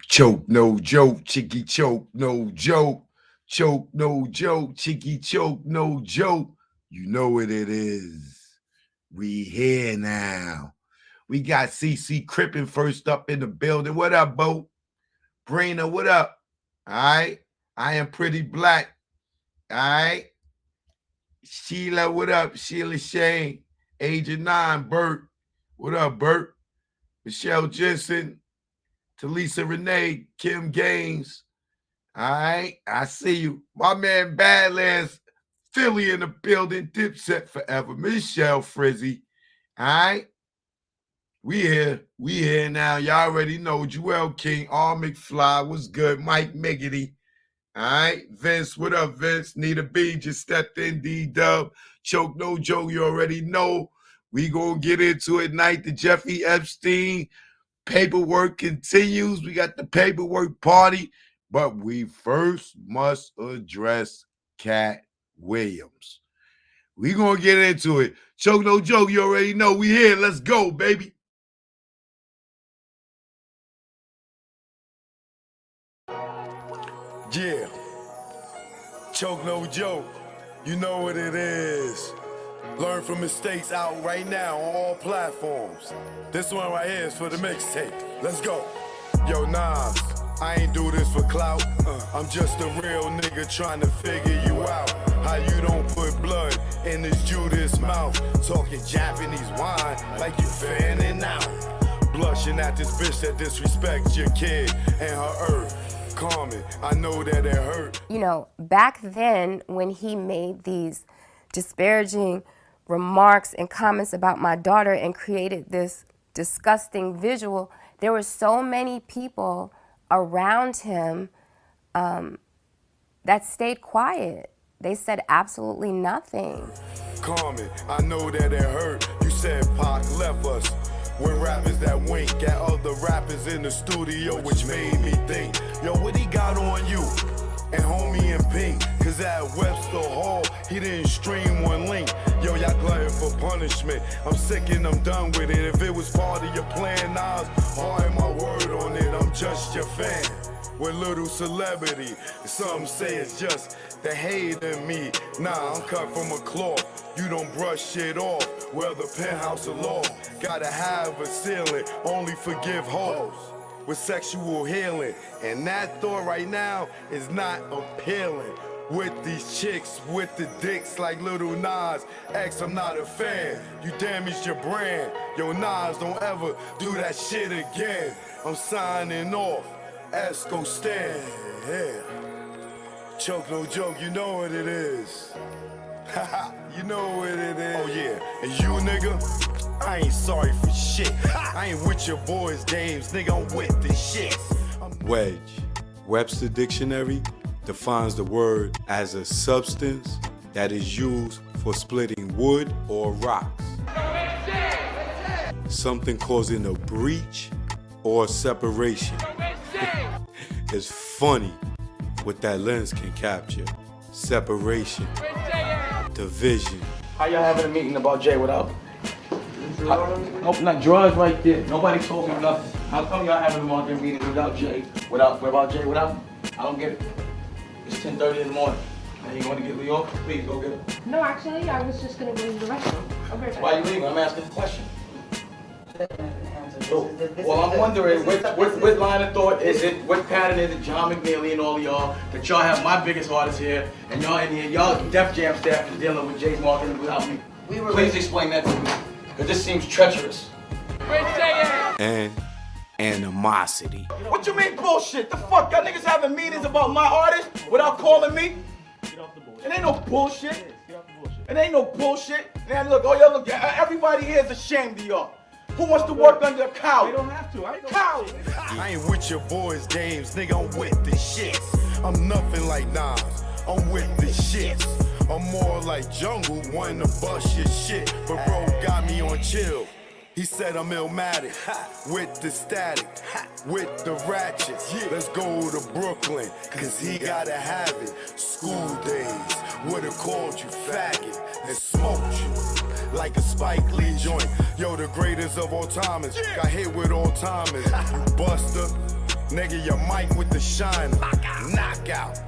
Choke, no joke, chicky choke, no joke. Choke, no joke, chicky choke, no joke. You know what it is. We here now. We got CC Crippin first up in the building. What up, Bo? Brainer, what up? All right. I am pretty black. All right. Sheila, what up? Sheila Shane. Agent 9, Bert. What up, Bert? Michelle Jensen. Talisa Renee. Kim Gaines. All right. I see you. My man Badlands. Philly in the building. Dipset forever. Michelle Frizzy. All right. We here now. Y'all already know. Joel King, R. McFly, what's good? Mike Miggity. All right. Vince, what up, Vince? Nita B just stepped in. D-Dub. Choke no joke. You already know. We gonna get into it tonight. The Jeffrey Epstein paperwork continues. We got the paperwork party. But we first must address Katt Williams. We gonna get into it. Choke no joke. You already know. We here. Let's go, baby. Yeah, choke no joke, you know what it is. Learn from mistakes out right now on all platforms. This one right here is for the mixtape. Let's go. Yo, Nas, I ain't do this for clout. I'm just a real nigga trying to figure you out. How you don't put blood in this Judas mouth. Talking Japanese wine like you fanning out. Blushing at this bitch that disrespects your kid and her earth. Carmen, I know that it hurt. You know, back then when he made these disparaging remarks and comments about my daughter and created this disgusting visual, there were so many people around him that stayed quiet. They said absolutely nothing. Carmen, I know that it hurt. You said Pac left us. With rappers that wink at other rappers in the studio, which made me think, yo, what he got on you? And homie in pink, cause at Webster Hall, he didn't stream one link. Yo, y'all glutton for punishment. I'm sick and I'm done with it. If it was part of your plan, Nas, hard my word on it, I'm just your fan. With little celebrity, some say it's just the hate in me. Nah, I'm cut from a cloth. You don't brush shit off. Well, the penthouse of law gotta have a ceiling. Only forgive hoes with sexual healing. And that thought right now is not appealing. With these chicks, with the dicks like Little Nas. X, I'm not a fan. You damaged your brand. Yo, Nas, don't ever do that shit again. I'm signing off. Esco stand. Yeah. Choke no joke, you know what it is. You know what it is. Oh yeah, and you nigga, I ain't sorry for shit. I ain't with your boys' games, nigga, I'm with this shit. Wedge. Webster Dictionary defines the word as a substance that is used for splitting wood or rocks. Something causing a breach or separation. It's funny what that lens can capture. Separation. Division. How y'all having a meeting about Jay without? Nope, not drugs right there. Nobody told me nothing. How come y'all having a market meeting without Jay? Without Jay? Without? I don't get it. It's 10:30 in the morning. And you want to get Lee off? Please go get him. No, actually, I was just gonna go to the restroom. I'll be right back. Why are you leaving? I'm asking a question. Well, I'm wondering, what line of thought is it, what pattern is it, John McNeely and all of y'all, that y'all have my biggest artists here, and y'all in here, y'all Def Jam staff is dealing with Jay's marketing without me. Please explain that to me, because this seems treacherous. And animosity. What you mean bullshit? The fuck, y'all niggas having meetings about my artist without calling me? It ain't no bullshit. It ain't no bullshit. Man, look, oh y'all look, everybody here is ashamed of y'all. Who wants to work under a cow? They don't have to. Cow! I ain't with your boys' games, nigga, I'm with the shit. I'm nothing like Nas, I'm with the shit. I'm more like Jungle, wanting to bust your shit. But bro got me on chill. He said I'm illmatic, with the static, with the ratchets. Let's go to Brooklyn, cause he gotta have it. School days, would've called you faggot and smoked you like a Spike Lee joint. Yo, the greatest of all timers, got hit with all timers. You buster, Nigga, your mic with the shine. Knockout.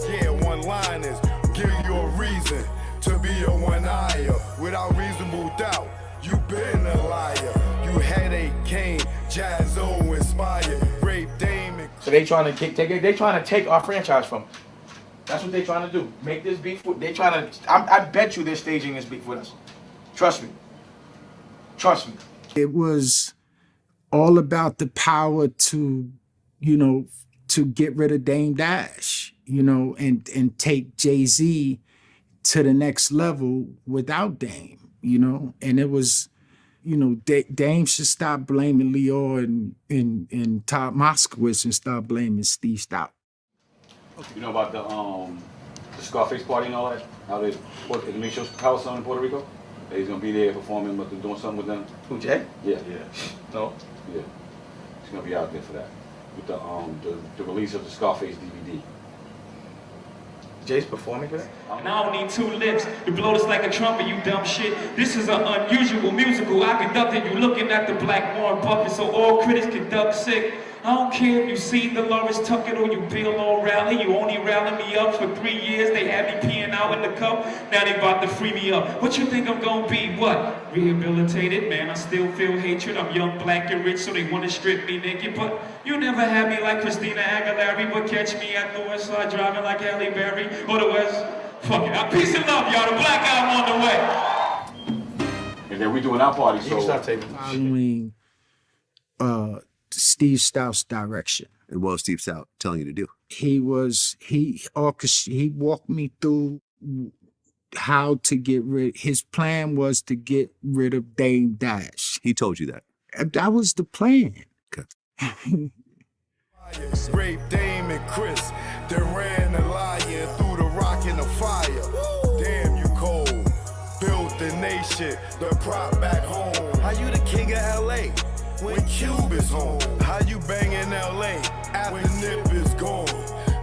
Yeah, one-liners. Give you a reason to be a one-eye. Without reasonable doubt, you been a liar. You headache, Kane, Jazzo inspired. Rape Damon. So they trying to take our franchise from us. That's what they trying to do. Make this beef. They trying to. I bet you they're staging this beef with us. Trust me. Trust me. It was all about the power to, to get rid of Dame Dash, and take Jay-Z to the next level without Dame, and it was, Dame should stop blaming Leo and Todd Moskowitz and start blaming Steve Stout. You know about the Scarface party and all that? How they make sure house in Puerto Rico? He's gonna be there performing, but they're doing something with them. Who, Jay? Yeah. No. Yeah. He's gonna be out there for that. With the release of the Scarface DVD. Jay's performing for that? And I don't need two lips to blow this like a trumpet, you dumb shit. This is an unusual musical I conducted. You looking at the black Warren Buffett, so all critics can duck sick. I don't care if you see Dolores Tuckett or you Bill O'Reilly. You only rallied me up for 3 years. They had me peeing out in the cup. Now they about to free me up. What you think I'm gonna be? What? Rehabilitated? Man, I still feel hatred. I'm young, black, and rich, so they wanna strip me naked. But you never had me like Christina Aguilera. But catch me at the West Side driving like Halle Berry or the West. Fuck it. Peace and love, y'all. The Black Album on the way. And then we doing our party, You can stop so taping. Following Steve Stout's direction. And what was Steve Stout telling you to do? He walked me through how to get rid. His plan was to get rid of Dame Dash. He told you that. That was the plan. Okay. Rape Dame and Chris. They ran the lion through the rock and the fire. Damn, you cold. Built the nation, the prop back home. How you the king of LA? When Cube is home, how you bang in LA after Nip is gone?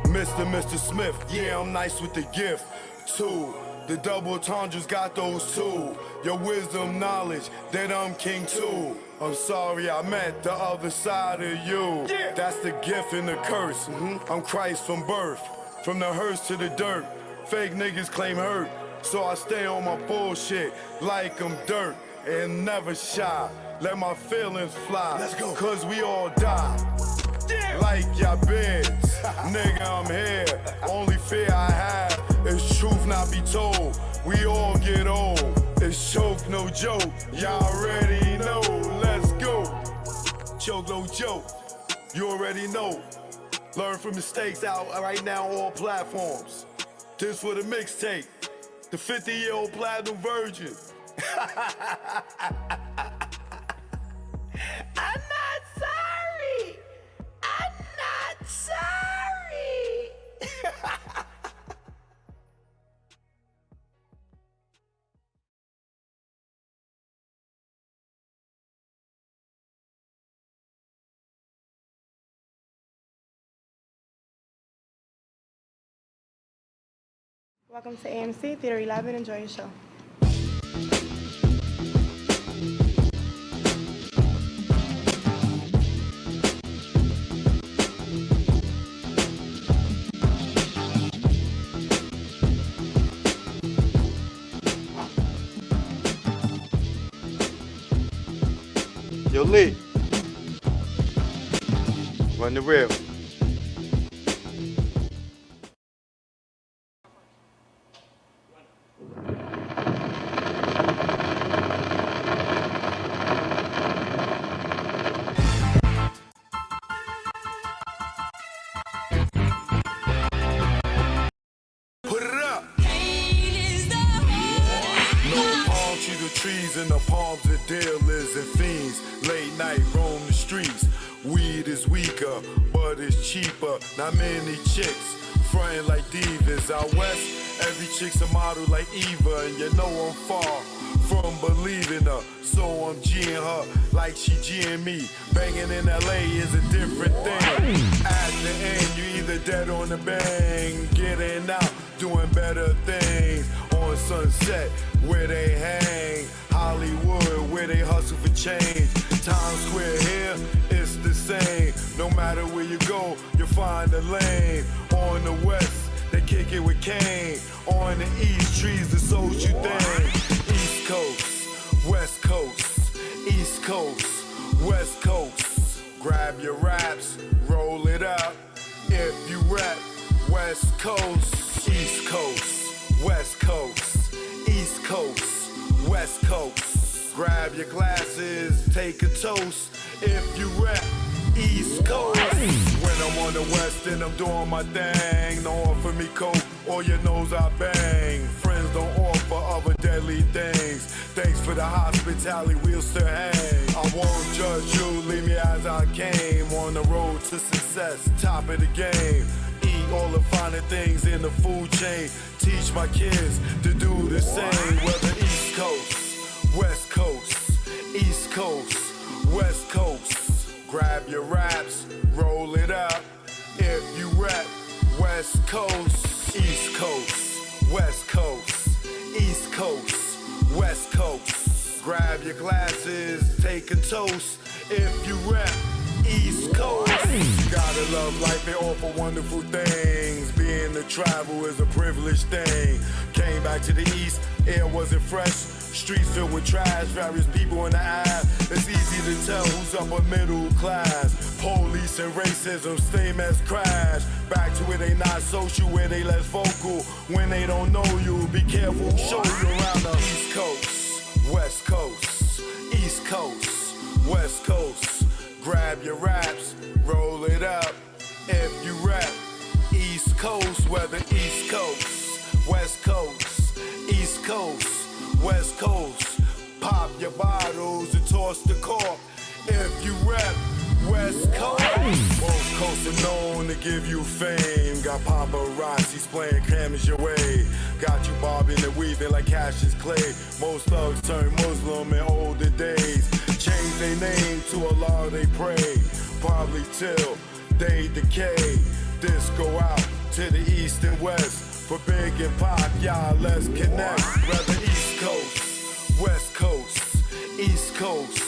Mr. Smith, yeah, I'm nice with the gift. Two, the double entendres got those two. Your wisdom, knowledge, that I'm king too. I'm sorry I met the other side of you. That's the gift and the curse. I'm Christ from birth, from the hearse to the dirt. Fake niggas claim hurt, so I stay on my bullshit like I'm dirt and never shy. Let my feelings fly, let's go. Cause we all die. Like your beds, nigga, I'm here. Only fear I have is truth not be told. We all get old. It's choke, no joke. Y'all already know. Let's go. Choke, no joke. You already know. Learn from mistakes out right now on all platforms. This for the mixtape. The 50-year-old platinum virgin. I'm not sorry. I'm not sorry. Welcome to AMC Theater 11. Enjoy your show. Yo, Lee. Run the rail. Put it up. No palm tree to trees in the palms of dealers and fiends. Late night roam the streets. Weed is weaker, but it's cheaper. Not many chicks frontin' like divas. Out west, every chick's a model like Eva, and you know I'm far from believing her. So I'm G'ing her like she G'ing me. Banging in LA is a different thing. At the end, you either dead on the bang, getting out, doing better things. On Sunset, where they hang. Hollywood, where they hustle for change. Times Square here, it's the same. No matter know you find the lane. On the west, they kick it with Kane. On the east, trees the social thing. East Coast, West Coast, East Coast, West Coast. Grab your raps, roll it up. If you rap West Coast, East Coast, West Coast, East Coast, West Coast. Grab your glasses, take a toast. If you rap East Coast. When I'm on the west and I'm doing my thing, don't offer me coke or your nose I bang. Friends don't offer other deadly things. Thanks for the hospitality, we'll still hang. I won't judge you, leave me as I came. On the road to success, top of the game. Eat all the finer things in the food chain. Teach my kids to do the same. Whether East Coast, West Coast, East Coast, West Coast. Grab your raps, roll it up. If you rap West Coast, East Coast, West Coast, East Coast, West Coast. Grab your glasses, take a toast. If you rap East Coast. You gotta love life and offer wonderful things. Being to travel is a privileged thing. Came back to the east, air wasn't fresh. Streets filled with trash, various people in the eye. It's easy to tell who's upper middle class. Police and racism, same as crash. Back to where they not social, where they less vocal. When they don't know you, be careful, show you around the East Coast, West Coast, East Coast, West Coast. Grab your raps, roll it up. If you rap East Coast, whether East Coast, West Coast, East Coast, West Coast. Pop your bottles and toss the cork. If you rap West Coast, both coasts are known to give you fame. Got paparazzis playing cameras your way. Got you bobbing and weaving like Cassius Clay. Most thugs turn Muslim in older days. Change their name to Allah they pray. Probably till they decay. This go out to the east and west. For Big and Pac, y'all, let's connect. Whether East Coast, West Coast, East Coast,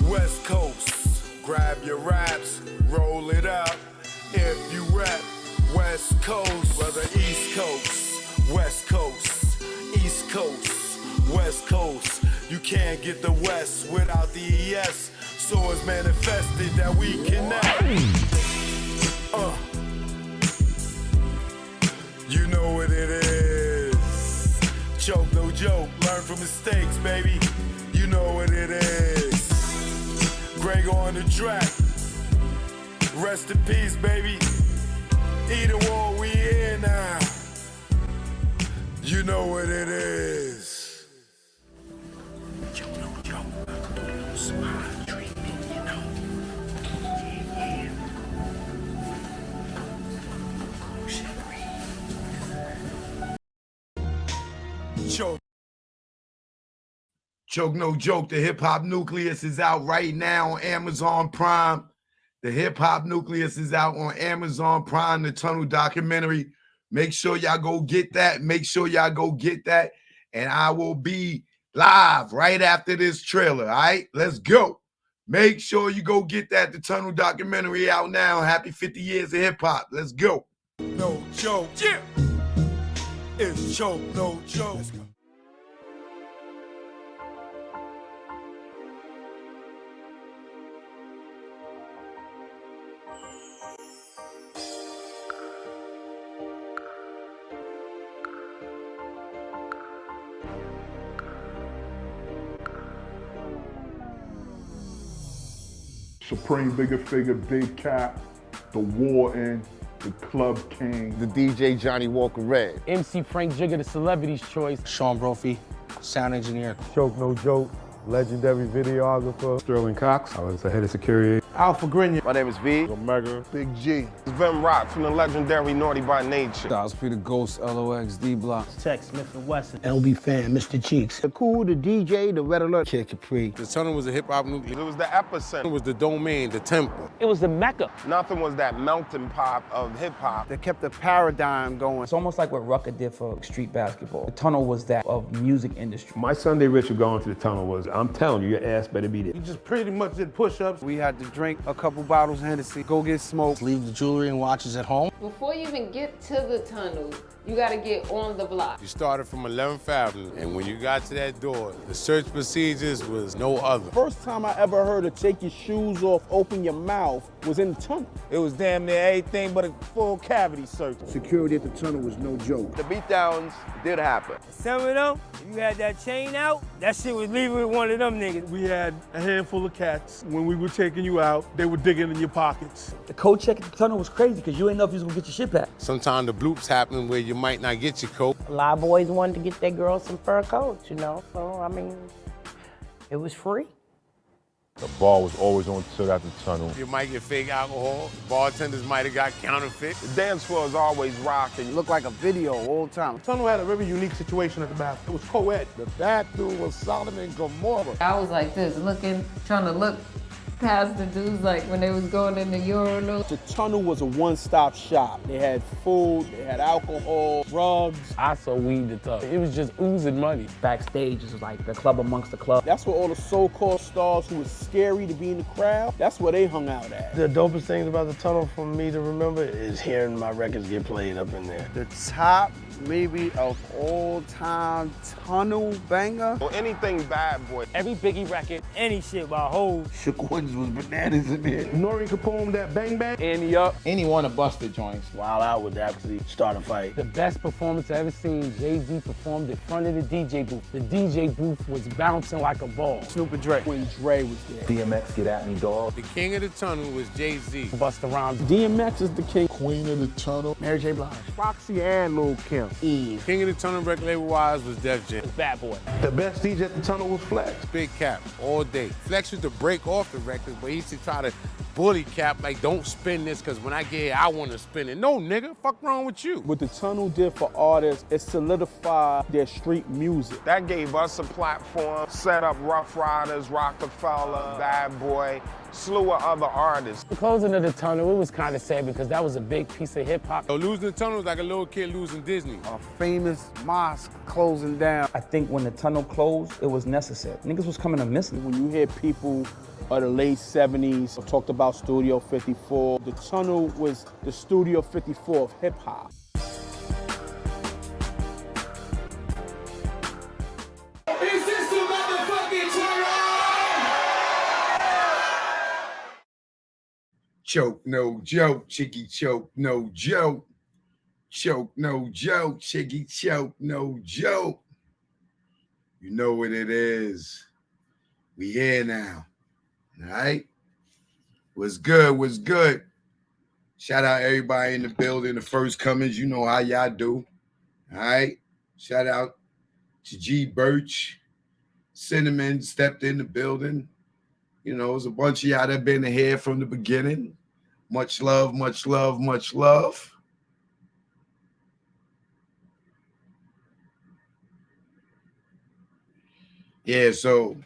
West Coast. Grab your raps, roll it up. If you rap West Coast, whether East Coast, West Coast, East Coast, West Coast. You can't get the West without the ES. So it's manifested that we connect. You know what it is. Choke, no joke. Learn from mistakes, baby. You know what it is. Greg on the track. Rest in peace, baby. Either war, we here now. You know what it is. Joke, no joke. Smile, treatment, you know. Yeah. Choke, no joke. The Hip Hop Nucleus is out right now on Amazon Prime. The Hip Hop Nucleus is out on Amazon Prime, the Tunnel documentary. Make sure y'all go get that. Make sure y'all go get that. And I will be live right after this trailer. All right, let's go. Make sure you go get that. The Tunnel documentary out now. Happy 50 years of hip hop. Let's go. No joke. Yeah. It's choke, no joke. Let's go. Supreme Bigger Figure, Big Katt, The Warden, The Club King. The DJ Johnny Walker Red. MC Frank Jigger, the celebrity's choice. Sean Brophy, sound engineer. Choke No Joke, legendary videographer. Sterling Cox, I was the head of security. Alpha Grenier. My name is V. Omega. Big G. Vim Rock from the legendary Naughty by Nature. Styles P the Ghost, LOX, D Block. Tech Smith and Wesson. LB Fan, Mr. Cheeks. The Cool, the DJ, the Red Alert. Kid Capri. The Tunnel was a hip hop nucleus. It was the epicenter. It was the domain, the temple. It was the Mecca. Nothing was that melting pot of hip hop. They kept the paradigm going. It's almost like what Rucker did for street basketball. The Tunnel was that of music industry. My Sunday ritual going to the Tunnel was, I'm telling you, your ass better be there. We just pretty much did push-ups. We had to drink drink a couple bottles of Hennessy, go get smoked. Leave the jewelry and watches at home. Before you even get to the tunnel, you gotta get on the block. You started from 11th Avenue, and when you got to that door, the search procedures was no other. First time I ever heard of take your shoes off, open your mouth was in the tunnel. It was damn near everything but a full cavity search. Security at the tunnel was no joke. The beatdowns did happen. Some of them, if you had that chain out, that shit was leaving with one of them niggas. We had a handful of cats. When we were taking you out, they were digging in your pockets. The code check at the tunnel was crazy because you ain't know if you was gonna get your shit back. Sometimes the bloops happen where you might not get your coat. A lot of boys wanted to get their girls some fur coats, you know, so I mean, it was free. The bar was always on till after the tunnel. You might get fake alcohol. Bartenders might have got counterfeit. The dance floor is always rocking. It looked like a video all the time. The tunnel had a very unique situation at the bath. It was co-ed. The bathroom was Sodom and Gomorrah. I was like this, trying to look past the dudes like when they was going in the urinal. The tunnel was a one-stop shop. They had food, they had alcohol, drugs. I saw weed the tub. It was just oozing money. Backstage is like the club amongst the club. That's where all the so-called stars who was scary to be in the crowd, that's where they hung out at. The dopest things about the tunnel for me to remember is hearing my records get played up in there. The top maybe of all time tunnel banger. Or anything Bad Boy. Every Biggie record, any shit by Hov. Shook Ones was bananas in there. Nori Capone, that Bang Bang. Andy Up. Any one of Buster joints. Wild Out would actually start a fight. The best performance I ever seen, Jay-Z performed in front of the DJ booth. The DJ booth was bouncing like a ball. Snoop and Dre. When Dre was there. DMX, Get At Me, Dog. The king of the tunnel was Jay-Z. Busta Rhymes. DMX is the king. Queen of the tunnel. Mary J. Blige. Foxy and Lil' Kim. Eve. King of the tunnel record label-wise was Def Jam. Bad Boy. The best DJ at the tunnel was Flex. Big Cap, all day. Flex used to break off the records, but he used to try to bully Cap, like, don't spin this, because when I get here, I want to spin it. No, nigga, fuck wrong with you? What the tunnel did for artists, it solidified their street music. That gave us a platform, set up Rough Riders, Rockefeller, Bad Boy, slew of other artists. The closing of the tunnel, it was kind of sad because that was a big piece of hip hop. So losing the tunnel was like a little kid losing Disney. A famous mosque closing down. I think when the tunnel closed, it was necessary. Niggas was coming to miss me. When you hear people of the late 70s talked about Studio 54, the tunnel was the Studio 54 of hip hop. Is this the motherfucking tunnel? Choke, no joke, chicky choke, no joke. Choke, no joke, chicky choke, no joke. You know what it is. We here now. All right? What's good? What's good? Shout out everybody in the building, the first comings. You know how y'all do. All right? Shout out to G Birch. Cinnamon stepped in the building. You know, there's a bunch of y'all that been here from the beginning. Much love, much love, much love. Yeah, so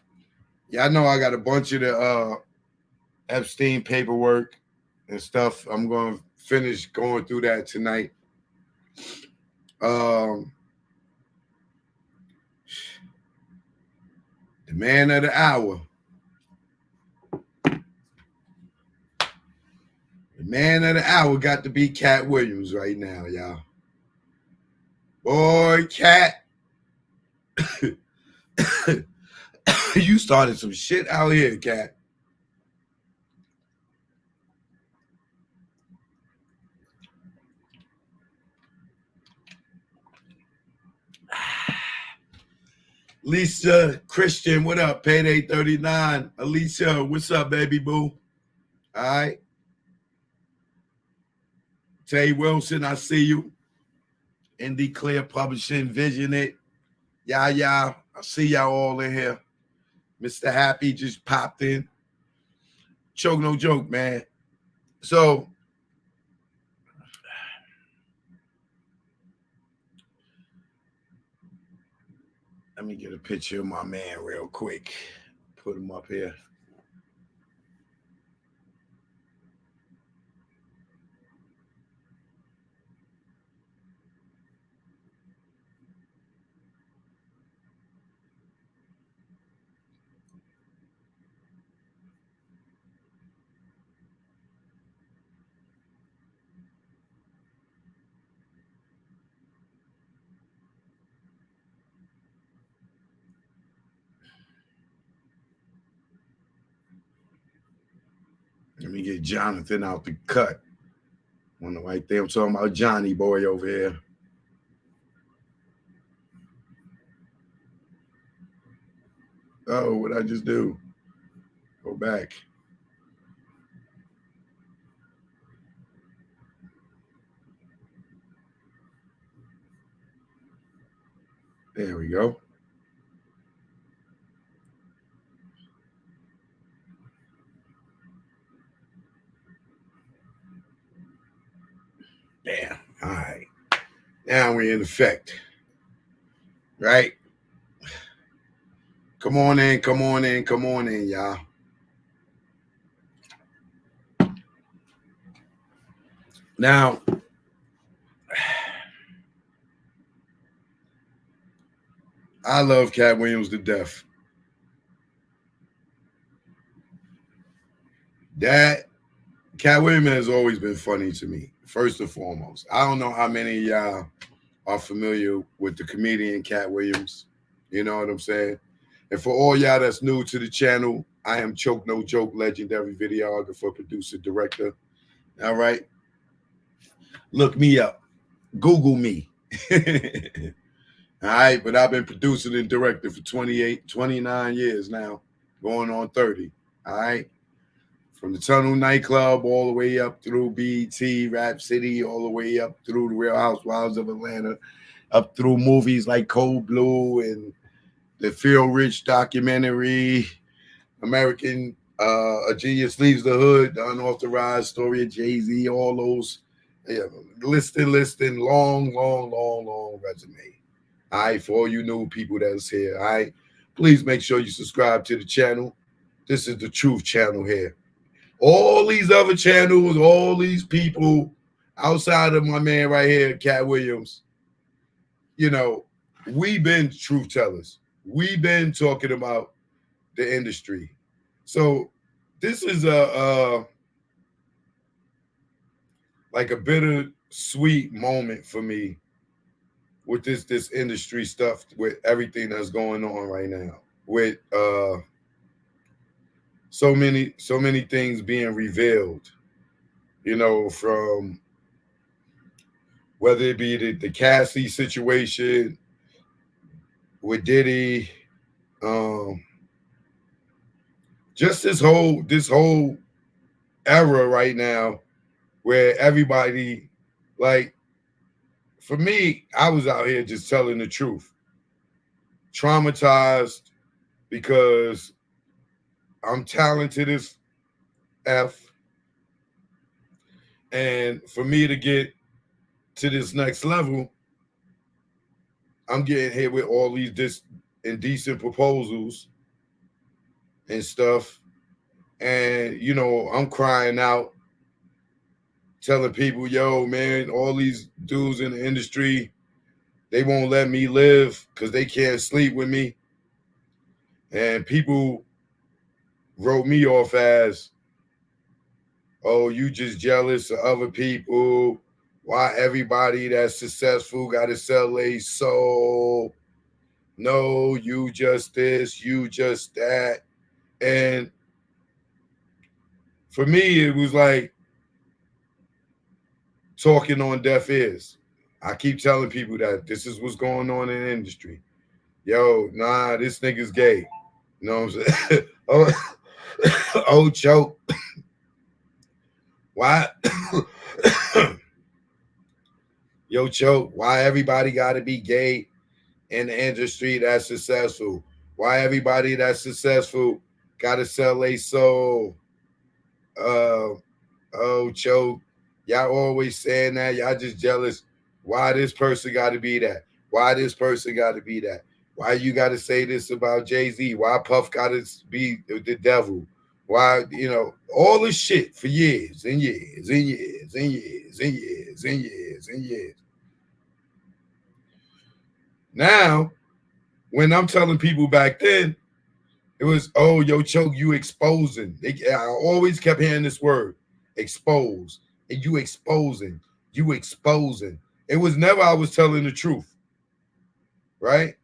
y'all know I got a bunch of the Epstein paperwork and stuff. I'm going to finish going through that tonight. The man of the hour. The man of the hour got to be Katt Williams right now, y'all. Boy, Katt. You started some shit out here, Katt. Lisa Christian, what up? Payday 39. Alicia, what's up, baby boo? All right. Tay Wilson, I see you. Indie Clear Publishing, Vision It. Yeah. I see y'all all in here. Mr. Happy just popped in. Choke, no joke, man. So, let me get a picture of my man real quick. Put him up here. me get Jonathan out the cut. On the right there, I'm talking about Johnny boy over here. Oh, what'd I just do? Go back. There we go. Damn. All right. Now we're in effect. Right? Come on in, come on in, come on in, y'all. Now, I love Katt Williams to death. Katt Williams has always been funny to me, first and foremost. I don't know how many of y'all are familiar with the comedian Katt Williams. You know what I'm saying? And for all y'all that's new to the channel, I am Choke No Joke, legendary videographer, producer, director. All right? Look me up. Google me. All right? But I've been producing and directing for 29 years now, going on 30. All right? From the Tunnel nightclub all the way up through BET, Rap City, all the way up through the Real Housewives of Atlanta, up through movies like Cold Blue and the Phil Rich documentary, American A Genius Leaves the Hood, the unauthorized story of Jay-Z, all those, listing, long resume. All right, for all you new people that's here, all right, please make sure you subscribe to the channel. This is the truth channel here. All these other channels, all these people outside of my man right here, Katt Williams, you know, we've been truth tellers. We've been talking about the industry. So this is like a bittersweet moment for me with this industry stuff, with everything that's going on right now, with so many things being revealed, you know, from whether it be the Cassie situation with Diddy, just this whole era right now where everybody, like, for me, I was out here just telling the truth. Traumatized because I'm talented as F. And for me to get to this next level, I'm getting hit with all these indecent proposals and stuff. And, you know, I'm crying out, telling people, yo, man, all these dudes in the industry, they won't let me live because they can't sleep with me. And people wrote me off as, oh, you just jealous of other people. Why everybody that's successful got to sell their soul? No, you just this, you just that. And for me, it was like talking on deaf ears. I keep telling people that this is what's going on in the industry. Yo, nah, this nigga's gay. You know what I'm saying? Oh, Choke. Why? Yo, Choke, why everybody got to be gay in the industry that's successful? Why everybody that's successful got to sell their soul? Oh, Choke, y'all always saying that. Y'all just jealous. Why this person got to be that? Why this person got to be that? Why you got to say this about Jay-Z? Why Puff got to be the devil? Why, you know, all this shit for years and years and years and years and years and years and years. Now, when I'm telling people back then, it was, oh, yo, Choke, you exposing. I always kept hearing this word, expose. And you exposing, you exposing. It was never I was telling the truth, right?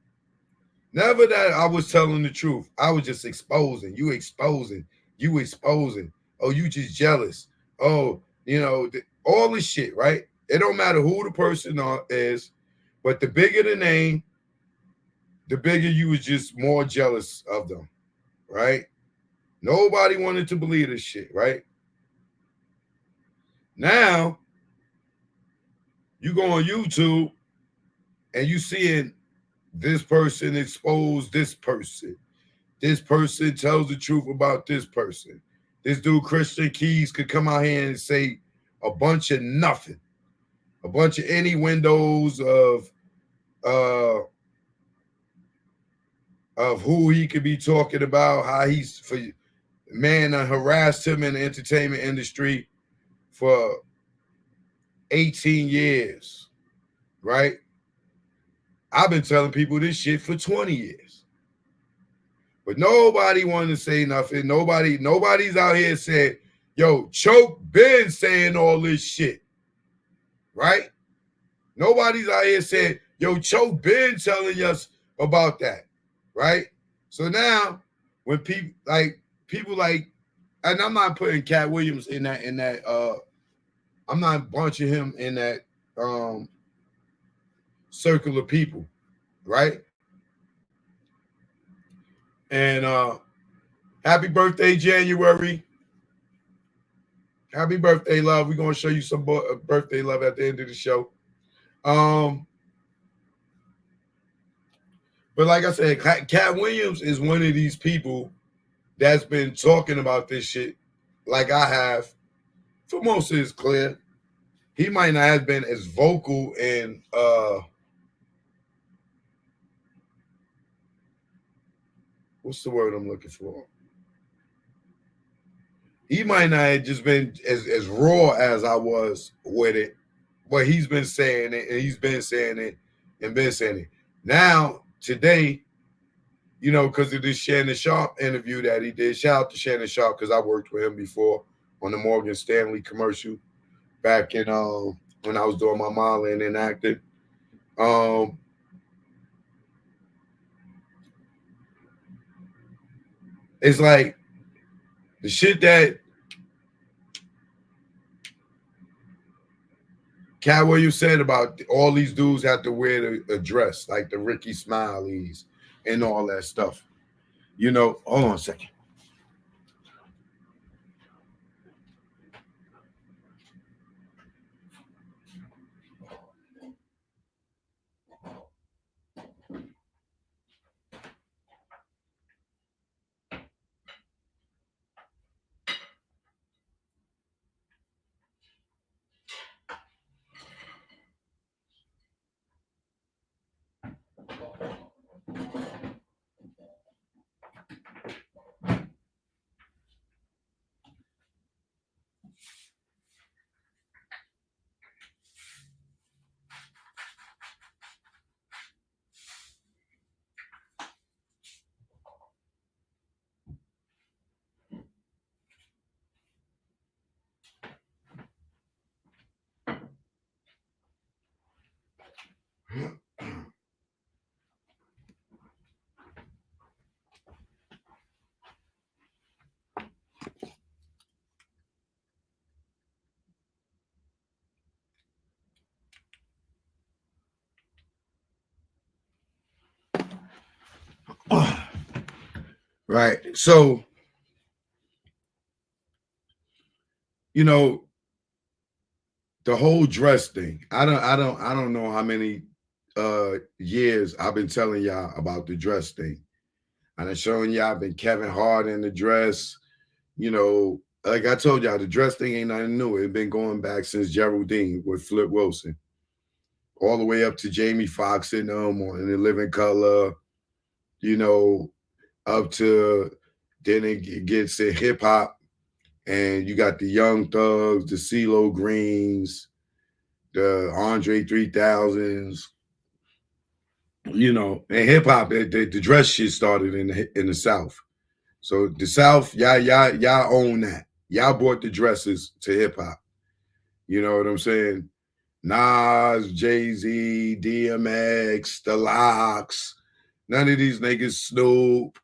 Never that I was telling the truth. I was just exposing, you exposing, you exposing. Oh, you just jealous. Oh, all this shit, right? It don't matter who the person is, but the bigger the name, the bigger you was just more jealous of them, right? Nobody wanted to believe this shit, right? Now, you go on YouTube and you seeing this person expose this person. This person tells the truth about this person. This dude, Christian Keys, could come out here and say a bunch of nothing, a bunch of any windows of who he could be talking about, how he's for man harassed him in the entertainment industry for 18 years, right? I've been telling people this shit for 20 years. But nobody wanted to say nothing. Nobody's out here saying, yo, Choke been saying all this shit, right? Nobody's out here saying, yo, Choke been telling us about that, right? So now when people like, and I'm not putting Katt Williams in that I'm not bunching him in that circle of people, right? And happy birthday, January. Happy birthday, love. We're gonna show you some birthday love at the end of the show. But like I said, Katt Williams is one of these people that's been talking about this shit like I have for most of his career. He might not have been as vocal and what's the word I'm looking for? He might not have just been as raw as I was with it, but he's been saying it and he's been saying it and been saying it. Now, today, because of this Shannon Sharp interview that he did, shout out to Shannon Sharp because I worked with him before on the Morgan Stanley commercial back in when I was doing my modeling and acting. It's like the shit that Katt Williams said about all these dudes have to wear a dress, like the Ricky Smileys and all that stuff. Hold on a second. Right. So, the whole dress thing. I don't know how many years I've been telling y'all about the dress thing. And I'm showing y'all I've been Kevin Hart in the dress. Like I told y'all, the dress thing ain't nothing new. It's been going back since Geraldine with Flip Wilson, all the way up to Jamie Foxx in In the Living Color, up to then it gets to hip hop, and you got the Young Thugs, the CeeLo Greens, the Andre 3000s, and hip hop. The dress shit started in the South. So the South, y'all own that. Y'all brought the dresses to hip hop. You know what I'm saying? Nas, Jay-Z, DMX, The Lox, none of these niggas, Snoop,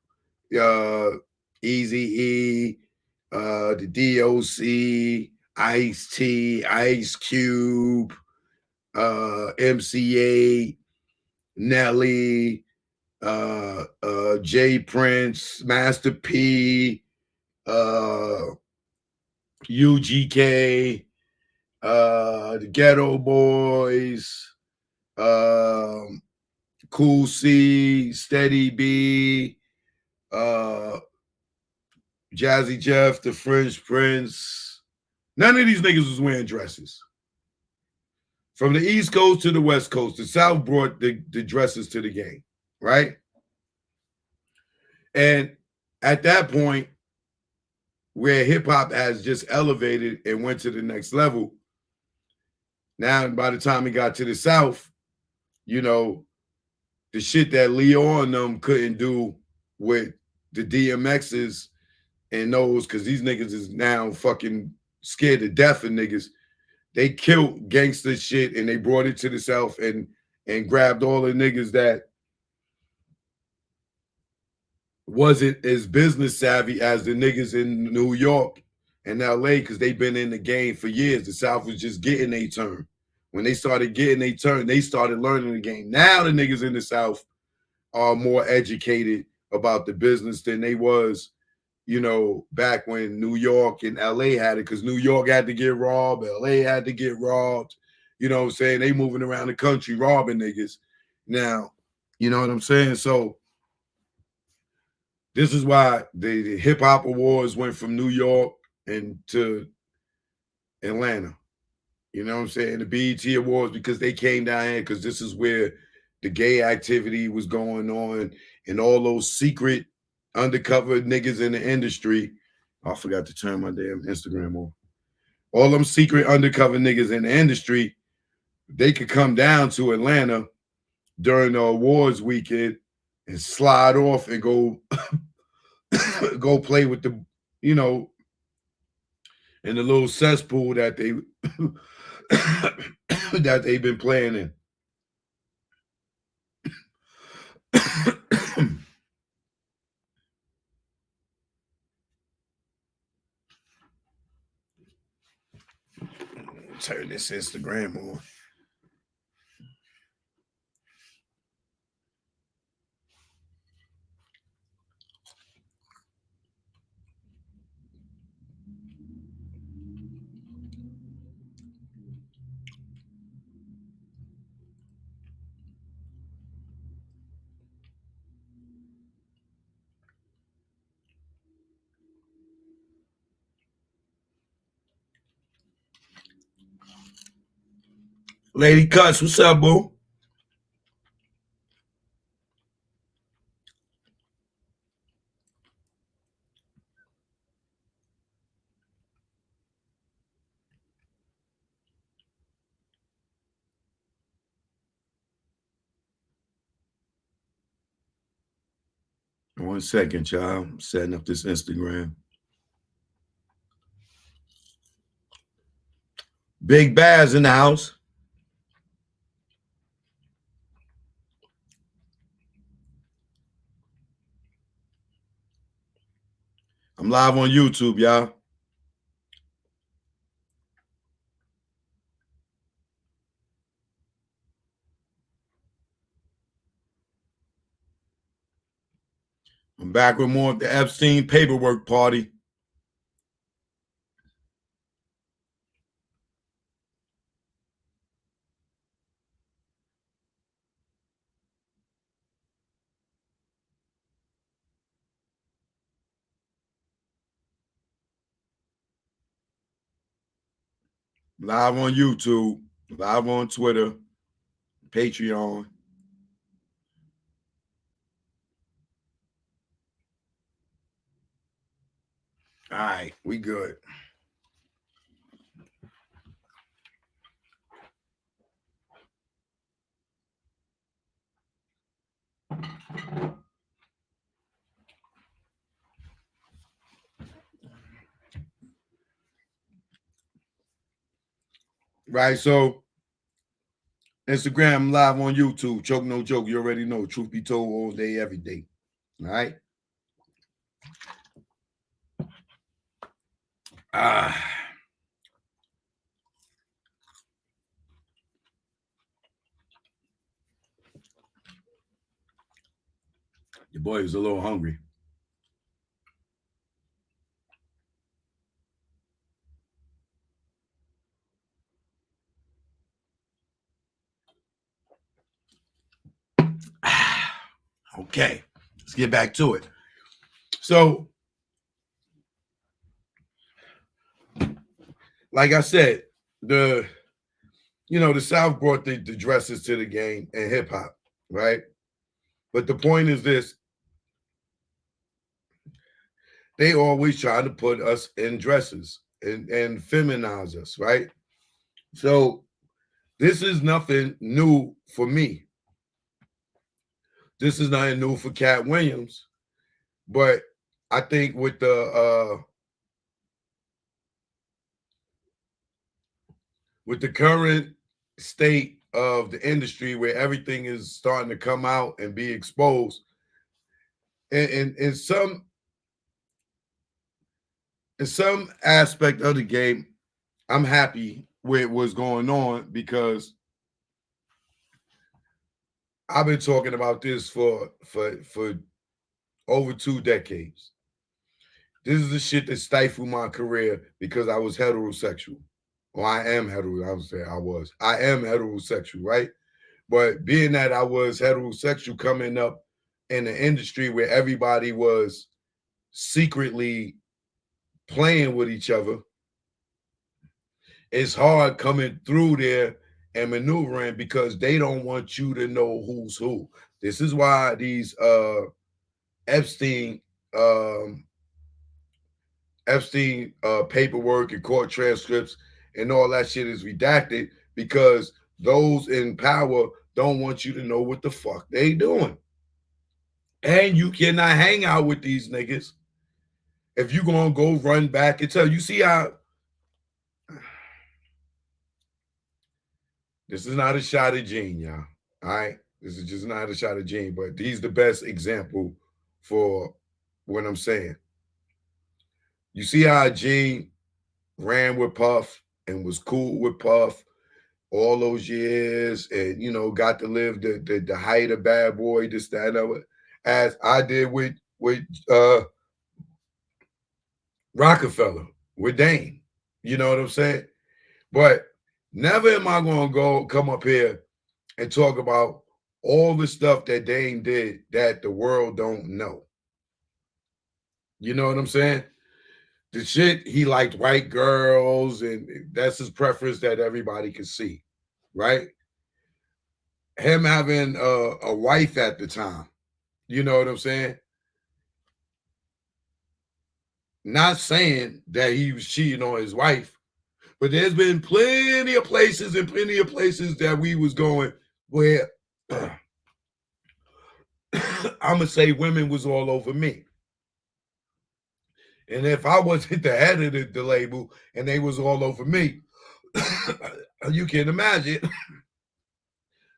Eazy-E, the DOC, Ice-T, Ice Cube, MCA, Nelly, J Prince, Master P, UGK, the Ghetto Boys, Cool C, Steady B, Jazzy Jeff, the French Prince. None of these niggas was wearing dresses. From the East Coast to the West Coast, the South brought the dresses to the game, right? And at that point, where hip hop has just elevated and went to the next level, now by the time it got to the South, you know, the shit that Leo and them couldn't do with the DMXs and those, because these niggas is now fucking scared to death of niggas. They killed gangster shit and they brought it to the South and grabbed all the niggas that wasn't as business savvy as the niggas in New York and LA, because they've been in the game for years. The South was just getting a turn. When they started getting a turn, they started learning the game. Now the niggas in the South are more educated about the business than they was, you know, back when New York and LA had it, because New York had to get robbed, LA had to get robbed. You know what I'm saying? They moving around the country robbing niggas. Now, you know what I'm saying? So this is why the hip hop awards went from New York and to Atlanta. You know what I'm saying? The BET awards, because they came down here, because this is where the gay activity was going on and all those secret undercover niggas in the industry. I forgot to turn my damn Instagram on. All them secret undercover niggas in the industry, they could come down to Atlanta during the awards weekend and slide off and go go play with the, you know, in the little cesspool that they that they've been playing in. Turn this Instagram on. Lady Cuts, what's up, boo? One second, child. I'm setting up this Instagram. Big Baz in the house. I'm live on YouTube, y'all. I'm back with more of the Epstein paperwork party. Live on YouTube, live on Twitter, Patreon. All right, we good. Right, so Instagram, live on YouTube. Choke no joke. You already know. Truth be told, all day, every day. All right. Your boy is a little hungry. Okay, let's get back to it. So, like I said, the South brought the dresses to the game and hip hop, right? But the point is this: they always try to put us in dresses and feminize us, right? So this is nothing new for me. This is nothing new for Katt Williams, but I think with the current state of the industry where everything is starting to come out and be exposed, and in some aspect of the game, I'm happy with what's going on because I've been talking about this for over 2 decades. This is the shit that stifled my career because I was heterosexual. Or I am hetero. I would say I was. I am heterosexual, right? But being that I was heterosexual coming up in the industry where everybody was secretly playing with each other, it's hard coming through there and maneuvering because they don't want you to know who's who. This is why these Epstein paperwork and court transcripts and all that shit is redacted because those in power don't want you to know what the fuck they doing. And you cannot hang out with these niggas if you gonna go run back and tell. You see how this is not a shot at Gene, y'all. All right, this is just not a shot at Gene, but he's the best example for what I'm saying. You see how Gene ran with Puff and was cool with Puff all those years, and got to live the height of bad boy, this, that, and other, as I did with Rockefeller, with Dame. You know what I'm saying? But never am I gonna come up here and talk about all the stuff that Dame did that the world don't know. You know what I'm saying? The shit, he liked white girls, and that's his preference that everybody can see, right? Him having a wife at the time, you know what I'm saying? Not saying that he was cheating on his wife, but there's been plenty of places that we was going where I'm gonna say women was all over me. And if I wasn't the head of the label and they was all over me, you can imagine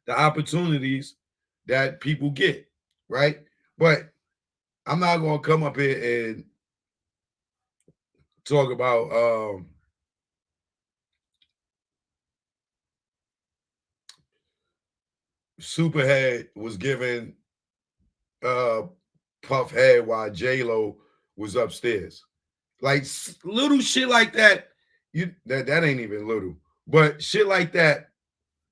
the opportunities that people get, right? But I'm not gonna come up here and talk about Superhead was giving Puff head while J-Lo was upstairs. Like little shit like that, that ain't even little. But shit like that,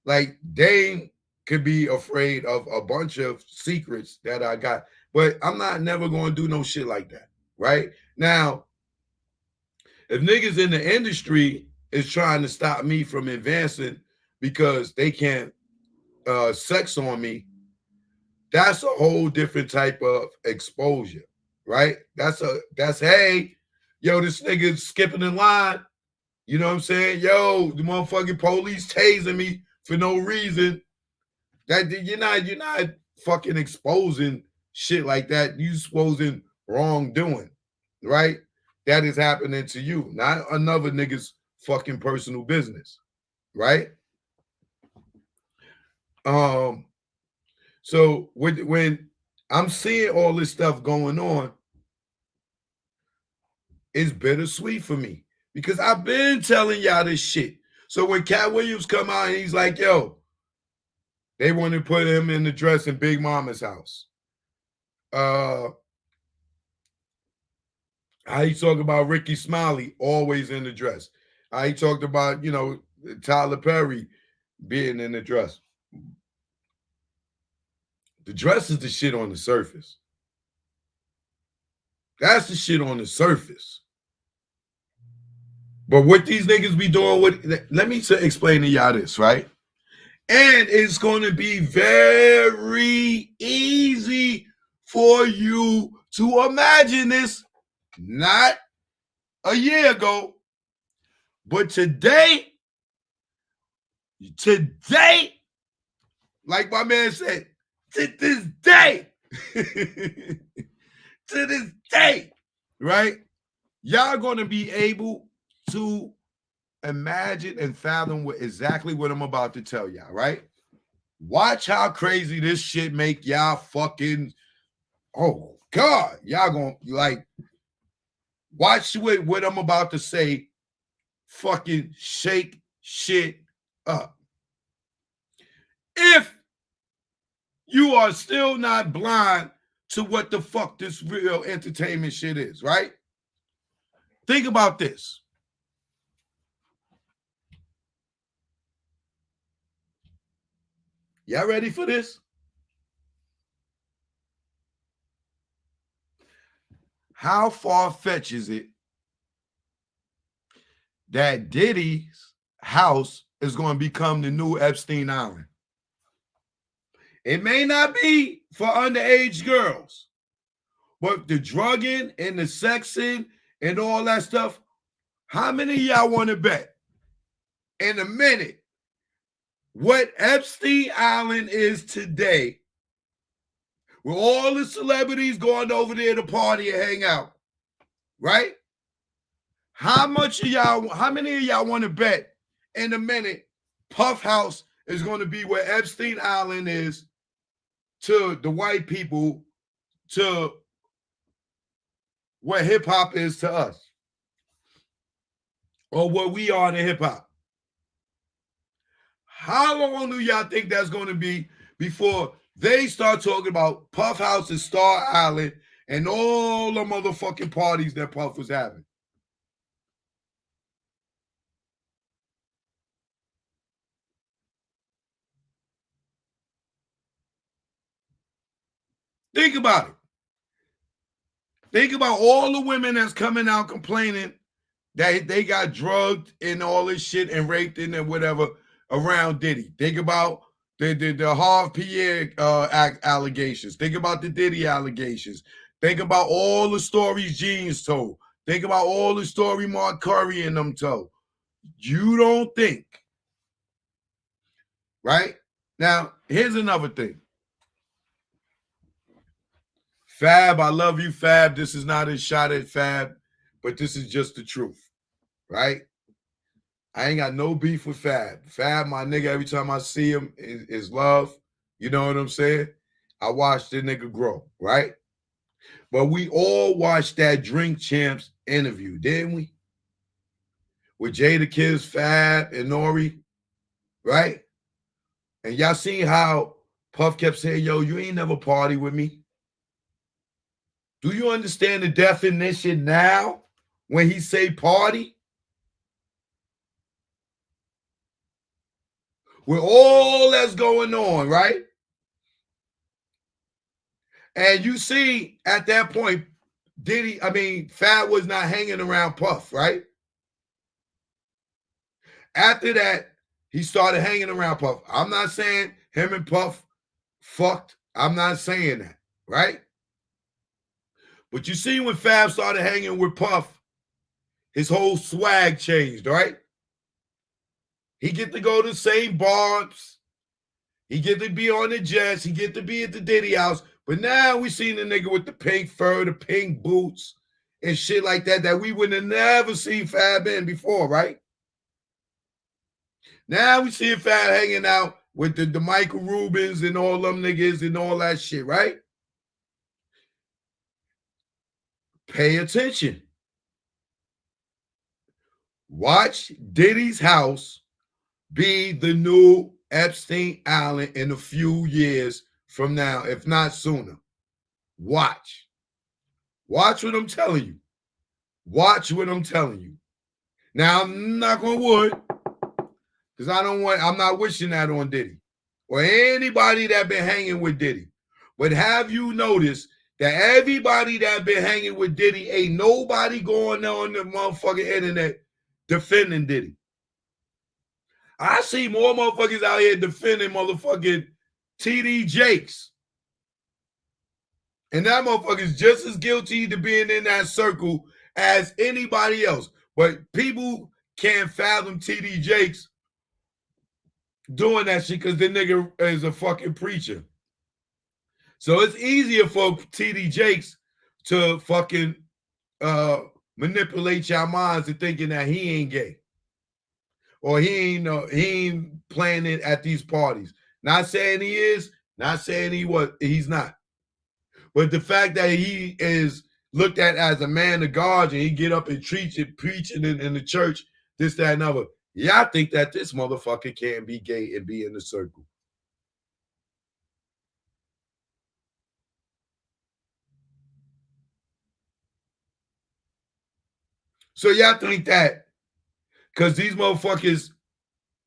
like Dame could be afraid of a bunch of secrets that I got. But I'm not never gonna do no shit like that. Right? Now, if niggas in the industry is trying to stop me from advancing because they can't sex on me, that's a whole different type of exposure, right? That's hey, yo, this nigga skipping in line. You know what I'm saying? Yo, the motherfucking police tasing me for no reason. That you're not fucking exposing shit like that. You exposing wrongdoing, right? That is happening to you, not another nigga's fucking personal business, right? So when I'm seeing all this stuff going on, it's bittersweet for me Because I've been telling y'all this shit. So when Katt Williams come out and he's like, yo, they want to put him in the dress in Big Mama's house. How he talked about Ricky Smiley always in the dress. How he talked about, you know, Tyler Perry being in the dress. The dress is the shit on the surface. That's the shit on the surface. But what these niggas be doing with, let me explain to y'all this, right? And it's going to be very easy for you to imagine this, not a year ago, but today, like my man said, to this day, to this day, right? Y'all going to be able to imagine and fathom exactly what I'm about to tell y'all, right? Watch how crazy this shit make y'all fucking, oh God, y'all gonna like, watch what I'm about to say fucking shake shit up. If you are still not blind to what the fuck this real entertainment shit is, right? Think about this. Y'all ready for this? How far-fetched is it that Diddy's house is going to become the new Epstein Island? It may not be for underage girls, but the drugging and the sexing and all that stuff, how many of y'all want to bet in a minute what Epstein Island is today, with all the celebrities going over there to party and hang out, right? How many of y'all want to bet in a minute Puff House is going to be where Epstein Island is to the white people, to what hip hop is to us, or what we are in hip hop? How long do y'all think that's going to be before they start talking about Puff House and Star Island and all the motherfucking parties that Puff was having? Think about it. Think about all the women that's coming out complaining that they got drugged and all this shit and raped and whatever around Diddy. Think about the Harv Pierre allegations. Think about the Diddy allegations. Think about all the stories Jeans told. Think about all the story Mark Curry and them told. You don't think, right? Now, here's another thing. Fab, I love you, Fab. This is not a shot at Fab, but this is just the truth, right? I ain't got no beef with Fab. Fab, my nigga, every time I see him, is love. You know what I'm saying? I watched the nigga grow, right? But we all watched that Drink Champs interview, didn't we? With Jada Kiss, Fab, and Nori, right? And y'all seen how Puff kept saying, yo, you ain't never party with me. Do you understand the definition now when he say party? With all that's going on, right? And you see at that point, Fab was not hanging around Puff, right? After that, he started hanging around Puff. I'm not saying him and Puff fucked. I'm not saying that, right? But you see when Fab started hanging with Puff, his whole swag changed, right? He get to go to the same bars. He get to be on the jets. He get to be at the Diddy house. But now we seen the nigga with the pink fur, the pink boots, and shit like that we would have never seen Fab in before, right? Now we see Fab hanging out with the Michael Rubins and all them niggas and all that shit, right? Pay attention. Watch Diddy's house be the new Epstein Island in a few years from now, if not sooner. Watch. Watch what I'm telling you. Watch what I'm telling you. Now, I'm not going to wood, because I'm not wishing that on Diddy or anybody that been hanging with Diddy. But have you noticed that everybody that been hanging with Diddy, ain't nobody going on the motherfucking internet defending Diddy? I see more motherfuckers out here defending motherfucking TD Jakes. And that motherfucker's just as guilty to being in that circle as anybody else. But people can't fathom TD Jakes doing that shit because the nigga is a fucking preacher. So it's easier for TD Jakes to fucking manipulate your minds to thinking that he ain't gay. Or he ain't playing it at these parties. Not saying he is, not saying he's not. But the fact that he is looked at as a man of God and he get up and preaching in the church, this, that, and other. Yeah, I think that this motherfucker can't be gay and be in the circle. So y'all think that because these motherfuckers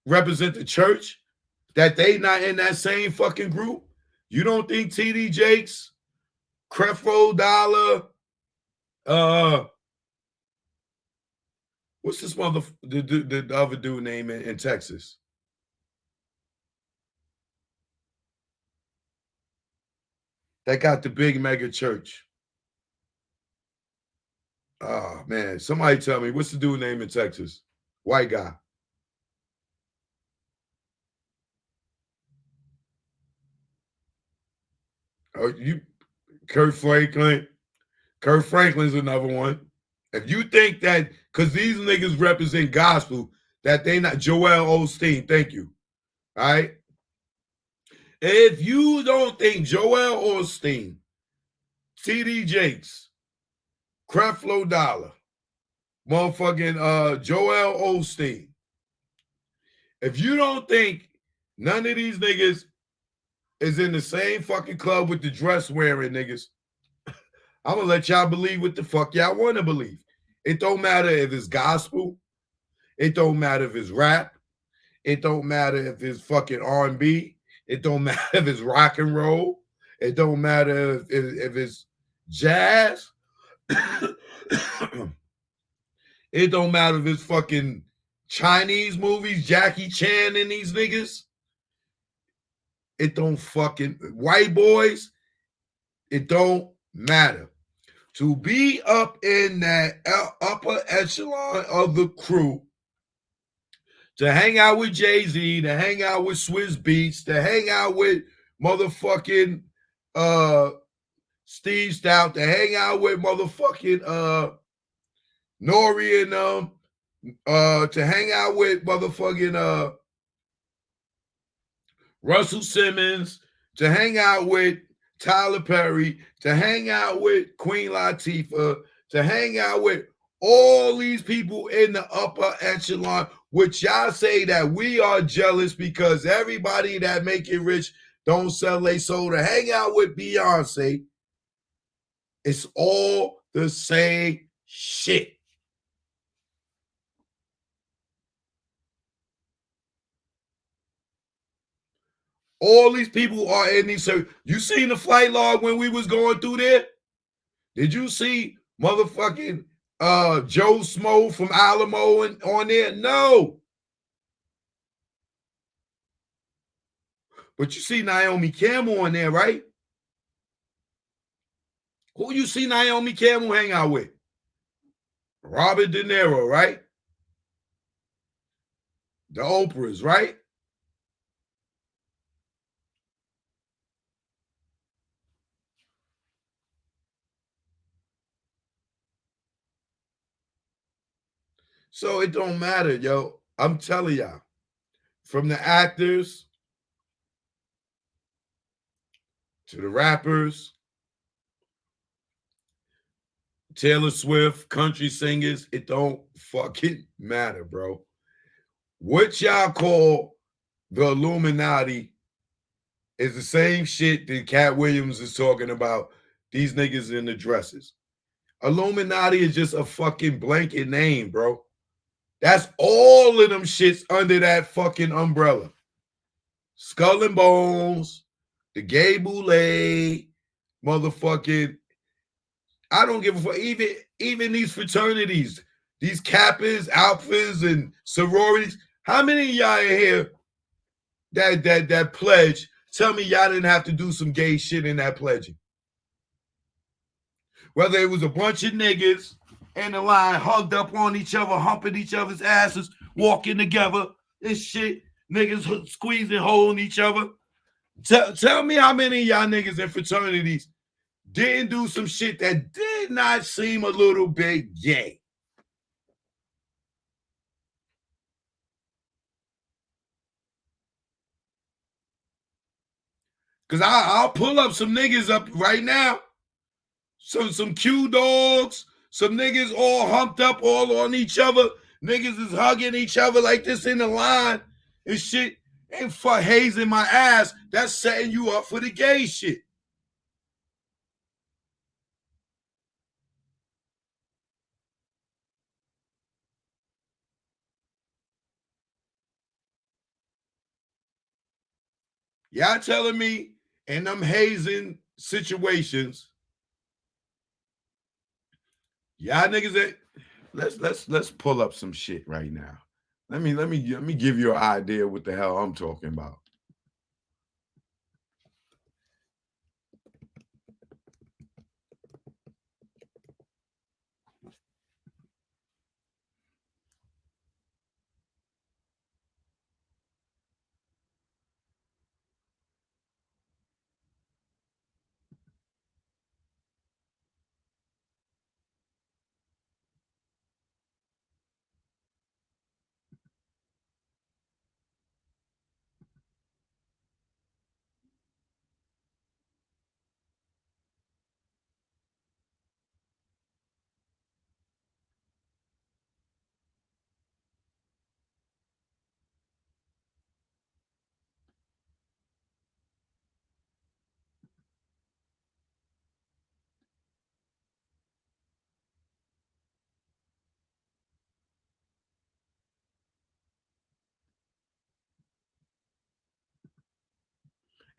represent the church, that they not in that same fucking group? You don't think TD Jakes, Creflo Dollar, what's this the other dude name in Texas? That got the big mega church. Oh man, somebody tell me, what's the dude name in Texas? White guy. Oh, Kurt Franklin. Kurt Franklin's another one. If you think that, because these niggas represent gospel, that they not Joel Osteen, thank you. All right. If you don't think Joel Osteen, TD Jakes, Creflo Dollar, motherfucking Joel Osteen, if you don't think none of these niggas is in the same fucking club with the dress wearing niggas, I'm gonna let y'all believe what the fuck y'all want to believe. It don't matter if it's gospel. It don't matter if it's rap. It don't matter if it's fucking R&B. It don't matter if it's rock and roll. It don't matter if it's jazz. It don't matter if it's fucking Chinese movies, Jackie Chan and these niggas. It don't fucking white boys. It don't matter. To be up in that upper echelon of the crew, to hang out with Jay-Z, to hang out with Swizz Beatz, to hang out with motherfucking Steve Stout, to hang out with motherfucking Nori and to hang out with motherfucking Russell Simmons, to hang out with Tyler Perry, to hang out with Queen Latifah, to hang out with all these people in the upper echelon, which y'all say that we are jealous because everybody that make it rich don't sell their soul, to hang out with Beyonce. It's all the same shit. All these people are in these. You seen the flight log when we was going through there? Did you see motherfucking Joe Smo from Alamo on there? No. But you see Naomi Campbell on there, right? Who you see Naomi Campbell hang out with? Robert De Niro, right? The Oprahs, right? So it don't matter, yo. I'm telling y'all, from the actors to the rappers, Taylor Swift, country singers, it don't fucking matter, bro. What y'all call the Illuminati is the same shit that Katt Williams is talking about. These niggas in the dresses. Illuminati is just a fucking blanket name, bro. That's all of them shits under that fucking umbrella. Skull and Bones, the Gay Boulay, motherfucking. I don't give a fuck. Even these fraternities, these Kappas, Alphas, and sororities. How many of y'all in here that pledge? Tell me y'all didn't have to do some gay shit in that pledging. Whether it was a bunch of niggas in the line, hugged up on each other, humping each other's asses, walking together, and shit. Niggas squeezing, holding each other. Tell me how many of y'all niggas in fraternities didn't do some shit that did not seem a little bit gay. Because I'll pull up some niggas up right now. Some Q dogs, some niggas all humped up all on each other. Niggas is hugging each other like this in the line and shit. Ain't fuck hazing my ass. That's setting you up for the gay shit. Y'all telling me in them hazing situations, y'all niggas that let's pull up some shit right now. Let me give you an idea what the hell I'm talking about.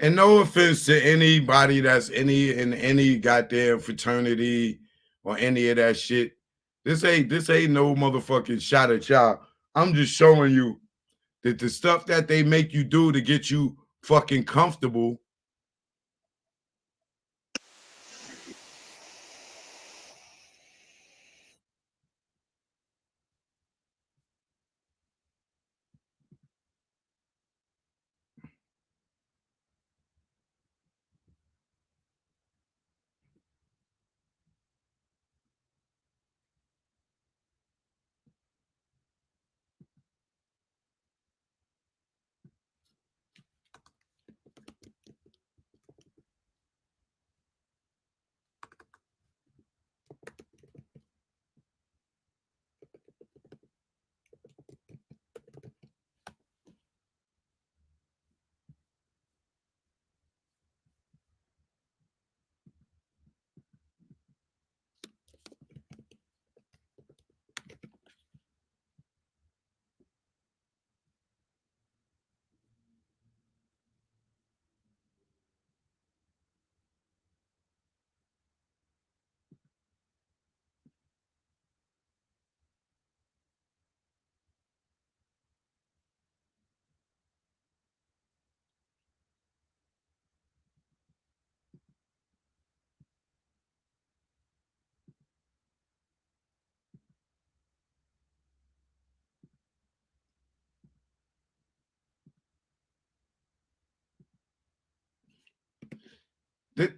And no offense to anybody that's in any goddamn fraternity or any of that shit. This ain't no motherfucking shot at y'all. I'm just showing you that the stuff that they make you do to get you fucking comfortable.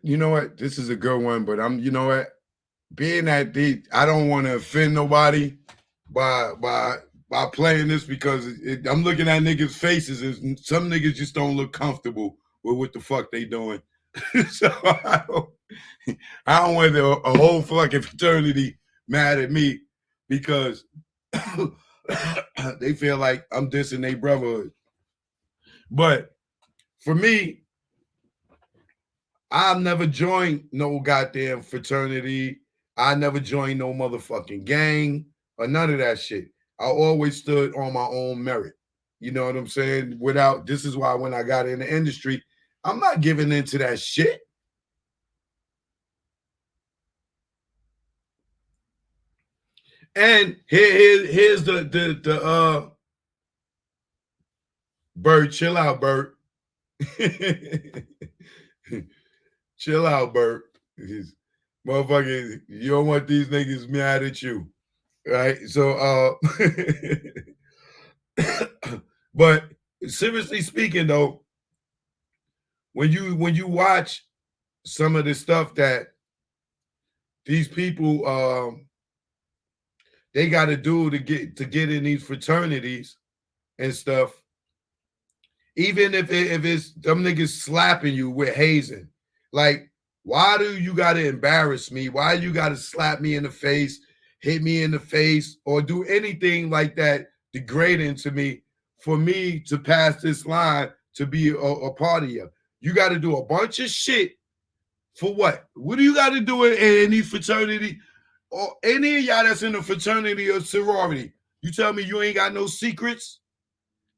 You know what? This is a good one, but you know what? Being that deep, I don't want to offend nobody by playing this because I'm looking at niggas' faces and some niggas just don't look comfortable with what the fuck they doing. So I don't want a whole fucking fraternity mad at me because they feel like I'm dissing their brotherhood. But for me, I've never joined no goddamn fraternity. I never joined no motherfucking gang or none of that shit. I always stood on my own merit. You know what I'm saying? This is why when I got in the industry, I'm not giving into that shit. And here's the Bird, chill out, Bird. Chill out, Bert. Motherfucker, you don't want these niggas mad at you. Right? So but seriously speaking though, when you watch some of the stuff that these people they got to do to get in these fraternities and stuff, even if it's them niggas slapping you with hazing, like, why do you got to embarrass me? Why you got to slap me in the face, hit me in the face, or do anything like that degrading to me for me to pass this line to be a part of you? You got to do a bunch of shit for what? What do you got to do in any fraternity or any of y'all that's in a fraternity or sorority? You tell me you ain't got no secrets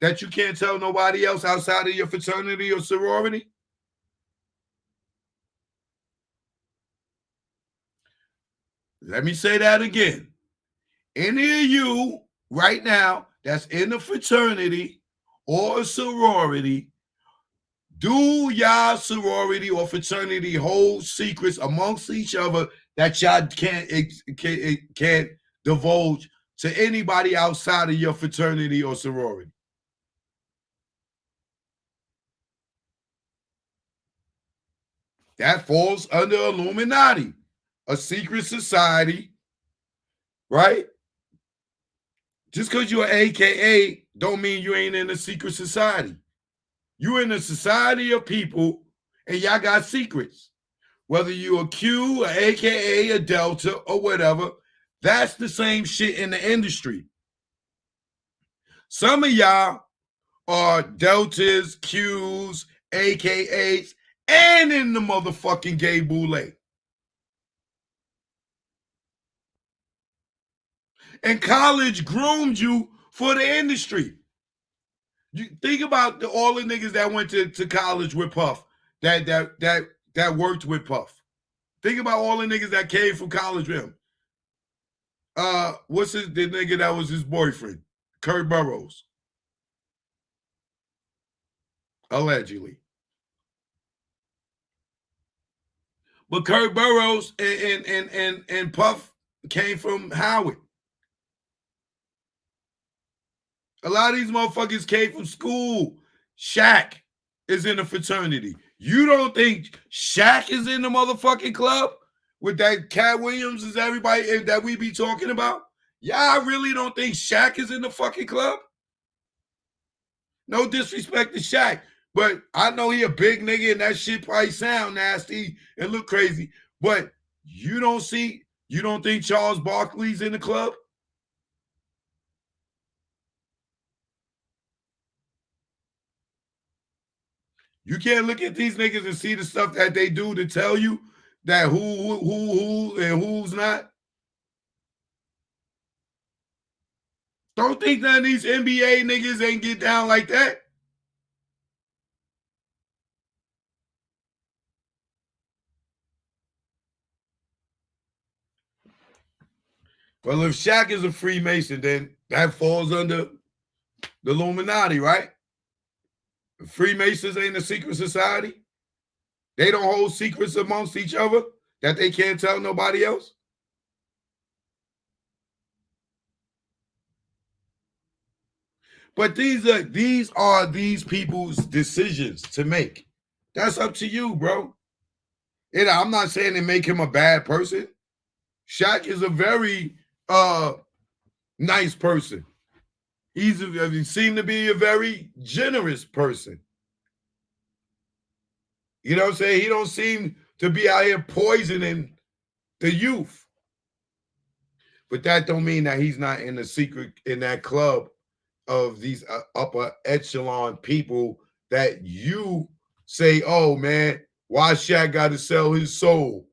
that you can't tell nobody else outside of your fraternity or sorority? Let me say that again. Any of you right now that's in a fraternity or a sorority, do y'all sorority or fraternity hold secrets amongst each other that y'all can't divulge to anybody outside of your fraternity or sorority? That falls under Illuminati, a secret society, right? Just because you're AKA don't mean you ain't in a secret society. You in a society of people and y'all got secrets. Whether you a Q, a AKA, a Delta, or whatever, that's the same shit in the industry. Some of y'all are Deltas, Qs, AKAs, and in the motherfucking gay boule. And college groomed you for the industry. You think about all the niggas that went to college with Puff, that worked with Puff. Think about all the niggas that came from college with him. What's the nigga that was his boyfriend? Kurt Burrows. Allegedly. But Kurt Burrows and Puff came from Howard. A lot of these motherfuckers came from school. Shaq is in a fraternity. You don't think Shaq is in the motherfucking club with that Cat Williams is everybody that we be talking about? Y'all really don't think Shaq is in the fucking club? No disrespect to Shaq, but I know he a big nigga and that shit probably sound nasty and look crazy. But you don't think Charles Barkley's in the club? You can't look at these niggas and see the stuff that they do to tell you that who and who's not. Don't think none of these NBA niggas ain't get down like that. Well, if Shaq is a Freemason, then that falls under the Illuminati, right? Freemasons ain't a secret society. They don't hold secrets amongst each other that they can't tell nobody else. But these are these people's decisions to make. That's up to you, bro. And I'm not saying they make him a bad person. Shaq is a very nice person. He seemed to be a very generous person. You know what I'm saying? He don't seem to be out here poisoning the youth. But that don't mean that he's not in the secret, in that club of these upper echelon people that you say, oh man, why Shaq got to sell his soul?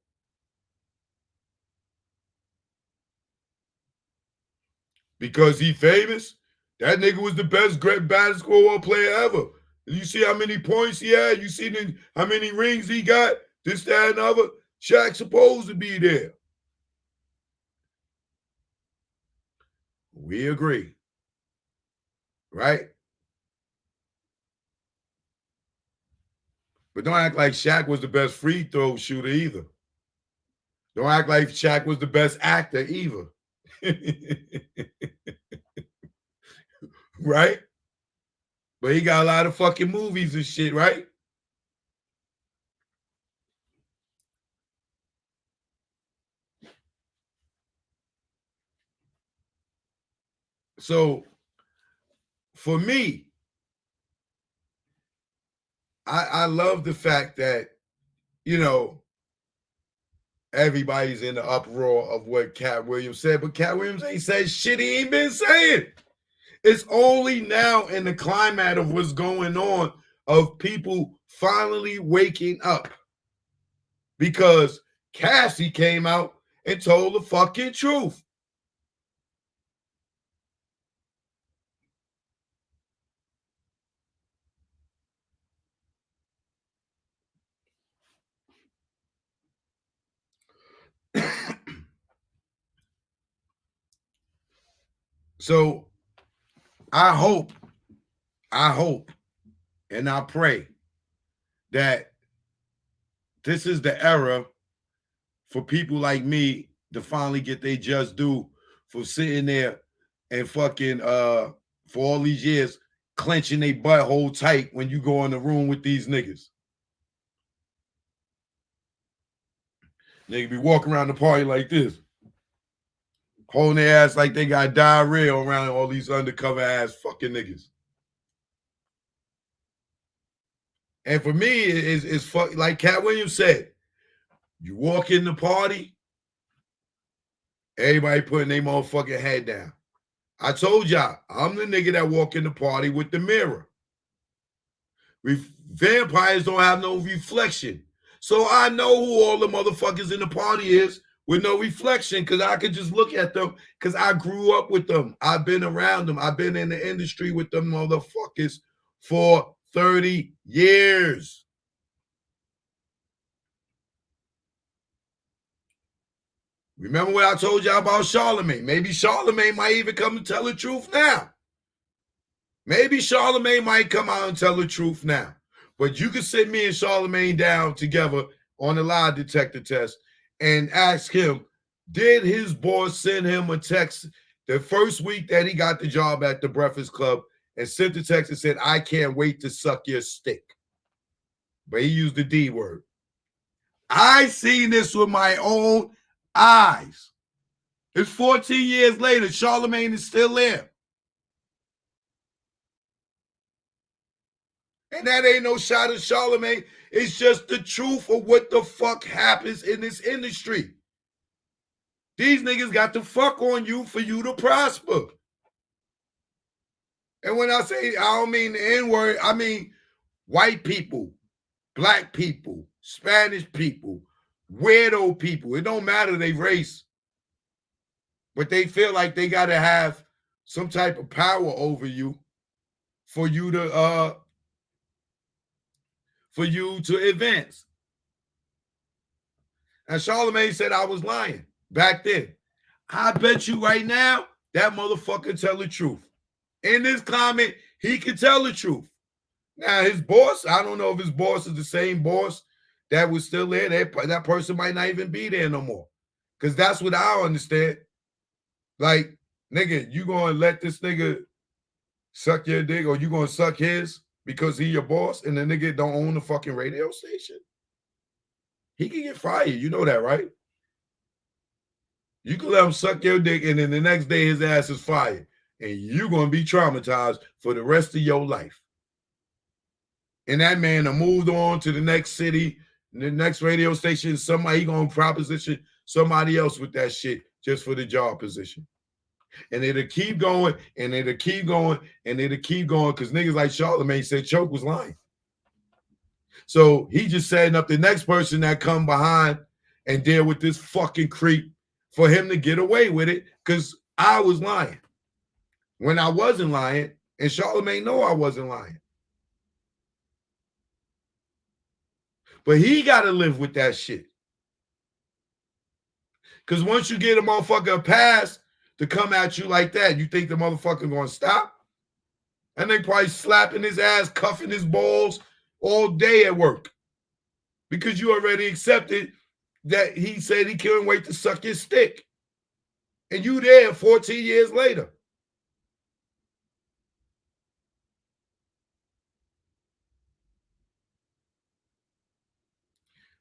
Because he famous? That nigga was the best great basketball player ever. You see how many points he had? You see how many rings he got? This, that, and other. Shaq's supposed to be there. We agree. Right? But don't act like Shaq was the best free throw shooter either. Don't act like Shaq was the best actor either. Right? But he got a lot of fucking movies and shit, right? So for me, I love the fact that, you know, everybody's in the uproar of what Katt Williams said, but Katt Williams ain't said shit he ain't been saying. It's only now in the climax of what's going on of people finally waking up, because Cassie came out and told the fucking truth. So I hope, and I pray that this is the era for people like me to finally get their just due for sitting there and fucking for all these years clenching their butthole tight when you go in the room with these niggas. Nigga be walking around the party like this, holding their ass like they got diarrhea around all these undercover ass fucking niggas. And for me, it's fuck, like Katt Williams said, you walk in the party, everybody putting their motherfucking head down. I told y'all, I'm the nigga that walk in the party with the mirror. Vampires don't have no reflection. So I know who all the motherfuckers in the party is with no reflection, because I could just look at them because I grew up with them. I've been around them. I've been in the industry with them motherfuckers for 30 years. Remember what I told y'all about Charlemagne? Maybe Charlemagne might even come and tell the truth now. Maybe Charlemagne might come out and tell the truth now. But you can sit me and Charlemagne down together on a lie detector test and ask him, did his boss send him a text the first week that he got the job at the Breakfast Club and sent the text and said, I can't wait to suck your stick? But he used the D word. I seen this with my own eyes. It's 14 years later. Charlemagne is still there. And that ain't no shot at Charlemagne. It's just the truth of what the fuck happens in this industry. These niggas got to fuck on you for you to prosper. And when I say, I don't mean the N-word, I mean white people, black people, Spanish people, weirdo people. It don't matter their race. But they feel like they got to have some type of power over you for you to advance. And Charlemagne said I was lying back then. I bet you right now that motherfucker tell the truth. In this comment, he can tell the truth. Now his boss, I don't know if his boss is the same boss that was still there. That person might not even be there no more. Because that's what I understand. Like, nigga, you gonna let this nigga suck your dick, or you gonna suck his because he your boss and the nigga don't own the fucking radio station? He can get fired. You know that, right? You can let him suck your dick and then the next day his ass is fired. And you're going to be traumatized for the rest of your life. And that man moved on to the next city, The next radio station, somebody gonna proposition somebody else with that shit just for the job position. And it'll keep going, and it'll keep going, and it'll keep going, because niggas like Charlamagne said Choke was lying. So he just setting up the next person that come behind and deal with this fucking creep for him to get away with it, because I was lying when I wasn't lying, and Charlamagne know I wasn't lying. But he got to live with that shit. Because once you get a motherfucker a pass to come at you like that, you think the motherfucker going to stop? And they probably slapping his ass, cuffing his balls all day at work. Because you already accepted that he said he couldn't wait to suck his stick. And you there 14 years later.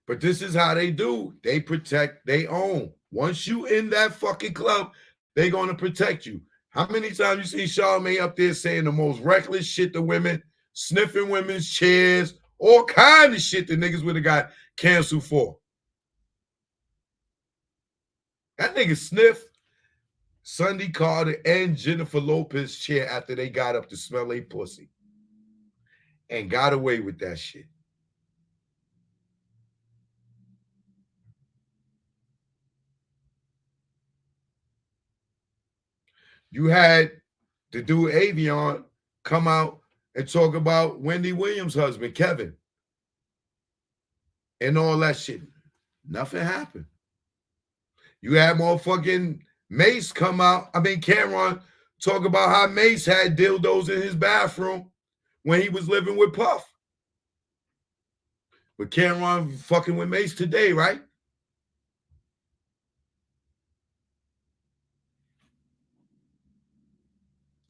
But this is how they do. They protect their own. Once you in that fucking club, they going to protect you. How many times you see Charlamagne up there saying the most reckless shit to women, sniffing women's chairs, all kind of shit that niggas would have got canceled for? That nigga sniffed Sunday Carter and Jennifer Lopez's chair after they got up to smell a pussy and got away with that shit. You had the dude Avion come out and talk about Wendy Williams' husband, Kevin, and all that shit. Nothing happened. You had motherfucking Mace come out, Cameron, talk about how Mace had dildos in his bathroom when he was living with Puff. But Cameron fucking with Mace today, right?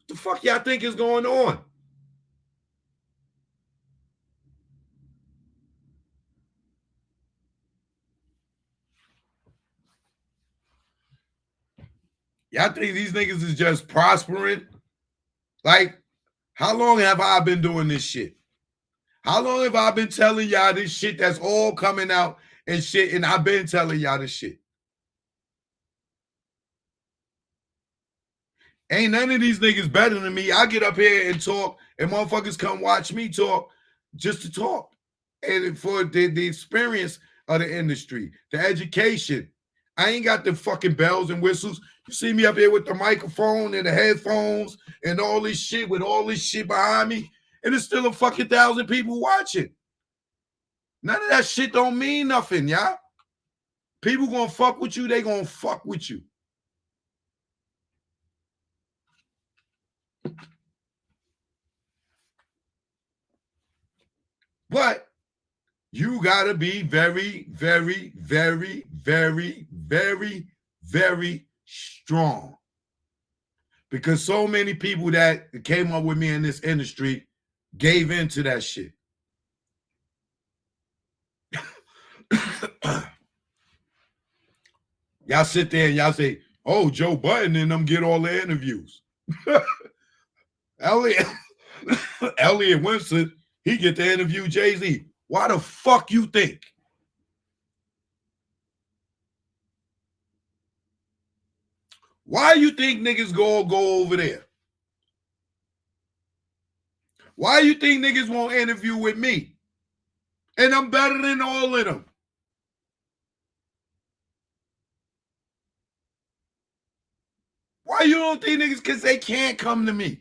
What the fuck y'all think is going on? Y'all think these niggas is just prospering? Like, how long have I been doing this shit? How long have I been telling y'all this shit that's all coming out and shit, and I've been telling y'all this shit? Ain't none of these niggas better than me. I get up here and talk, and motherfuckers come watch me talk just to talk. And for the experience of the industry, the education. I ain't got the fucking bells and whistles. You see me up here with the microphone and the headphones and all this shit with all this shit behind me, and there's still a fucking 1,000 people watching. None of that shit don't mean nothing, y'all. People gonna fuck with you, they gonna fuck with you. But you gotta be very, very, very, very, very, very strong. Because so many people that came up with me in this industry gave into that shit. Y'all sit there and y'all say, oh, Joe Budden and them get all the interviews. Elliot Winston, he get to interview Jay-Z. Why the fuck you think? Why you think niggas go over there? Why you think niggas won't interview with me? And I'm better than all of them. Why you don't think niggas? Because they can't come to me.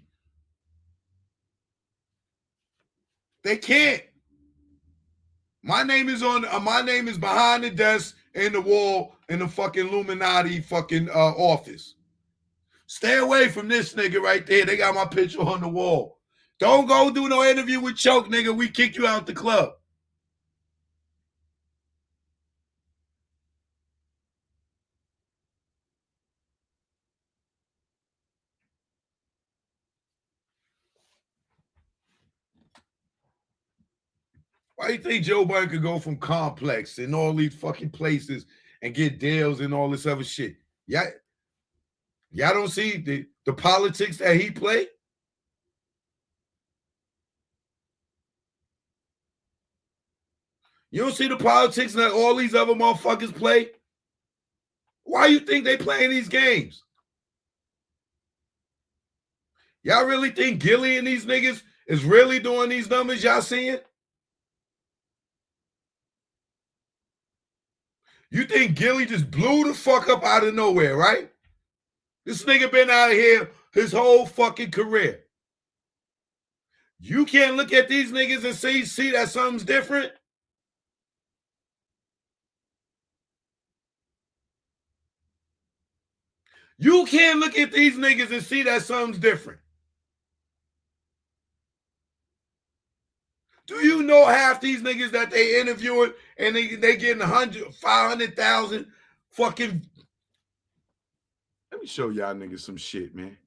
They can't. My name is behind the desk in the wall in the fucking Illuminati fucking office. Stay away from this nigga right there. They got my picture on the wall. Don't go do no interview with Choke, nigga. We kick you out the club. Why do you think Joe Budden could go from Complex and all these fucking places and get deals and all this other shit? Y'all don't see the politics that he play? You don't see the politics that all these other motherfuckers play? Why you think they playing these games? Y'all really think Gilly and these niggas is really doing these numbers y'all seeing? You think Gilly just blew the fuck up out of nowhere, right? This nigga been out of here his whole fucking career. You can't look at these niggas and see that something's different? You can't look at these niggas and see that something's different. Do you know half these niggas that they interviewing and they getting 100, 500,000 fucking... Let me show y'all niggas some shit, man.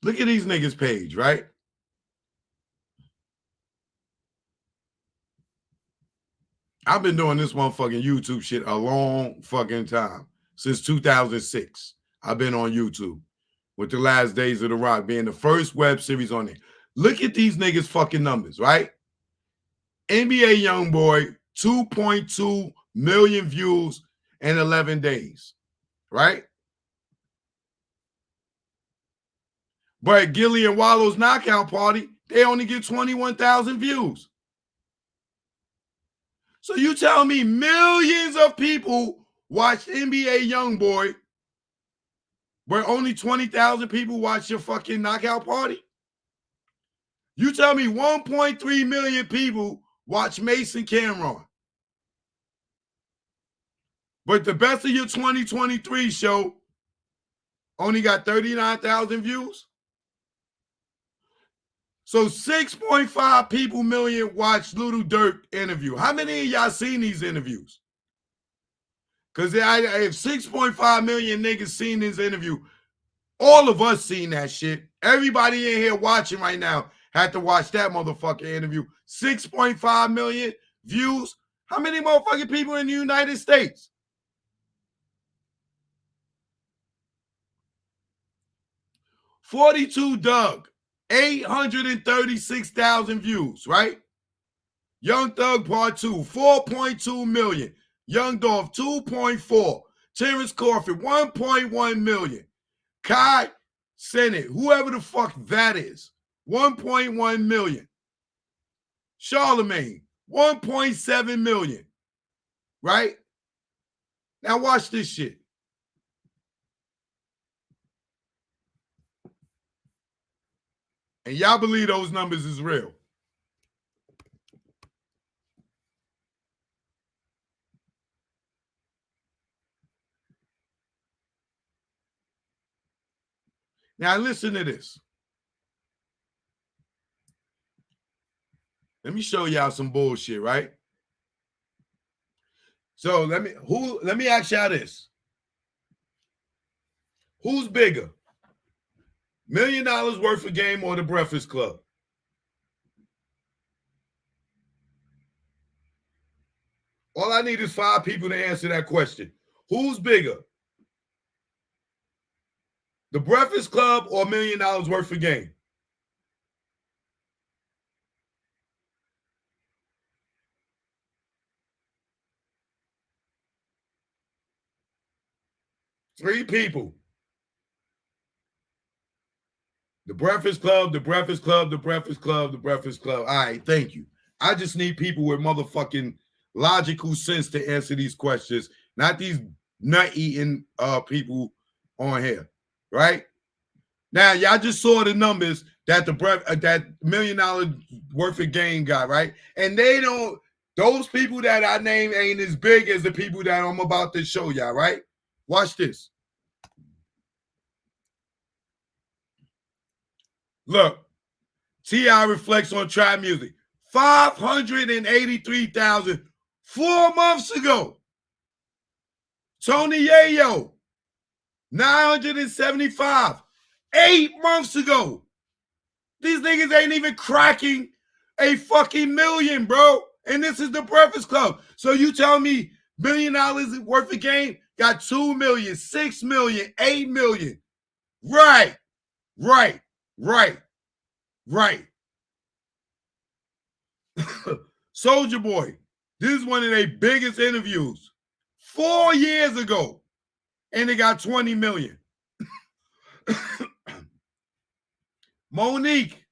Look at these niggas' page, right? I've been doing this motherfucking YouTube shit a long fucking time. Since 2006. I've been on YouTube with The Last Days of the Rock being the first web series on it. Look at these niggas' fucking numbers, right? NBA Youngboy, 2.2 million views in 11 days, right? But Gilly and Wallow's knockout party, they only get 21,000 views. So you tell me millions of people watch NBA Youngboy, but only 20,000 people watch your fucking knockout party? You tell me 1.3 million people watch Mason Cameron, but the best of your 2023 show only got 39,000 views? So 6.5 people million watched Little Durk interview. How many of y'all seen these interviews? Because if 6.5 million niggas seen this interview, all of us seen that shit. Everybody in here watching right now had to watch that motherfucking interview. 6.5 million views. How many motherfucking people in the United States? $42 Doug, 836,000 views, right? Young Thug Part 2, 4.2 million. Young Dolph, 2.4. Terrence Crawford, 1.1 million. Katt, Senate, whoever the fuck that is, 1.1 million. Charlemagne, 1.7 million. Right? Now watch this shit. And y'all believe those numbers is real. Now listen to this. Let me show y'all some bullshit, right? So let me ask y'all this. Who's bigger? $1 million worth of game or the Breakfast Club? All I need is 5 people to answer that question. Who's bigger? The Breakfast Club or $1 million worth of game? Three people. The Breakfast Club, the Breakfast Club, the Breakfast Club, the Breakfast Club. All right, thank you. I just need people with motherfucking logical sense to answer these questions, not these nut-eating people on here, right? Now, y'all just saw the numbers that the that $1 million worth of game got, right? And they don't, those people that I name ain't as big as the people that I'm about to show y'all, right? Watch this. Look, T.I. reflects on trap music. 583,000 4 months ago. Tony Yayo, 975 8 months ago. These niggas ain't even cracking a fucking million, bro. And this is the Breakfast Club. So you tell me $1 million worth of game got 2 million, 6 million, 8 million. Right. Soldier Boy, this is one of their biggest interviews 4 years ago, and they got 20 million. Monique,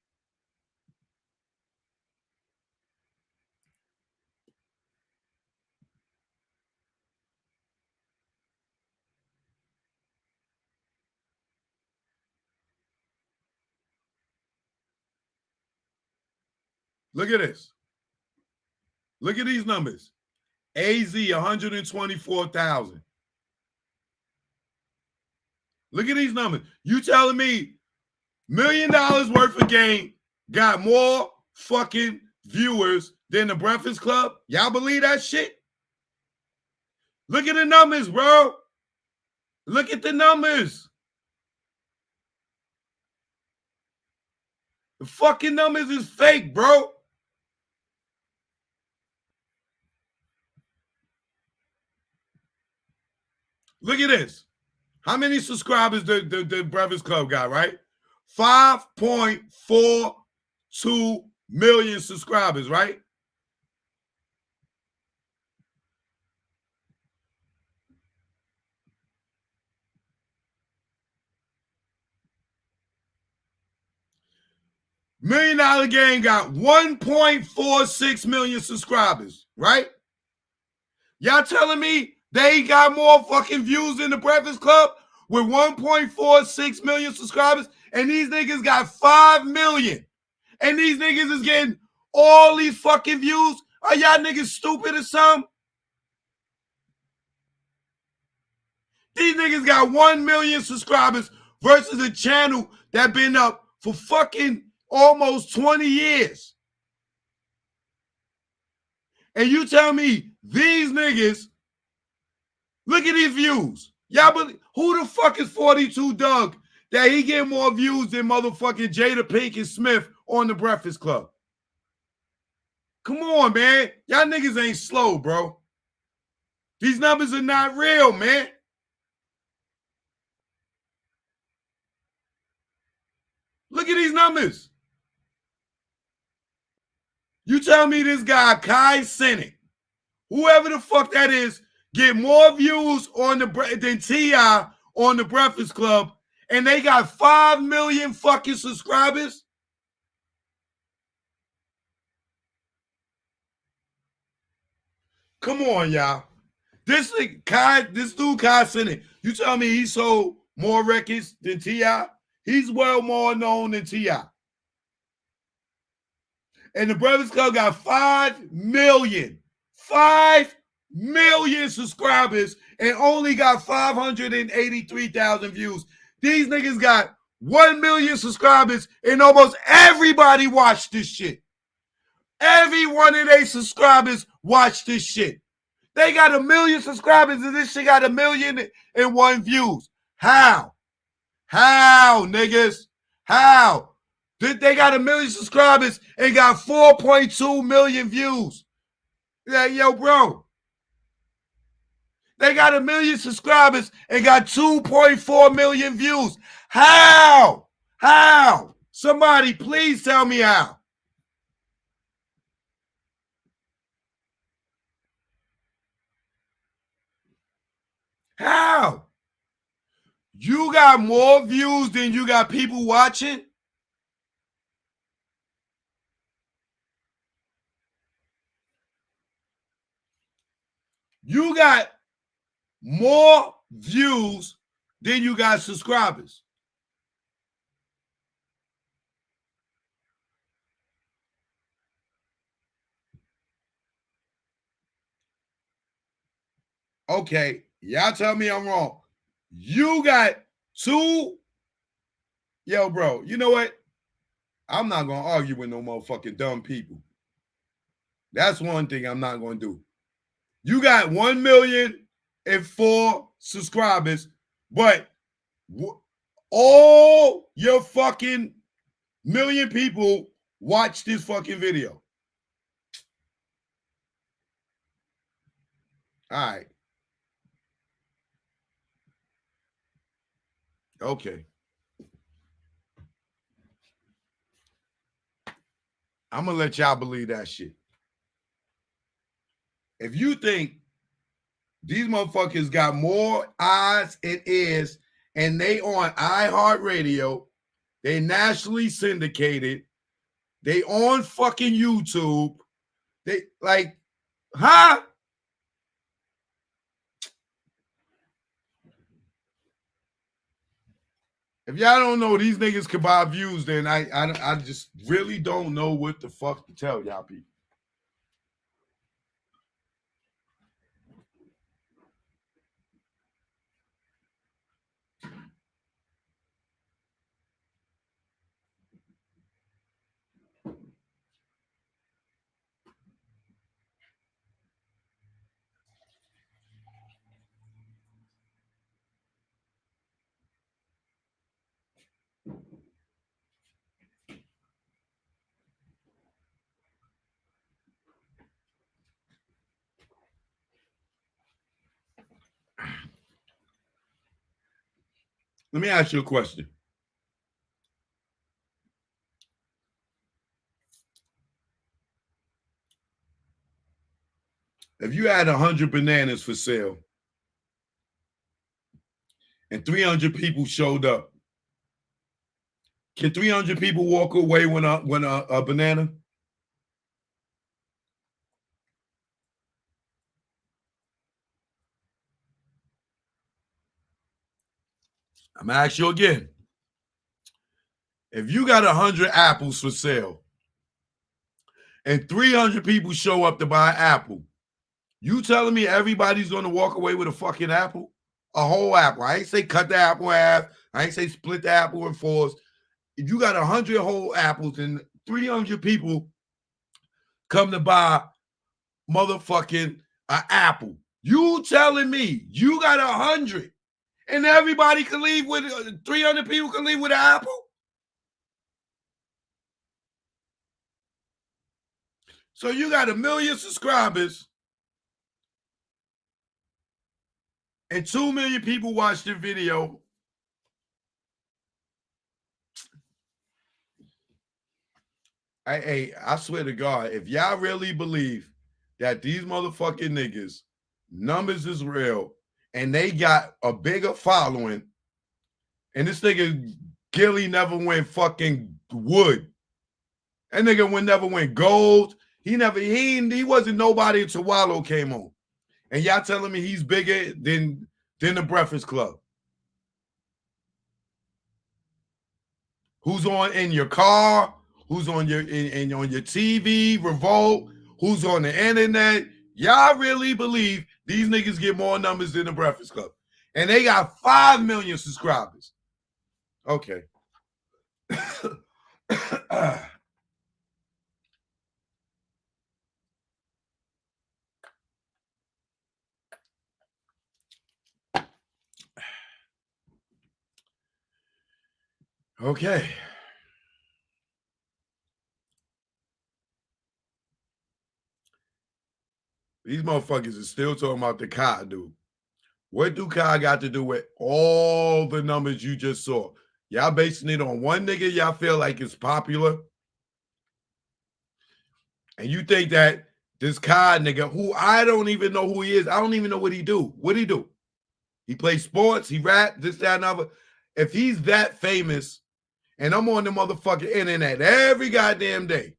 look at this. Look at these numbers. AZ, 124,000. Look at these numbers. You telling me $1 million worth of game got more fucking viewers than the Breakfast Club? Y'all believe that shit? Look at the numbers, bro. Look at the numbers. The fucking numbers is fake, bro. Look at this. How many subscribers the Breakfast Club got, right? 5.42 million subscribers, right? $1 Million Game got 1.46 million subscribers, right? Y'all telling me they got more fucking views than the Breakfast Club with 1.46 million subscribers, and these niggas got 5 million, and these niggas is getting all these fucking views? Are y'all niggas stupid or something? These niggas got 1 million subscribers versus a channel that been up for fucking almost 20 years. And you tell me these niggas, look at these views. Y'all believe, who the fuck is 42 Doug that he get more views than motherfucking Jada Pinkett Smith on the Breakfast Club? Come on, man. Y'all niggas ain't slow, bro. These numbers are not real, man. Look at these numbers. You tell me this guy, Kai Cenat, whoever the fuck that is, get more views on the than T.I. on the Breakfast Club, and they got 5 million fucking subscribers? Come on, y'all. This dude, Kai Cenat, you tell me he sold more records than T.I.? He's well more known than T.I. And the Breakfast Club got 5 million. 5 million subscribers and only got 583,000 views. These niggas got 1 million subscribers and almost everybody watched this shit. Every one of their subscribers watched this shit. They got 1 million subscribers and this shit got 1,000,001 views. How? How, niggas? How? They got 1 million subscribers and got 4.2 million views. Yeah, yo, bro. They got 1 million subscribers and got 2.4 million views. How? How? Somebody please tell me how. How? You got more views than you got people watching? You got more views than you got subscribers. Okay, y'all tell me I'm wrong. You got two. Yo, bro, you know what? I'm not going to argue with no motherfucking dumb people. That's one thing I'm not going to do. You got 1,000,004 subscribers, but all your fucking million people watch this fucking video. All right. Okay. I'm going to let y'all believe that shit. If you think these motherfuckers got more eyes and ears and they on iHeartRadio, they nationally syndicated, they on fucking YouTube, they like, huh? If y'all don't know these niggas can buy views, then I just really don't know what the fuck to tell y'all people. Let me ask you a question. If you had 100 bananas for sale and 300 people showed up, can 300 people walk away when a banana? I'm gonna ask you again. If you got 100 apples for sale and 300 people show up to buy an apple, you telling me everybody's gonna walk away with a fucking apple? A whole apple. I ain't say cut the apple in half. I ain't say split the apple in fours. If you got 100 whole apples and 300 people come to buy motherfucking an apple, you telling me you got 100 and everybody can leave with 300 people can leave with an apple? So you got 1 million subscribers and 2 million people watch the video. Hey, I swear to God, if y'all really believe that these motherfucking niggas numbers is real and they got a bigger following, and this nigga Gilly never went fucking wood. That nigga never went gold. He wasn't nobody until Wallow came on. And y'all telling me he's bigger than the Breakfast Club. Who's on in your car? Who's on your on your TV, Revolt? Who's on the internet? Y'all really believe these niggas get more numbers than the Breakfast Club? And they got 5 million subscribers. Okay. Okay. These motherfuckers are still talking about the Katt dude. What do Katt got to do with all the numbers you just saw? Y'all basing it on one nigga y'all feel like is popular? And you think that this Katt nigga, who I don't even know who he is, I don't even know what he do. What he do? He plays sports, he rap, this, that, and other. If he's that famous, and I'm on the motherfucking internet every goddamn day,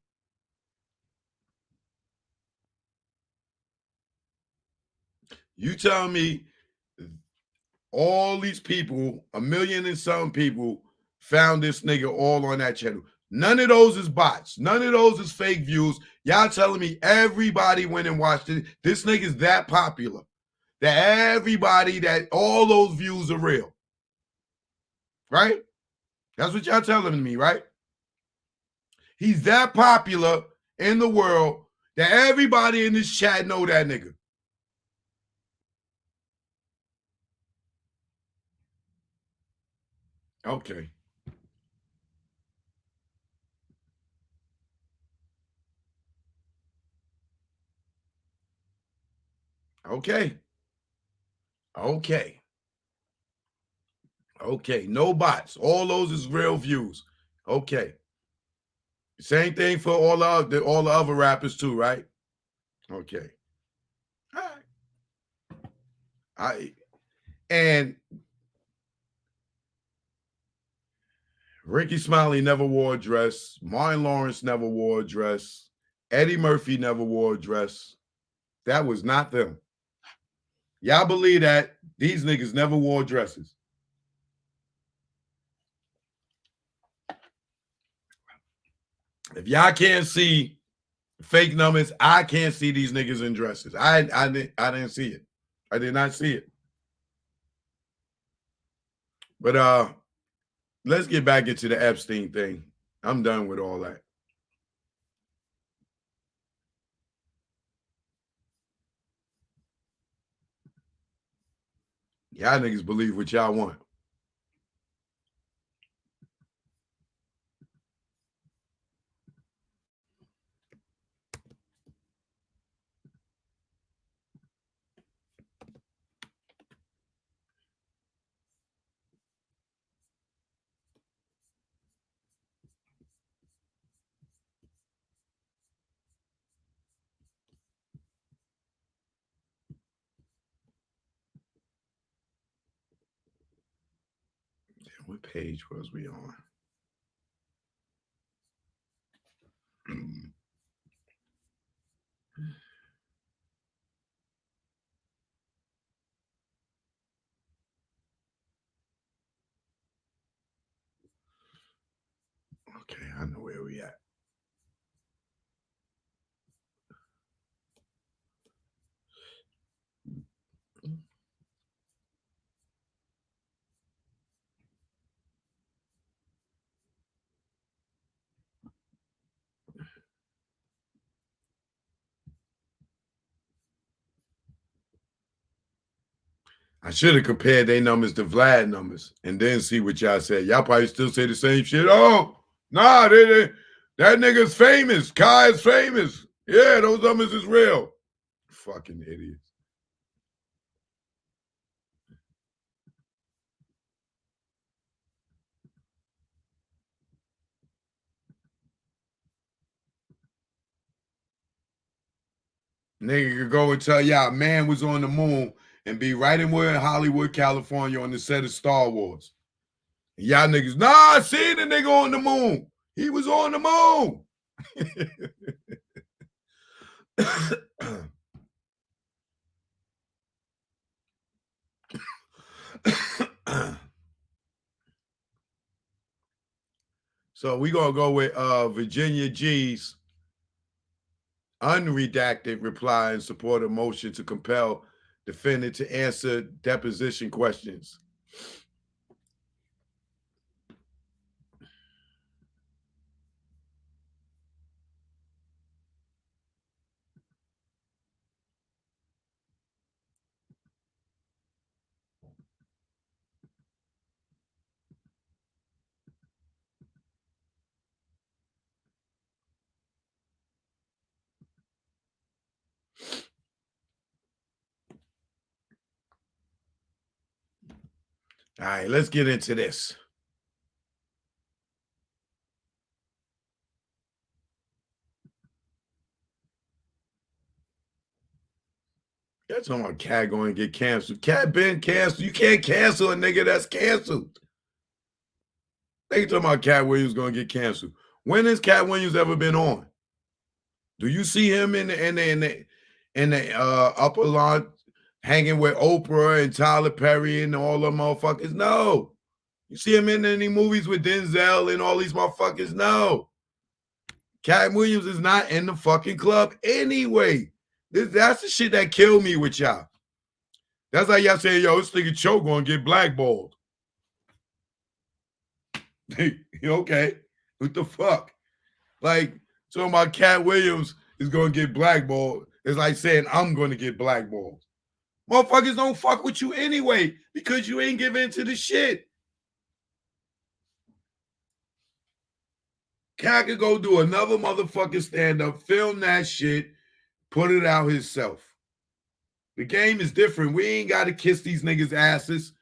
You tell me all these people, 1 million and some people, found this nigga all on that channel. None of those is bots. None of those is fake views. Y'all telling me everybody went and watched it. This nigga's that popular that everybody, that all those views are real. Right? That's what y'all telling me, right? He's that popular in the world that everybody in this chat know that nigga. Okay. Okay. Okay. Okay. No bots. All those is real views. Okay. Same thing for all the other rappers too, right? Okay. All right. And Ricky Smiley never wore a dress. Martin Lawrence never wore a dress. Eddie Murphy never wore a dress. That was not them. Y'all believe that these niggas never wore dresses? If y'all can't see fake numbers, I can't see these niggas in dresses. I didn't see it. I did not see it. But let's get back into the Epstein thing. I'm done with all that. Y'all niggas believe what y'all want. What page was we on? Okay, I know where we at. I should have compared their numbers to Vlad numbers and then see what y'all said. Y'all probably still say the same shit. Oh, nah, that nigga's famous. Kai is famous. Yeah, those numbers is real. Fucking idiots. Nigga could go and tell y'all man was on the moon and be right in Hollywood, California on the set of Star Wars. And y'all niggas, nah, I seen the nigga on the moon. He was on the moon. So we gonna go with Virginia G's unredacted reply in support of motion to compel defendant to answer deposition questions. All right, let's get into this. That's talking about Katt going to get canceled. Katt been canceled. You can't cancel a nigga that's canceled. They talking about Katt Williams going to get canceled. When has Katt Williams ever been on? Do you see him in the upper lawn hanging with Oprah and Tyler Perry and all them motherfuckers. No. You see him in any movies with Denzel and all these motherfuckers? No. Katt Williams is not in the fucking club anyway. That's the shit that killed me with y'all. That's like y'all saying, yo, this nigga Cho gonna get blackballed. Okay. What the fuck? Like, talking about Katt Williams is gonna get blackballed. It's like saying I'm gonna get blackballed. Motherfuckers don't fuck with you anyway because you ain't giving into the shit. Katt could go do another motherfucking stand-up, film that shit, put it out himself. The game is different. We ain't got to kiss these niggas' asses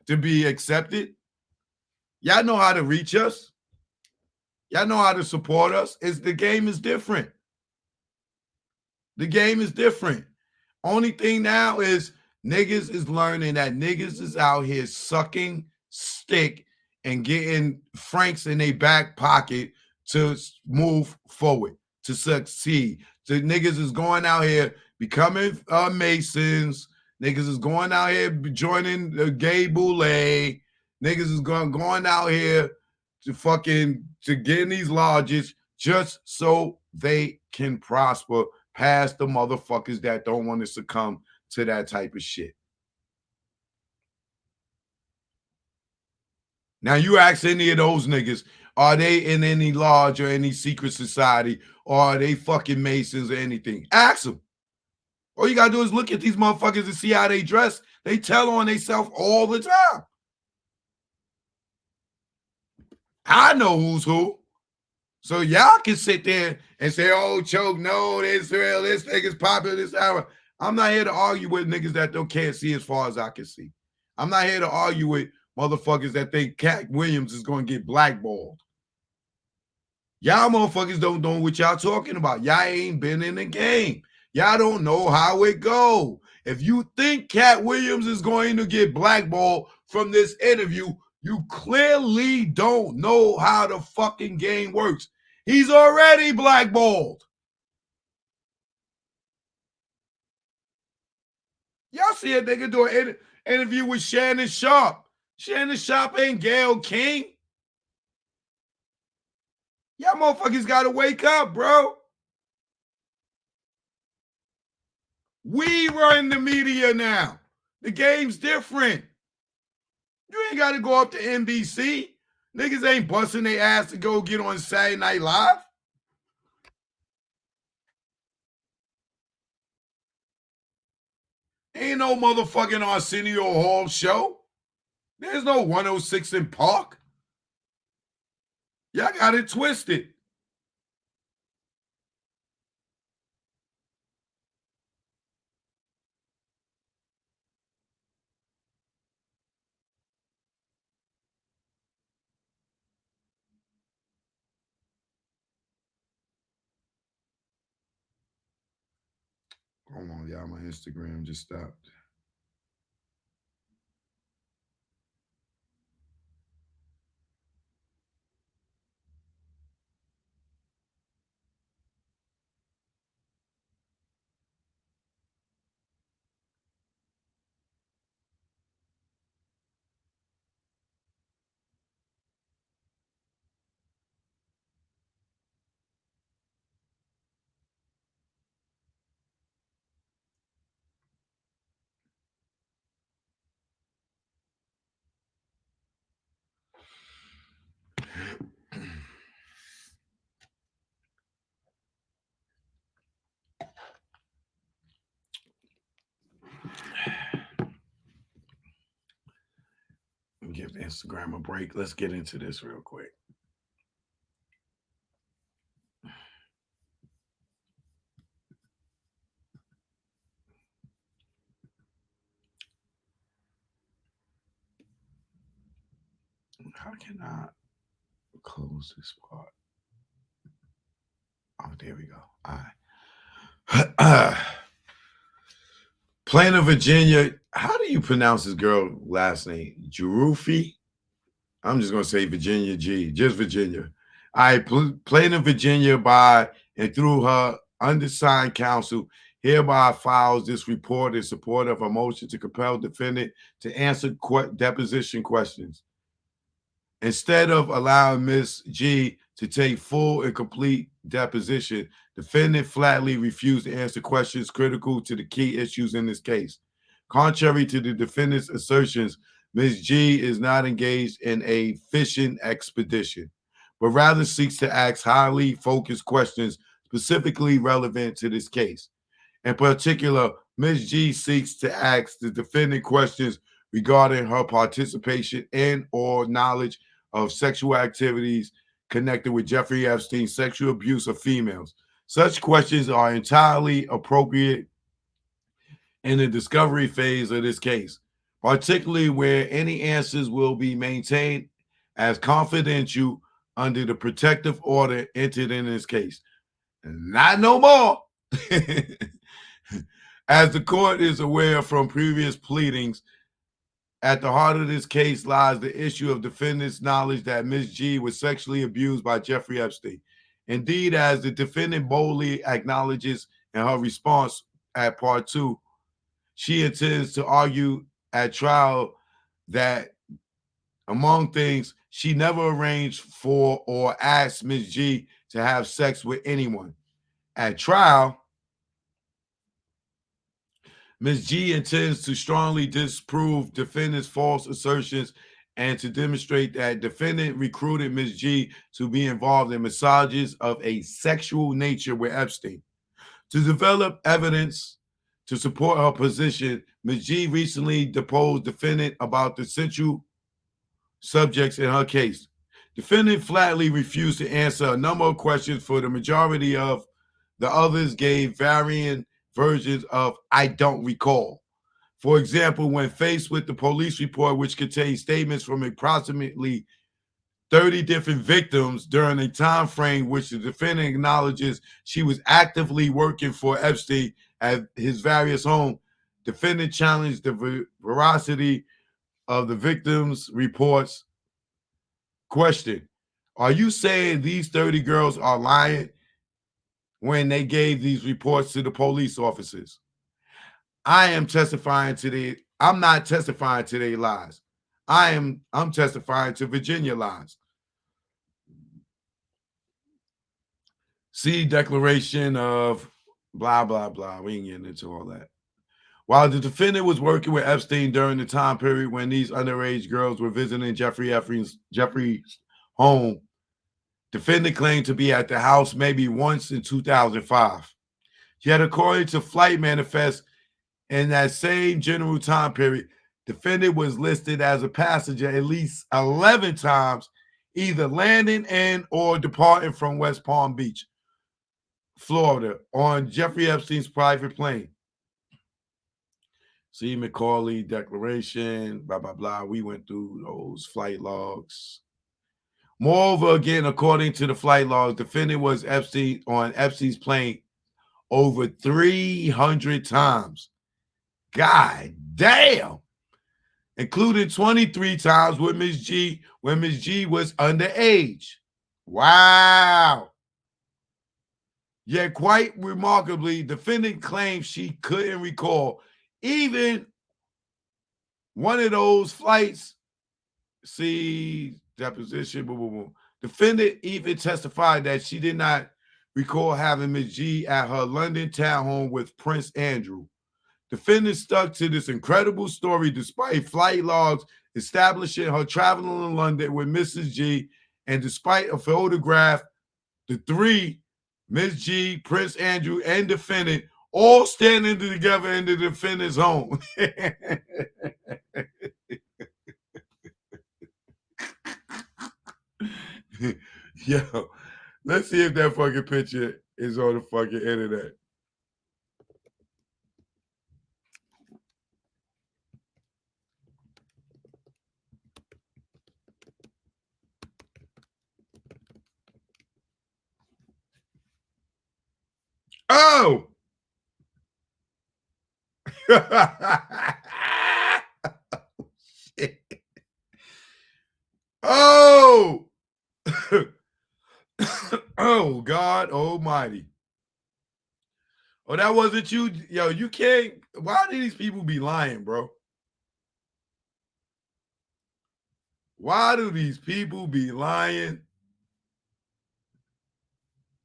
to be accepted. Y'all know how to reach us. Y'all know how to support us. The game is different. The game is different. Only thing now is niggas is learning that niggas is out here sucking stick and getting francs in their back pocket to move forward, to succeed. So niggas is going out here becoming Masons. Niggas is going out here joining the gay boule. Niggas is going out here to get in these lodges just so they can prosper past the motherfuckers that don't want to succumb to that type of shit. Now you ask any of those niggas, are they in any lodge or any secret society, or are they fucking Masons or anything? Ask them. All you gotta do is look at these motherfuckers and see how they dress. They tell on themselves all the time. I know who's who. So y'all can sit there and say, oh, Choke, no, this real, this nigga's popular, this hour. I'm not here to argue with niggas that can't see as far as I can see. I'm not here to argue with motherfuckers that think Katt Williams is going to get blackballed. Y'all motherfuckers don't know what y'all talking about. Y'all ain't been in the game. Y'all don't know how it go. If you think Katt Williams is going to get blackballed from this interview, you clearly don't know how the fucking game works. He's already blackballed. Y'all see a nigga do an interview with Shannon Sharp. Shannon Sharp ain't Gayle King. Y'all motherfuckers got to wake up, bro. We run the media now. The game's different. You ain't got to go up to NBC. Niggas ain't busting their ass to go get on Saturday Night Live. Ain't no motherfucking Arsenio Hall show. There's no 106 in Park. Y'all got it twisted. Hold on, y'all. My Instagram just stopped. Give Instagram a break. Let's get into this real quick. How can I close this part? Oh, there we go. All right. Plano, Virginia. How do you pronounce this girl's last name? Jerufi? I'm just going to say Virginia G. Just Virginia. All right. Plano, Virginia, by and through her undersigned counsel, hereby files this report in support of a motion to compel defendant to answer deposition questions. Instead of allowing Ms. G to take full and complete deposition, defendant flatly refused to answer questions critical to the key issues in this case. Contrary to the defendant's assertions, Ms. G is not engaged in a fishing expedition, but rather seeks to ask highly focused questions specifically relevant to this case. In particular, Ms. G seeks to ask the defendant questions regarding her participation in or knowledge of sexual activities connected with Jeffrey Epstein's sexual abuse of females. Such questions are entirely appropriate in the discovery phase of this case, particularly where any answers will be maintained as confidential under the protective order entered in this case. Not no more. As the court is aware from previous pleadings, at the heart of this case lies the issue of defendant's knowledge that Ms. G was sexually abused by Jeffrey Epstein. Indeed, as the defendant boldly acknowledges in her response at part 2, she intends to argue at trial that, among things, she never arranged for or asked Ms. G to have sex with anyone. At trial, Ms. G intends to strongly disprove defendant's false assertions and to demonstrate that defendant recruited Ms. G to be involved in massages of a sexual nature with Epstein. To develop evidence to support her position, Ms. G recently deposed defendant about the central subjects in her case. Defendant flatly refused to answer a number of questions. For the majority of the others gave varying versions of "I don't recall." For example, when faced with the police report, which contains statements from approximately 30 different victims during a time frame which the defendant acknowledges she was actively working for Epstein at his various homes, defendant challenged the veracity of the victims' reports. Question: are you saying these 30 girls are lying when they gave these reports to the police officers? I'm not testifying to their lies. I'm testifying to Virginia lies. See declaration of blah, blah, blah. We ain't getting into all that. While the defendant was working with Epstein during the time period when these underage girls were visiting Jeffrey's home, defendant claimed to be at the house maybe once in 2005. Yet, according to Flight Manifest, in that same general time period, defendant was listed as a passenger at least 11 times, either landing in or departing from West Palm Beach, Florida, on Jeffrey Epstein's private plane. See McCauley declaration, blah, blah, blah. We went through those flight logs. Moreover, again, according to the flight logs, defendant was on Epstein's plane over 300 times. God damn. Including 23 times with Ms. G when Ms. G was underage. Wow. Yet quite remarkably, defendant claims she couldn't recall even one of those flights. See, deposition, boom, boom, boom. Defendant even testified that she did not recall having Ms. G at her London townhome with Prince Andrew. Defendant stuck to this incredible story despite flight logs establishing her traveling in London with Mrs. G, and despite a photograph, the three, Ms. G, Prince Andrew, and defendant, all standing together in the defendant's home. Yo, let's see if that fucking picture is on the fucking internet. Oh! Shit. Oh! Oh, God almighty. Oh, that wasn't you? Yo, you can't. Why do these people be lying, bro? Why do these people be lying?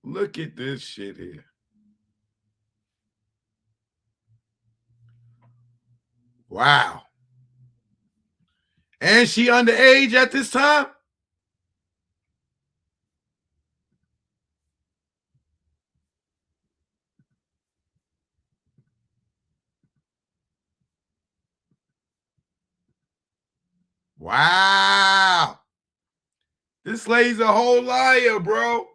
Look at this shit here. Wow. And she underage at this time? Wow. This lady's a whole liar, bro.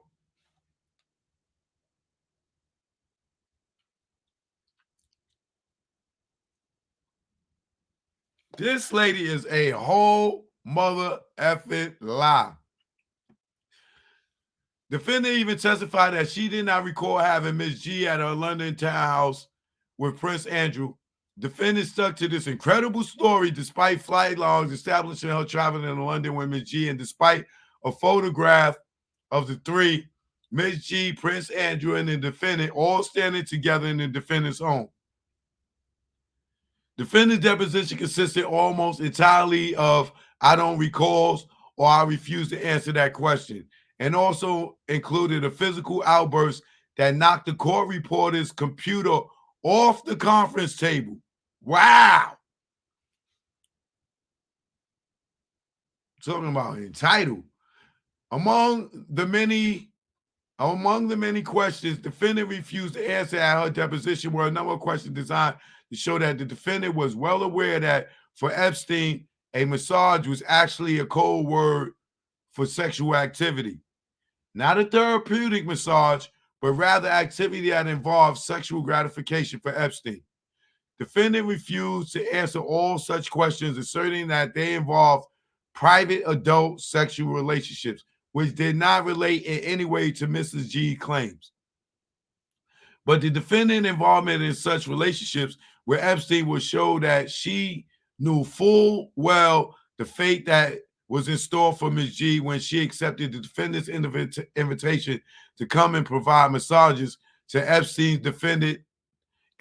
This lady is a whole mother effing lie. Defendant even testified that she did not recall having Miss G at her London townhouse with Prince Andrew. Defendant stuck to this incredible story despite flight logs establishing her traveling in London with Miss G, and despite a photograph of the three, Miss G, Prince Andrew, and the defendant all standing together in the defendant's home. Defendant's deposition consisted almost entirely of "I don't recalls" or "I refuse to answer that question," and also included a physical outburst that knocked the court reporter's computer off the conference table. Wow. Talking about entitled. Among the many questions defendant refused to answer at her deposition were a number of questions designed to show that the defendant was well aware that for Epstein, a massage was actually a code word for sexual activity. Not a therapeutic massage, but rather activity that involved sexual gratification for Epstein. Defendant refused to answer all such questions, asserting that they involved private adult sexual relationships, which did not relate in any way to Mrs. G's claims. But the defendant's involvement in such relationships with Epstein would show that she knew full well the fate that was in store for Ms. G when she accepted the defendant's invitation to come and provide massages to Epstein's. Defendant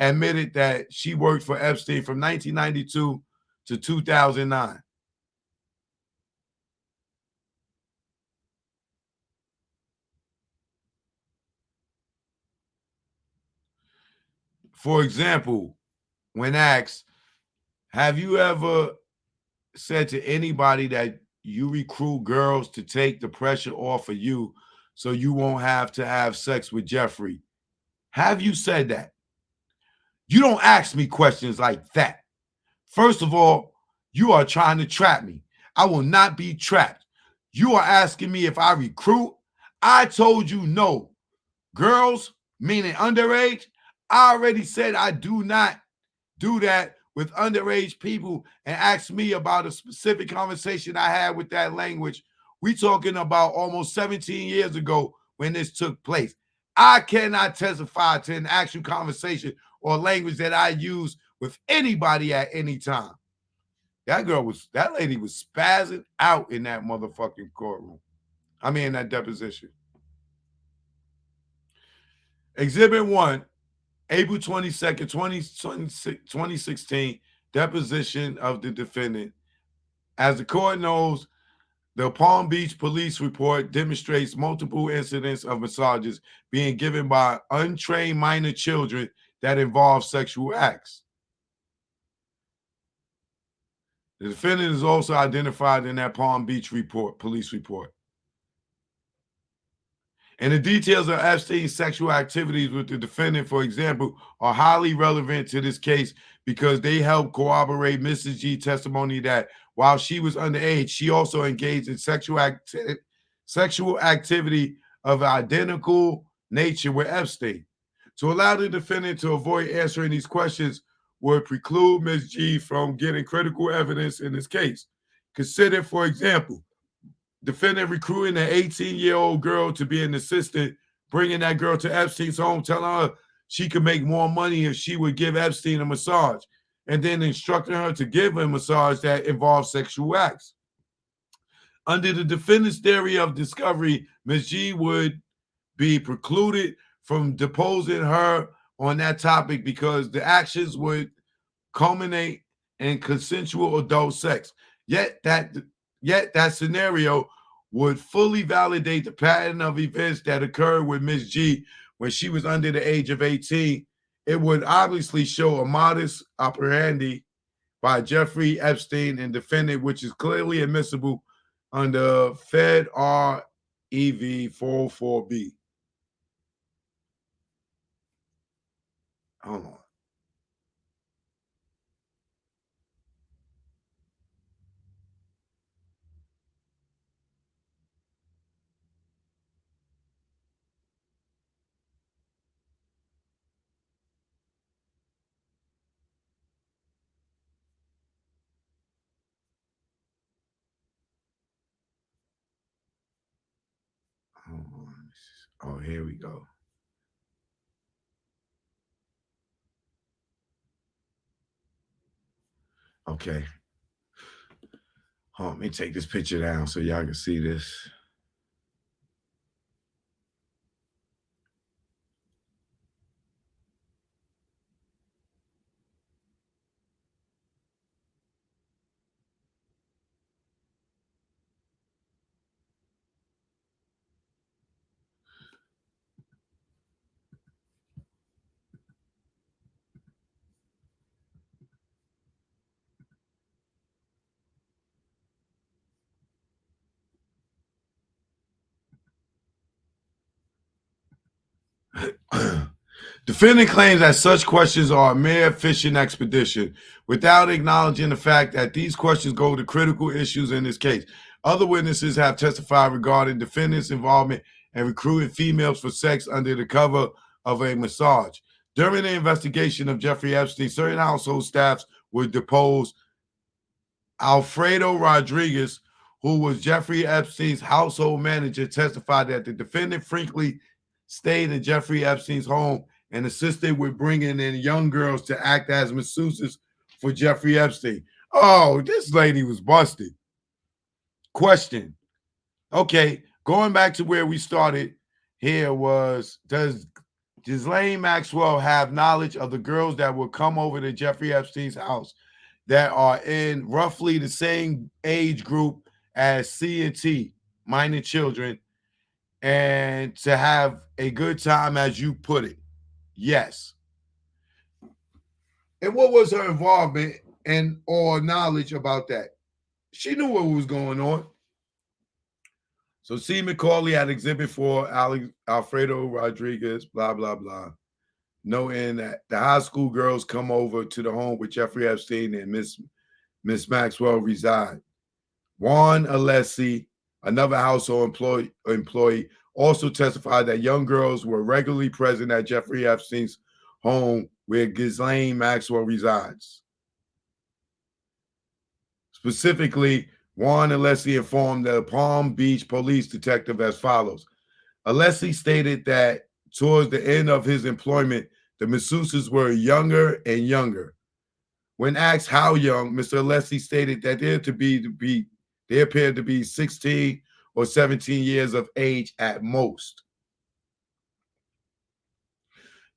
admitted that she worked for Epstein from 1992 to 2009. For example, when asked, have you ever said to anybody that you recruit girls to take the pressure off of you so you won't have to have sex with Jeffrey? Have you said that? You don't ask me questions like that. First of all, you are trying to trap me. I will not be trapped. You are asking me if I recruit. I told you no. Girls, meaning underage, I already said I do not do that with underage people, and ask me about a specific conversation I had with that language. We talking about almost 17 years ago when this took place. I cannot testify to an actual conversation or language that I use with anybody at any time. That lady was spazzing out in that motherfucking courtroom. I mean, in that deposition. Exhibit 1, April 22nd, 2016, deposition of the defendant. As the court knows, the Palm Beach police report demonstrates multiple incidents of massages being given by untrained minor children that involve sexual acts. The defendant is also identified in that Palm Beach police report. And the details of Epstein's sexual activities with the defendant, for example, are highly relevant to this case because they help corroborate Mrs. G's testimony that while she was underage, she also engaged in sexual activity of identical nature with Epstein. To allow the defendant to avoid answering these questions would preclude Ms. G from getting critical evidence in this case. Consider, for example, defendant recruiting an 18-year-old girl to be an assistant, bringing that girl to Epstein's home, telling her she could make more money if she would give Epstein a massage, and then instructing her to give a massage that involves sexual acts. Under the defendant's theory of discovery, Ms. G would be precluded from deposing her on that topic because the actions would culminate in consensual adult sex. Yet that scenario would fully validate the pattern of events that occurred with Miss G when she was under the age of 18. It would obviously show a modus operandi by Jeffrey Epstein and defendant, which is clearly admissible under Fed R EV 404B. Hold on. Oh, here we go. Okay. Let me take this picture down so y'all can see this. Defendant claims that such questions are a mere fishing expedition without acknowledging the fact that these questions go to critical issues in this case. Other witnesses have testified regarding defendant's involvement in recruiting females for sex under the cover of a massage. During the investigation of Jeffrey Epstein, certain household staffs were deposed. Alfredo Rodriguez, who was Jeffrey Epstein's household manager, testified that the defendant frequently stayed in Jeffrey Epstein's home and assisted with bringing in young girls to act as masseuses for Jeffrey Epstein. Oh, this lady was busted. Question. Okay, going back to where we started here was, does Ghislaine Maxwell have knowledge of the girls that will come over to Jeffrey Epstein's house that are in roughly the same age group as C and T, minor children, and to have a good time, as you put it? Yes. And what was her involvement and or knowledge about that? She knew what was going on. So C. McCauley had Exhibit 4, Alfredo Rodriguez, blah, blah, blah, noting that the high school girls come over to the home with Jeffrey Epstein and Miss Maxwell reside. Juan Alessi, another household employee, also testified that young girls were regularly present at Jeffrey Epstein's home where Ghislaine Maxwell resides. Specifically, Juan Alessi informed the Palm Beach police detective as follows. Alessi stated that towards the end of his employment, the masseuses were younger and younger. When asked how young, Mr. Alessi stated that they appeared to be 16 or 17 years of age at most.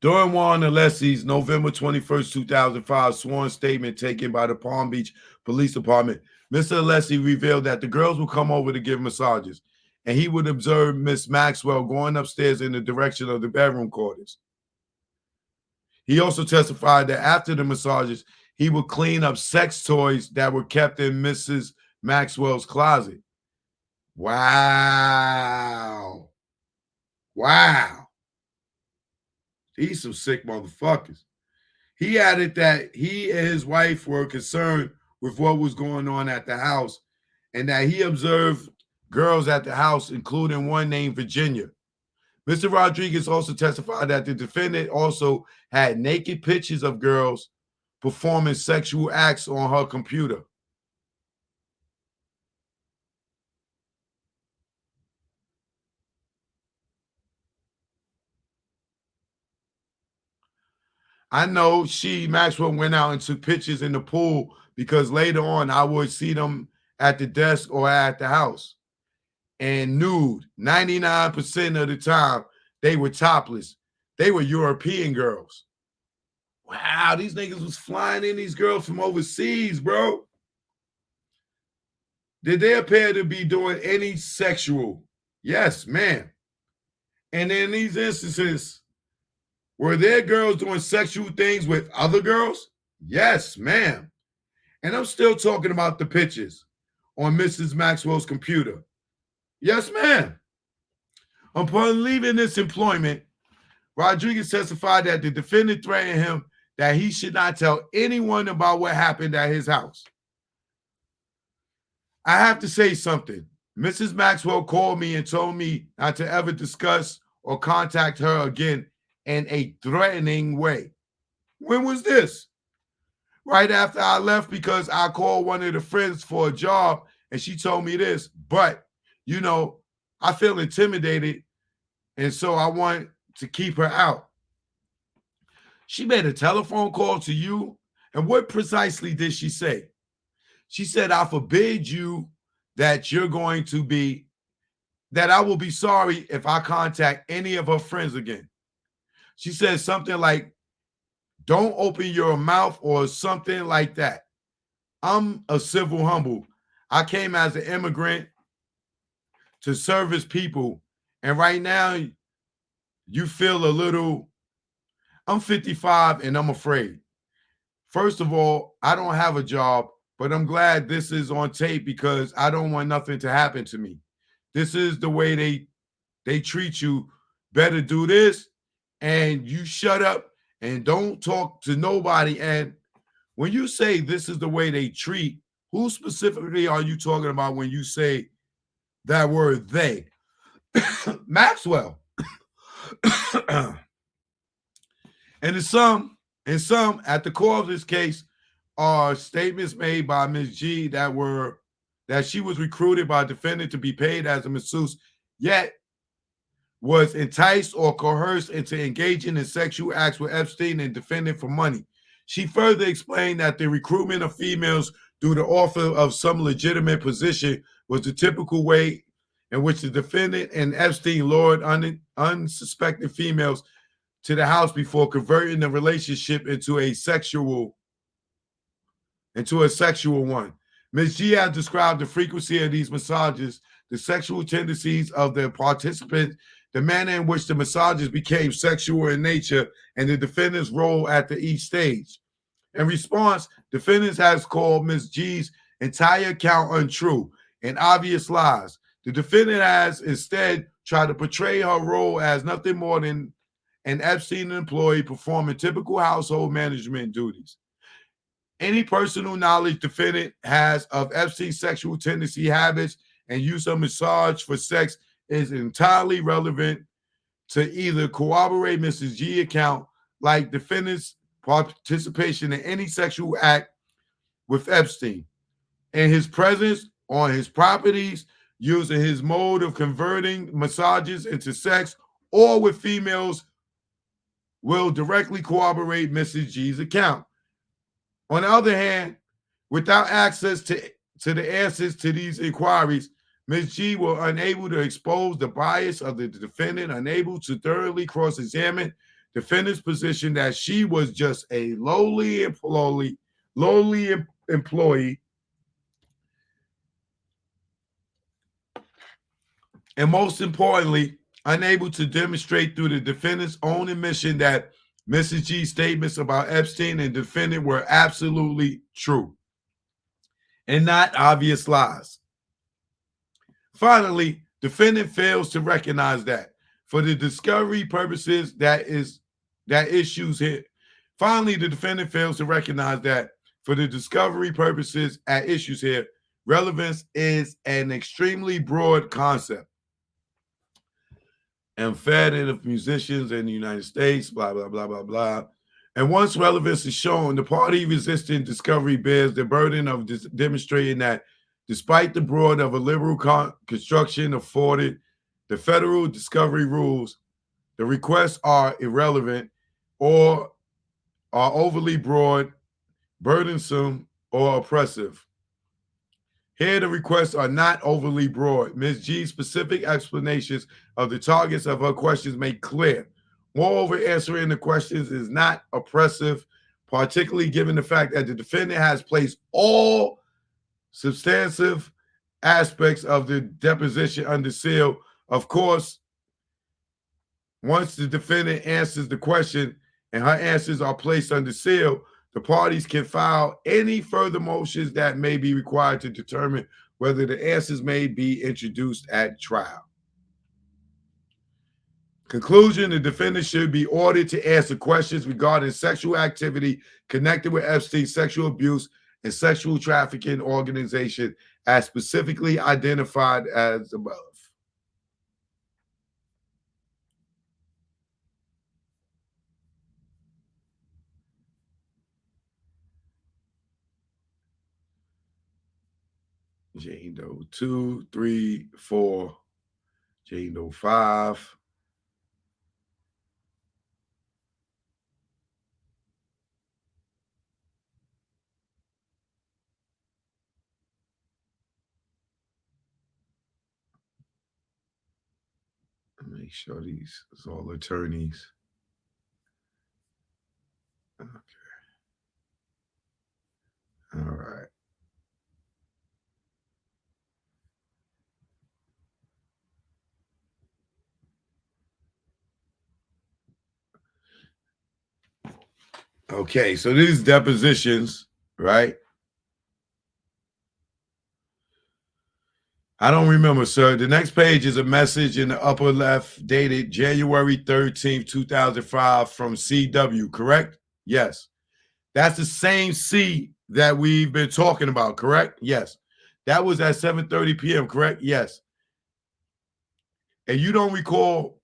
During Juan Alessi's November 21st, 2005 sworn statement taken by the Palm Beach Police Department, Mr. Alessi revealed that the girls would come over to give massages, and he would observe Miss Maxwell going upstairs in the direction of the bedroom quarters. He also testified that after the massages, he would clean up sex toys that were kept in Mrs. Maxwell's closet. Wow. Wow. These some sick motherfuckers. He added that he and his wife were concerned with what was going on at the house and that he observed girls at the house, including one named Virginia. Mr. Rodriguez also testified that the defendant also had naked pictures of girls performing sexual acts on her computer. I know Maxwell went out and took pictures in the pool because later on I would see them at the desk or at the house. And nude, 99% of the time, they were topless. They were European girls. Wow, these niggas was flying in these girls from overseas, bro. Did they appear to be doing any sexual? Yes, ma'am. And in these instances, were there girls doing sexual things with other girls? Yes, ma'am. And I'm still talking about the pictures on Mrs. Maxwell's computer. Yes, ma'am. Upon leaving this employment, Rodriguez testified that the defendant threatened him that he should not tell anyone about what happened at his house. I have to say something. Mrs. Maxwell called me and told me not to ever discuss or contact her again in a threatening way. When was this? Right after I left, because I called one of the friends for a job and she told me this, but you know, I feel intimidated and so I want to keep her out. She made a telephone call to you, and what precisely did she say? She said, I forbid you that you're going to be, that I will be sorry if I contact any of her friends again. She said something like, don't open your mouth or something like that. I'm a civil humble. I came as an immigrant to service people. And right now, you feel a little, I'm 55 and I'm afraid. First of all, I don't have a job, but I'm glad this is on tape because I don't want nothing to happen to me. This is the way they treat you. Better do this and you shut up and don't talk to nobody. And when you say this is the way they treat, who specifically are you talking about when you say that word they? Maxwell. And in some, at the core of this case, are statements made by Ms. G that she was recruited by a defendant to be paid as a masseuse, yet was enticed or coerced into engaging in sexual acts with Epstein and defendant for money. She further explained that the recruitment of females through the offer of some legitimate position was the typical way in which the defendant and Epstein lured unsuspecting females to the house before converting the relationship into a sexual one. Ms. G has described the frequency of these massages, the sexual tendencies of the participants, the manner in which the massages became sexual in nature, and the defendant's role at each stage. In response, defendants has called Ms. G's entire account untrue and obvious lies. The defendant has instead tried to portray her role as nothing more than an Epstein employee performing typical household management duties. Any personal knowledge defendant has of Epstein's sexual tendency, habits, and use of massage for sex is entirely relevant to either corroborate Mrs. G's account, like defendant's participation in any sexual act with Epstein, and his presence on his properties, using his mode of converting massages into sex, or with females, will directly corroborate Mrs. G's account. On the other hand, without access to the answers to these inquiries, Ms. G was unable to expose the bias of the defendant, unable to thoroughly cross-examine defendant's position that she was just a lowly employee, and most importantly, unable to demonstrate through the defendant's own admission that Mrs. G's statements about Epstein and defendant were absolutely true and not obvious lies. Finally, defendant fails to recognize that for the discovery purposes Finally, the defendant fails to recognize that for the discovery purposes at issues here, relevance is an extremely broad concept. Embedded of musicians in the United States, blah, blah, blah, blah, blah. And once relevance is shown, the party resisting discovery bears the burden of demonstrating that despite the broad of a liberal construction afforded the federal discovery rules, the requests are irrelevant or are overly broad, burdensome, or oppressive. Here, the requests are not overly broad. Ms. G's specific explanations of the targets of her questions make clear. Moreover, answering the questions is not oppressive particularly given the fact that the defendant has placed all substantive aspects of the deposition under seal. Of course, once the defendant answers the question and her answers are placed under seal, the parties can file any further motions that may be required to determine whether the answers may be introduced at trial. Conclusion, the defendant should be ordered to answer questions regarding sexual activity connected with Epstein's sexual abuse and sexual trafficking organization as specifically identified as above. Jane Doe 2, 3, 4, Jane Doe 5. Make sure these is all attorneys. Okay. All right. Okay, so these depositions, right? I don't remember, sir. The next page is a message in the upper left dated January 13th, 2005 from CW, correct? Yes. That's the same C that we've been talking about, correct? Yes. That was at 7:30 p.m., correct? Yes. And you don't recall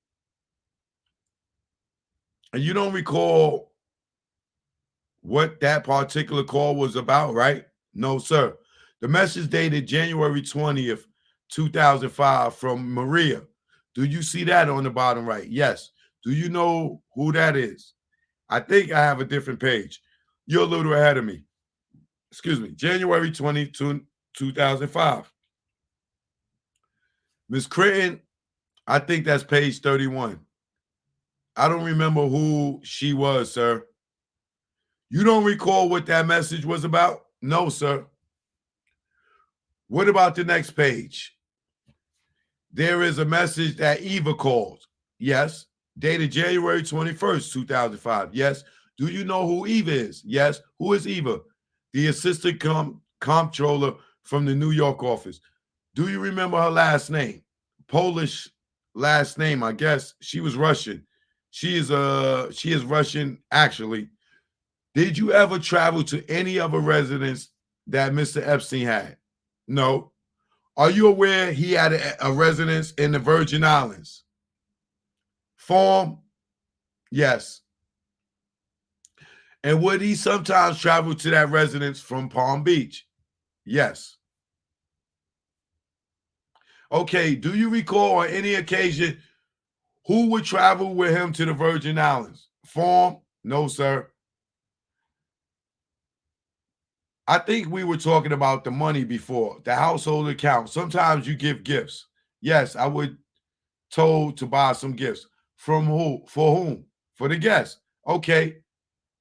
what that particular call was about, right? No, sir. The message dated January 20th, 2005 from Maria. Do you see that on the bottom right? Yes. Do you know who that is? I think I have a different page. You're a little ahead of me. Excuse me. January 22, 2005. Ms. Critton, I think that's page 31. I don't remember who she was, sir. You don't recall what that message was about? No, sir. What about the next page? There is a message that Eva called. Yes. Dated January 21st, 2005. Yes. Do you know who Eva is? Yes. Who is Eva? The assistant comptroller from the New York office. Do you remember her last name? Polish last name, I guess. She was Russian. She is Russian, actually. Did you ever travel to any of the residence that Mr. Epstein had? No. Are you aware he had a residence in the Virgin Islands? Form? Yes. And would he sometimes travel to that residence from Palm Beach? Yes. Okay, do you recall on any occasion who would travel with him to the Virgin Islands? Form? No, sir. I think we were talking about the money before, the household account. Sometimes you give gifts. Yes, I would told to buy some gifts. From who? For whom? For the guests. Okay.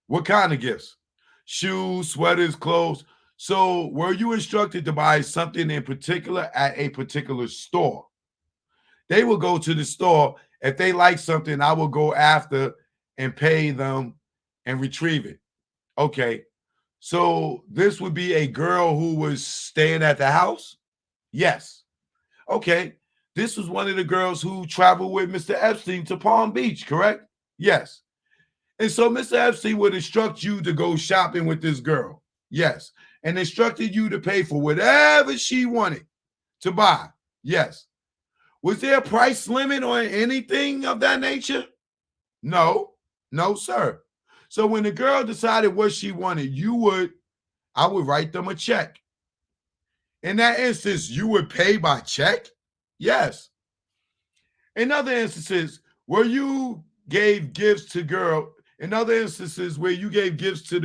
What kind of gifts? Shoes, sweaters, clothes. So were you instructed to buy something in particular at a particular store? They will go to the store. If they like something, I will go after and pay them and retrieve it. Okay. So this would be a girl who was staying at the house? Yes. Okay. This was one of the girls who traveled with Mr. Epstein to Palm Beach, correct? Yes. And so Mr. Epstein would instruct you to go shopping with this girl. Yes. And instructed you to pay for whatever she wanted to buy. Yes. Was there a price limit on anything of that nature? No. No, sir. So when the girl decided what she wanted, I would write them a check. In that instance, you would pay by check? Yes. In other instances where you gave gifts to the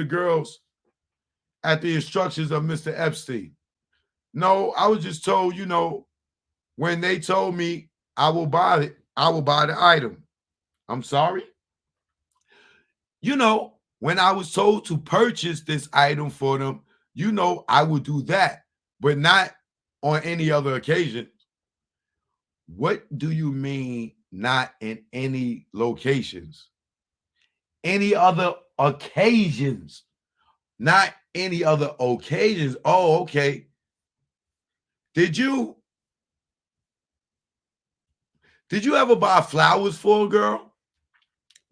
girls at the instructions of Mr. Epstein. No, I was just told, when they told me I will buy the item. I'm sorry. When I was told to purchase this item for them, you know, I would do that, but not on any other occasion. What do you mean not in any locations? Any other occasions, not any other occasions. Oh, okay. Did you ever buy flowers for a girl?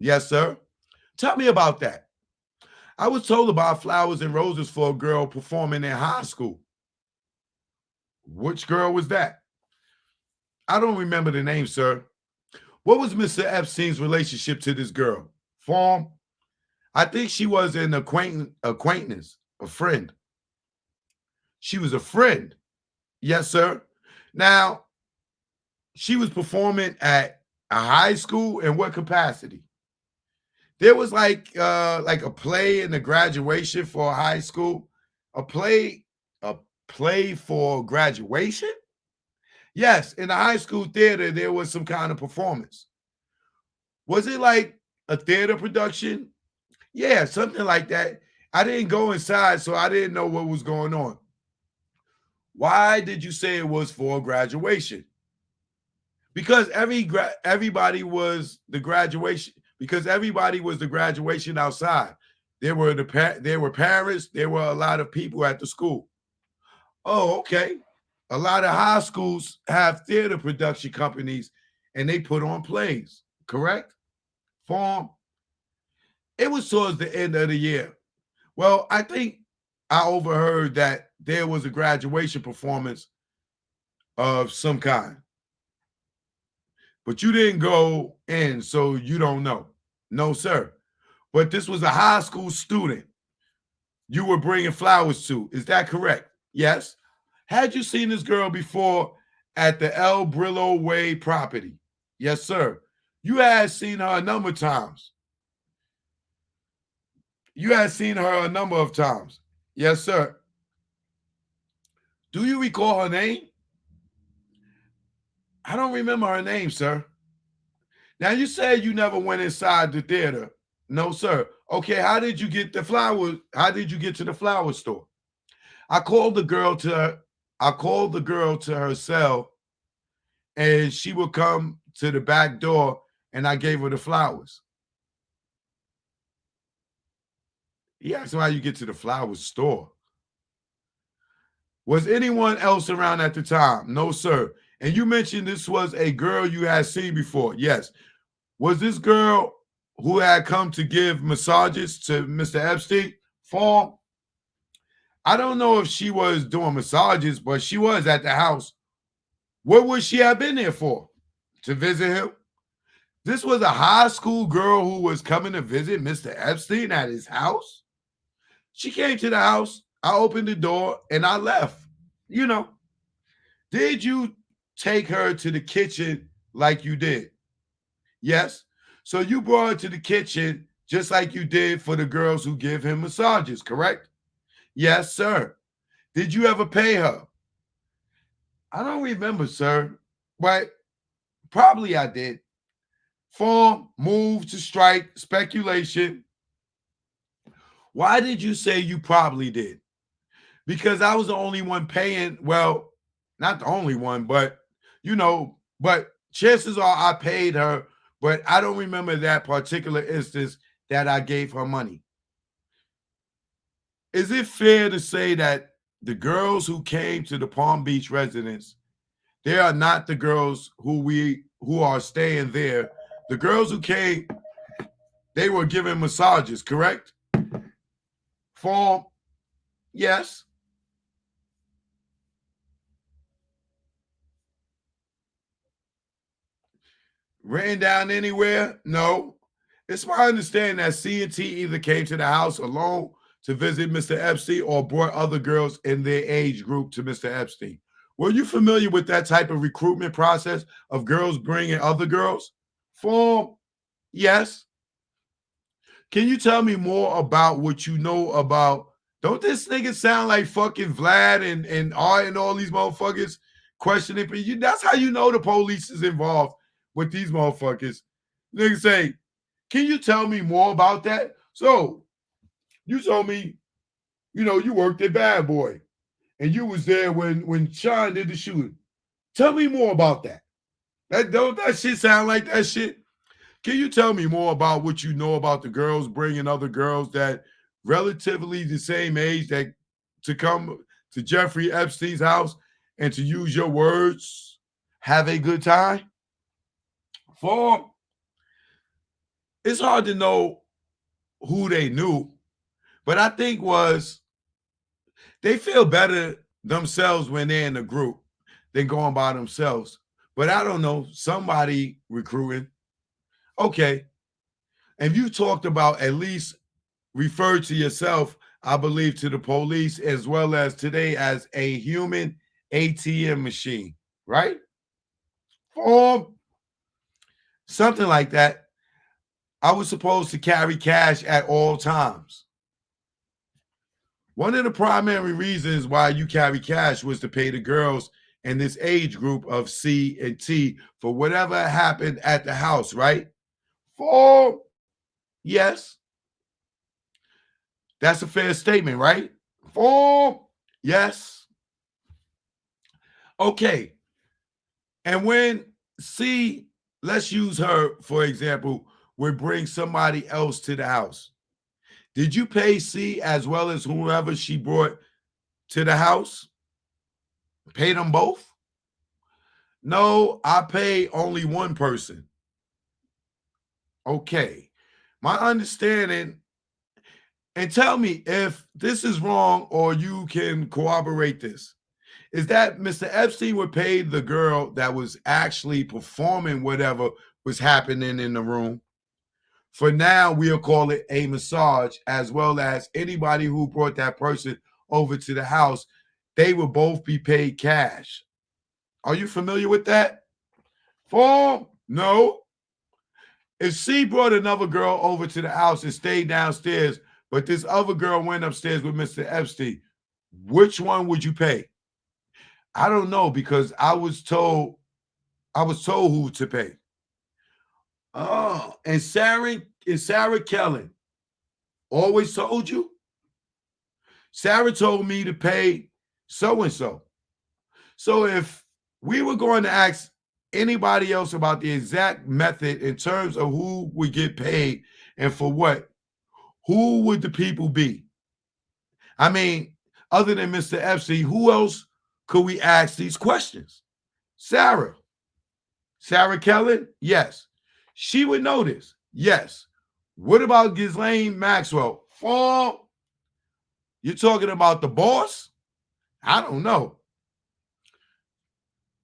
Yes, sir. Tell me about that. I was told to buy flowers and roses for a girl performing in high school. Which girl was that? I don't remember the name, sir. What was Mr. Epstein's relationship to this girl? Form? I think she was an acquaintance, a friend. She was a friend. Yes, sir. Now, she was performing at a high school. In what capacity? There was like a play in the graduation for high school. A play for graduation? Yes, in the high school theater, there was some kind of performance. Was it like a theater production? Yeah, something like that. I didn't go inside, so I didn't know what was going on. Why did you say it was for graduation? Because everybody was the graduation. Because everybody was the graduation outside. There were parents. There were a lot of people at the school. Oh, okay. A lot of high schools have theater production companies, and they put on plays. Correct? Form. It was towards the end of the year. Well, I think I overheard that there was a graduation performance of some kind. But you didn't go in, so you don't know. No, sir. But this was a high school student you were bringing flowers to. Is that correct? Yes. Had you seen this girl before at the El Brillo Way property? Yes, sir. You had seen her a number of times. You had seen her a number of times. Yes, sir. Do you recall her name? I don't remember her name, sir. Now, you said you never went inside the theater. No, sir. Okay, how did you get the flowers? How did you get to the flower store? I called the girl to her cell, and she would come to the back door, and I gave her the flowers. He asked me how you get to the flower store. Was anyone else around at the time? No, sir. And you mentioned this was a girl you had seen before. Yes. Was this girl who had come to give massages to Mr. Epstein? Form. I don't know if she was doing massages, but she was at the house. What would she have been there for? To visit him? This was a high school girl who was coming to visit Mr. Epstein at his house. She came to the house. I opened the door and I left. You know, did you take her to the kitchen like you did? Yes. So you brought her to the kitchen just like you did for the girls who give him massages, correct? Yes, sir. Did you ever pay her? I don't remember, sir, but probably I did. Form, move to strike, speculation. Why did you say you probably did? Because I was the only one paying. Well, not the only one, but but chances are I paid her, but I don't remember that particular instance that I gave her money. Is it fair to say that the girls who came to the Palm Beach residence, they are not the girls who are staying there? The girls who came, they were given massages, correct? Form, yes. Written down anywhere? No. It's my understanding that C&T either came to the house alone to visit Mr. Epstein or brought other girls in their age group to Mr. Epstein. Were you familiar with that type of recruitment process of girls bringing other girls? Form, yes. Can you tell me more about what you know about? Don't this nigga sound like fucking Vlad and Art and all these motherfuckers questioning? But that's how you know the police is involved with these motherfuckers. Niggas say, can you tell me more about that? So You told me, you know, you worked at Bad Boy, and you was there when Sean did the shooting. Tell me more about that. Don't that shit sound like that shit? Can you tell me more about what you know about the girls bringing other girls that relatively the same age that to come to Jeffrey Epstein's house and to use your words, have a good time? For it's hard to know who they knew, but I think was they feel better themselves when they're in a group than going by themselves. But I don't know, somebody recruiting. Okay. And you talked about at least refer to yourself, I believe, to the police as well as today as a human ATM machine, right? Or something like that. I was supposed to carry cash at all times. One of the primary reasons why you carry cash was to pay the girls in this age group of C and T for whatever happened at the house, right? For yes. That's a fair statement, right? For yes. Okay. And when C, let's use her for example, would bring somebody else to the house. Did you pay C as well as whoever she brought to the house? Pay them both? No, I pay only one person. Okay. My understanding, and tell me if this is wrong or you can corroborate this, is that Mr. Epstein would pay the girl that was actually performing whatever was happening in the room. For now, we'll call it a massage, as well as anybody who brought that person over to the house, they will both be paid cash. Are you familiar with that? For no. If C brought another girl over to the house and stayed downstairs, but this other girl went upstairs with Mr. Epstein, which one would you pay? I don't know because I was told who to pay. Oh, and Sarah Kellen always told you? Sarah told me to pay so-and-so. So if we were going to ask anybody else about the exact method in terms of who would get paid and for what, who would the people be? I mean, other than Mr. Epstein, who else could we ask these questions? Sarah. Sarah Kellen? Yes. She would know this. Yes. What about Ghislaine Maxwell? For you're talking about the boss? I don't know.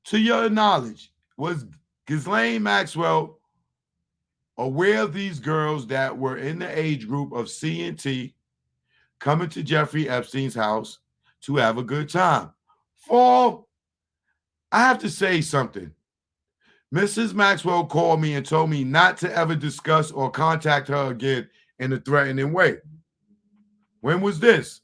To your knowledge, was Ghislaine Maxwell aware of these girls that were in the age group of C and T coming to Jeffrey Epstein's house to have a good time? For I have to say something. Mrs. Maxwell called me and told me not to ever discuss or contact her again in a threatening way. When was this?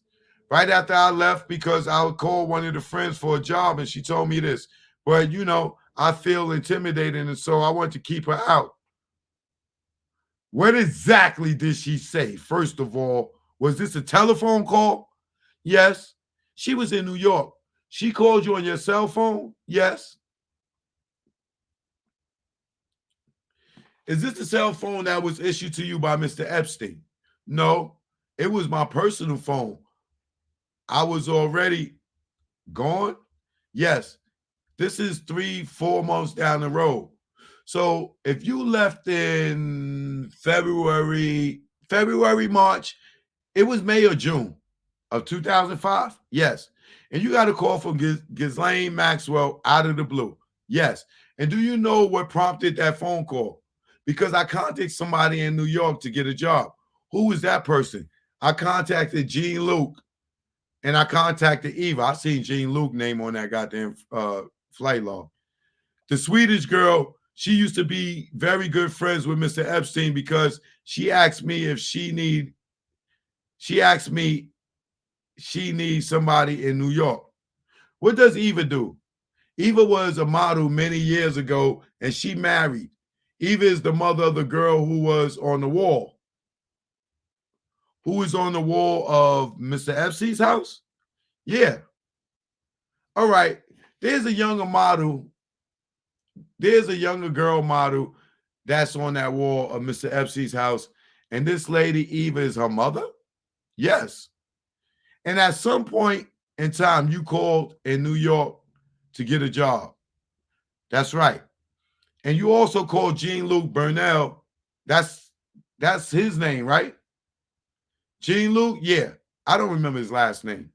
Right after I left, because I would call one of the friends for a job and she told me this. But, you know, I feel intimidated and so I want to keep her out. What exactly did she say? First of all, was this a telephone call? Yes. She was in New York. She called you on your cell phone? Yes. Is this the cell phone that was issued to you by Mr. Epstein? No, it was my personal phone. I was already gone. Yes, this is 3-4 months down the road. So if you left in February, March, it was May or June of 2005. Yes. And you got a call from Ghislaine Maxwell out of the blue. Yes. And do you know what prompted that phone call? Because I contacted somebody in New York to get a job. Who was that person? I contacted Jean Luke and I contacted Eva. I seen Jean Luke name on that goddamn flight log. The Swedish girl, she used to be very good friends with Mr. Epstein because she asked me if she needs somebody in New York. What does Eva do? Eva was a model many years ago and she married. Eva is the mother of the girl who was on the wall. who is on the wall of Mr. Epstein's house? Yeah. All right. There's a younger model. There's a younger girl model that's on that wall of Mr. Epstein's house. And this lady, Eva, is her mother? Yes. And at some point in time, you called in New York to get a job. That's right. And you also called Jean-Luc Burnell. That's his name, right? Jean-Luc? Yeah. I don't remember his last name.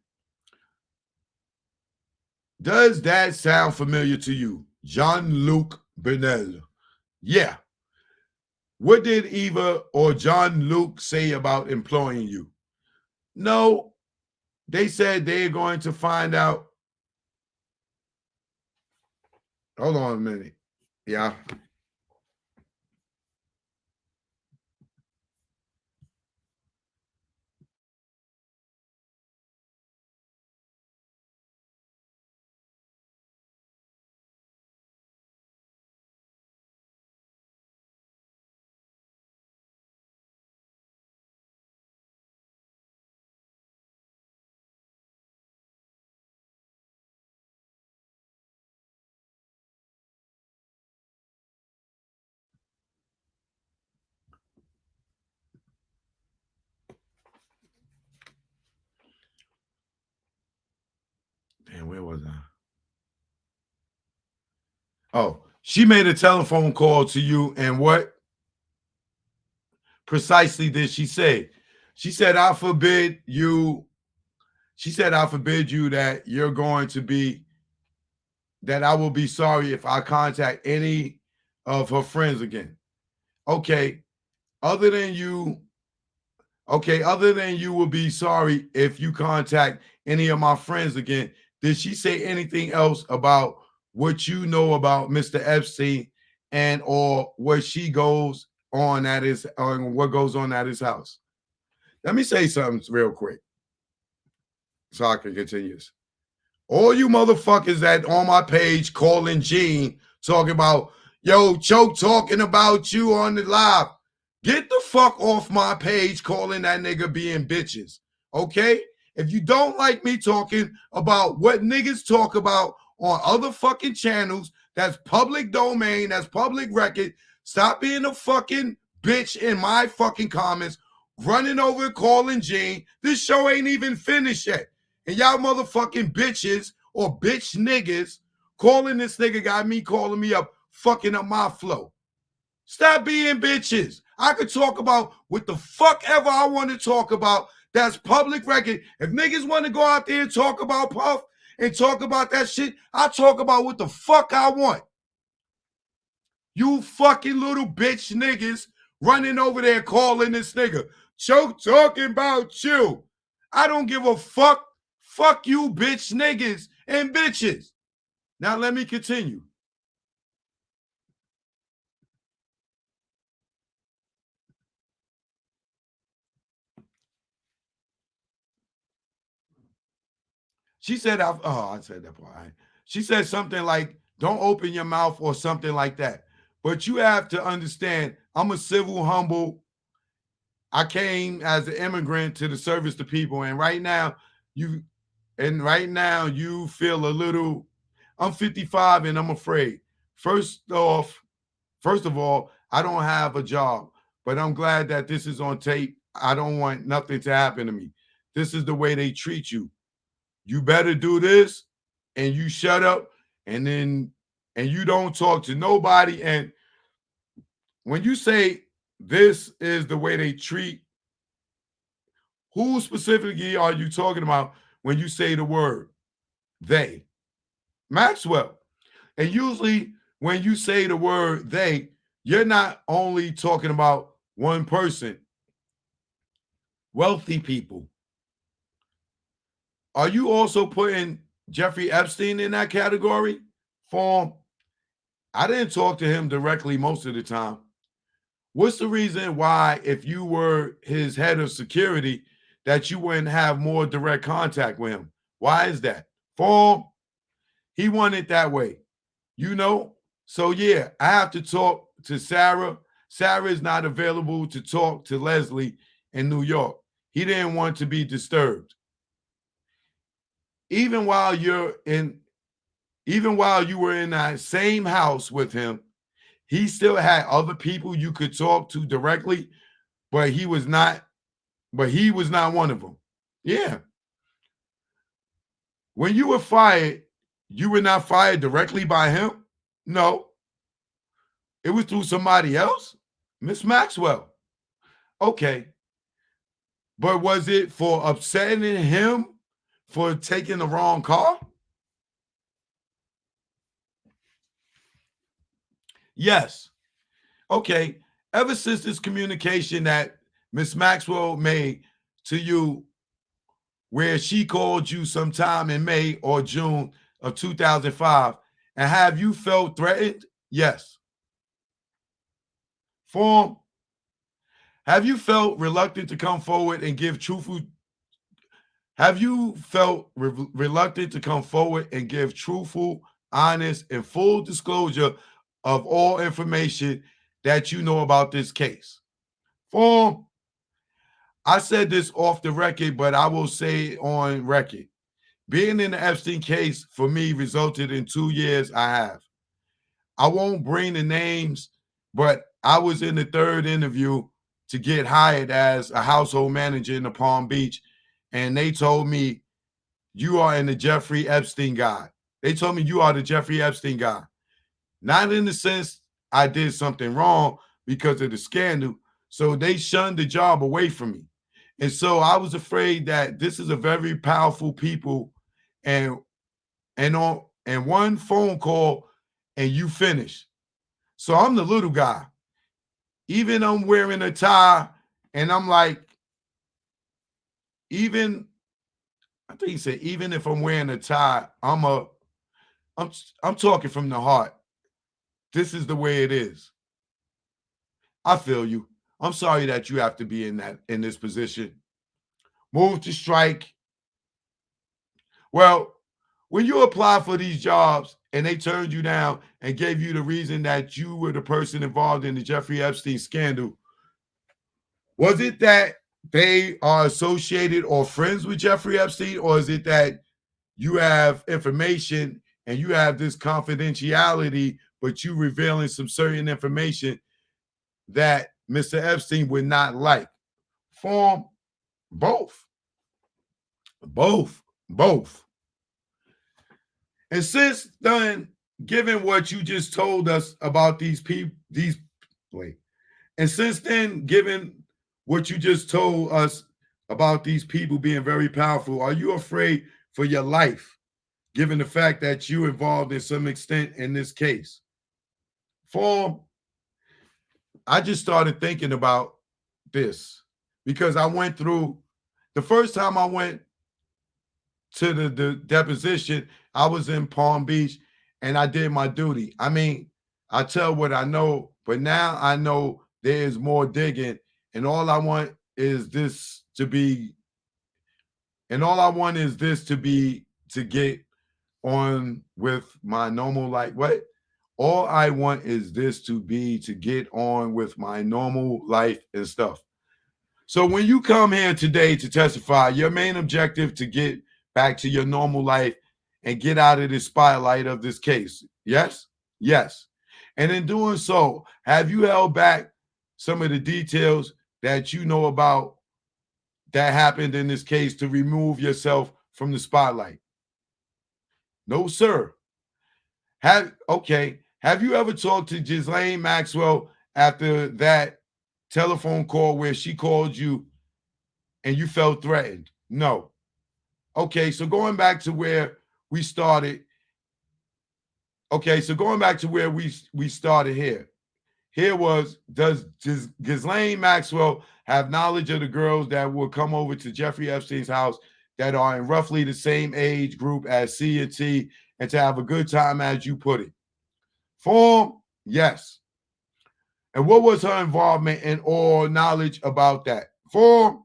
Does that sound familiar to you? Jean-Luc Burnell. Yeah. What did Eva or Jean-Luc say about employing you? No. They said they're going to find out. Hold on a minute. Yeah. Damn, where was I? Oh, she made a telephone call to you, and what precisely did she say? She said, I forbid you. She said, I forbid you that you're going to be, that I will be sorry if I contact any of her friends again. Okay, other than you will be sorry if you contact any of my friends again. Did she say anything else about what you know about Mr. Epstein and or what she goes on at his or what goes on at his house? Let me say something real quick so I can continue this. All you motherfuckers that on my page calling Gene talking about, yo, Choke talking about you on the live. Get the fuck off my page calling that nigga being bitches, okay? If you don't like me talking about what niggas talk about on other fucking channels, that's public domain, that's public record, stop being a fucking bitch in my fucking comments, running over and calling Gene. This show ain't even finished yet. And y'all motherfucking bitches or bitch niggas calling this nigga got me calling me up, fucking up my flow. Stop being bitches. I could talk about what the fuck ever I want to talk about. That's public record. If niggas want to go out there and talk about Puff and talk about that shit, I talk about what the fuck I want. You fucking little bitch niggas running over there calling this nigga. Choke talking about you. I don't give a fuck. Fuck you, bitch niggas and bitches. Now let me continue. She said, I said that part. She said something like, don't open your mouth or something like that. But you have to understand, I'm a civil, humble. I came as an immigrant to the service to people. And right now, you feel a little, I'm 55 and I'm afraid. First of all, I don't have a job, but I'm glad that this is on tape. I don't want nothing to happen to me. This is the way they treat you. You better do this and you shut up and you don't talk to nobody. And when you say this is the way they treat, who specifically are you talking about when you say the word they? Maxwell. And usually when you say the word they, you're not only talking about one person, wealthy people. Are you also putting Jeffrey Epstein in that category? Form? I didn't talk to him directly most of the time. What's the reason why, if you were his head of security, that you wouldn't have more direct contact with him? Why is that? Form? He wanted that way. You know? So yeah, I have to talk to Sarah. Sarah is not available to talk to Leslie in New York. He didn't want to be disturbed. Even while you were in that same house with him, he still had other people you could talk to directly, but he was not one of them. Yeah. When you were fired, you were not fired directly by him? No. It was through somebody else? Miss Maxwell. Okay. But was it for upsetting him for taking the wrong car? Yes. Okay. Ever since this communication that Miss Maxwell made to you, where she called you sometime in May or June of 2005, and have you felt threatened? Yes. Form, have you felt reluctant to come forward and give truthful? Have you felt reluctant to come forward and give truthful, honest, and full disclosure of all information that you know about this case? Form, I said this off the record, but I will say it on record. Being in the Epstein case for me resulted in 2 years. I won't bring the names, but I was in the third interview to get hired as a household manager in the Palm Beach. And they told me, you are in the Jeffrey Epstein guy. They told me you are the Jeffrey Epstein guy. Not in the sense I did something wrong because of the scandal. So they shunned the job away from me. And so I was afraid that this is a very powerful people, and one phone call and you finish. So I'm the little guy. Even I'm wearing a tie, and I'm like, I think he said, even if I'm wearing a tie, I'm talking from the heart. This is the way it is. I feel you. I'm sorry that you have to be in this position. Move to strike. Well, when you apply for these jobs and they turned you down and gave you the reason that you were the person involved in the Jeffrey Epstein scandal, was it that they are associated or friends with Jeffrey Epstein, or is it that you have information and you have this confidentiality, but you revealing some certain information that Mr. Epstein would not like? Form, both. And since then, given what you just told us about and since then, given what you just told us about these people being very powerful, are you afraid for your life, given the fact that you're involved in some extent in this case? Form, I just started thinking about this because I went through, the first time I went to the deposition, I was in Palm Beach and I did my duty. I mean, I tell what I know, but now I know there's more digging, and all I want is this to be, to get on with my normal life. What? All I want is this to be to get on with my normal life and stuff. So when you come here today to testify, your main objective to get back to your normal life and get out of the spotlight of this case. Yes? Yes. And in doing so, have you held back some of the details that you know about that happened in this case to remove yourself from the spotlight? No, sir. Have you ever talked to Ghislaine Maxwell after that telephone call where she called you and you felt threatened? No. Okay, so going back to where we started. Okay, so going back to where we started here. Here was, does Ghislaine Maxwell have knowledge of the girls that will come over to Jeffrey Epstein's house that are in roughly the same age group as C and T, and to have a good time, as you put it? Form, yes. And what was her involvement and or knowledge about that? Form,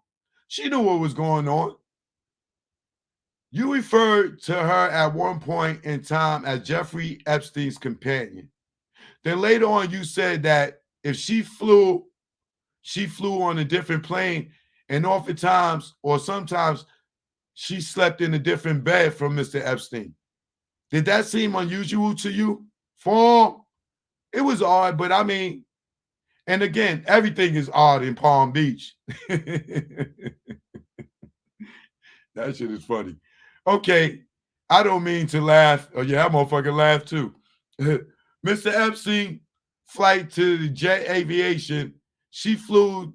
she knew what was going on. You referred to her at one point in time as Jeffrey Epstein's companion. Then later on, you said that if she flew on a different plane And oftentimes, or sometimes, she slept in a different bed from Mr. Epstein. Did that seem unusual to you? For it was odd, but I mean, and again, everything is odd in Palm Beach. That shit is funny. Okay, I don't mean to laugh. Oh, yeah, that motherfucker laughed too. Mr. Epstein, flight to the Jet Aviation, she flew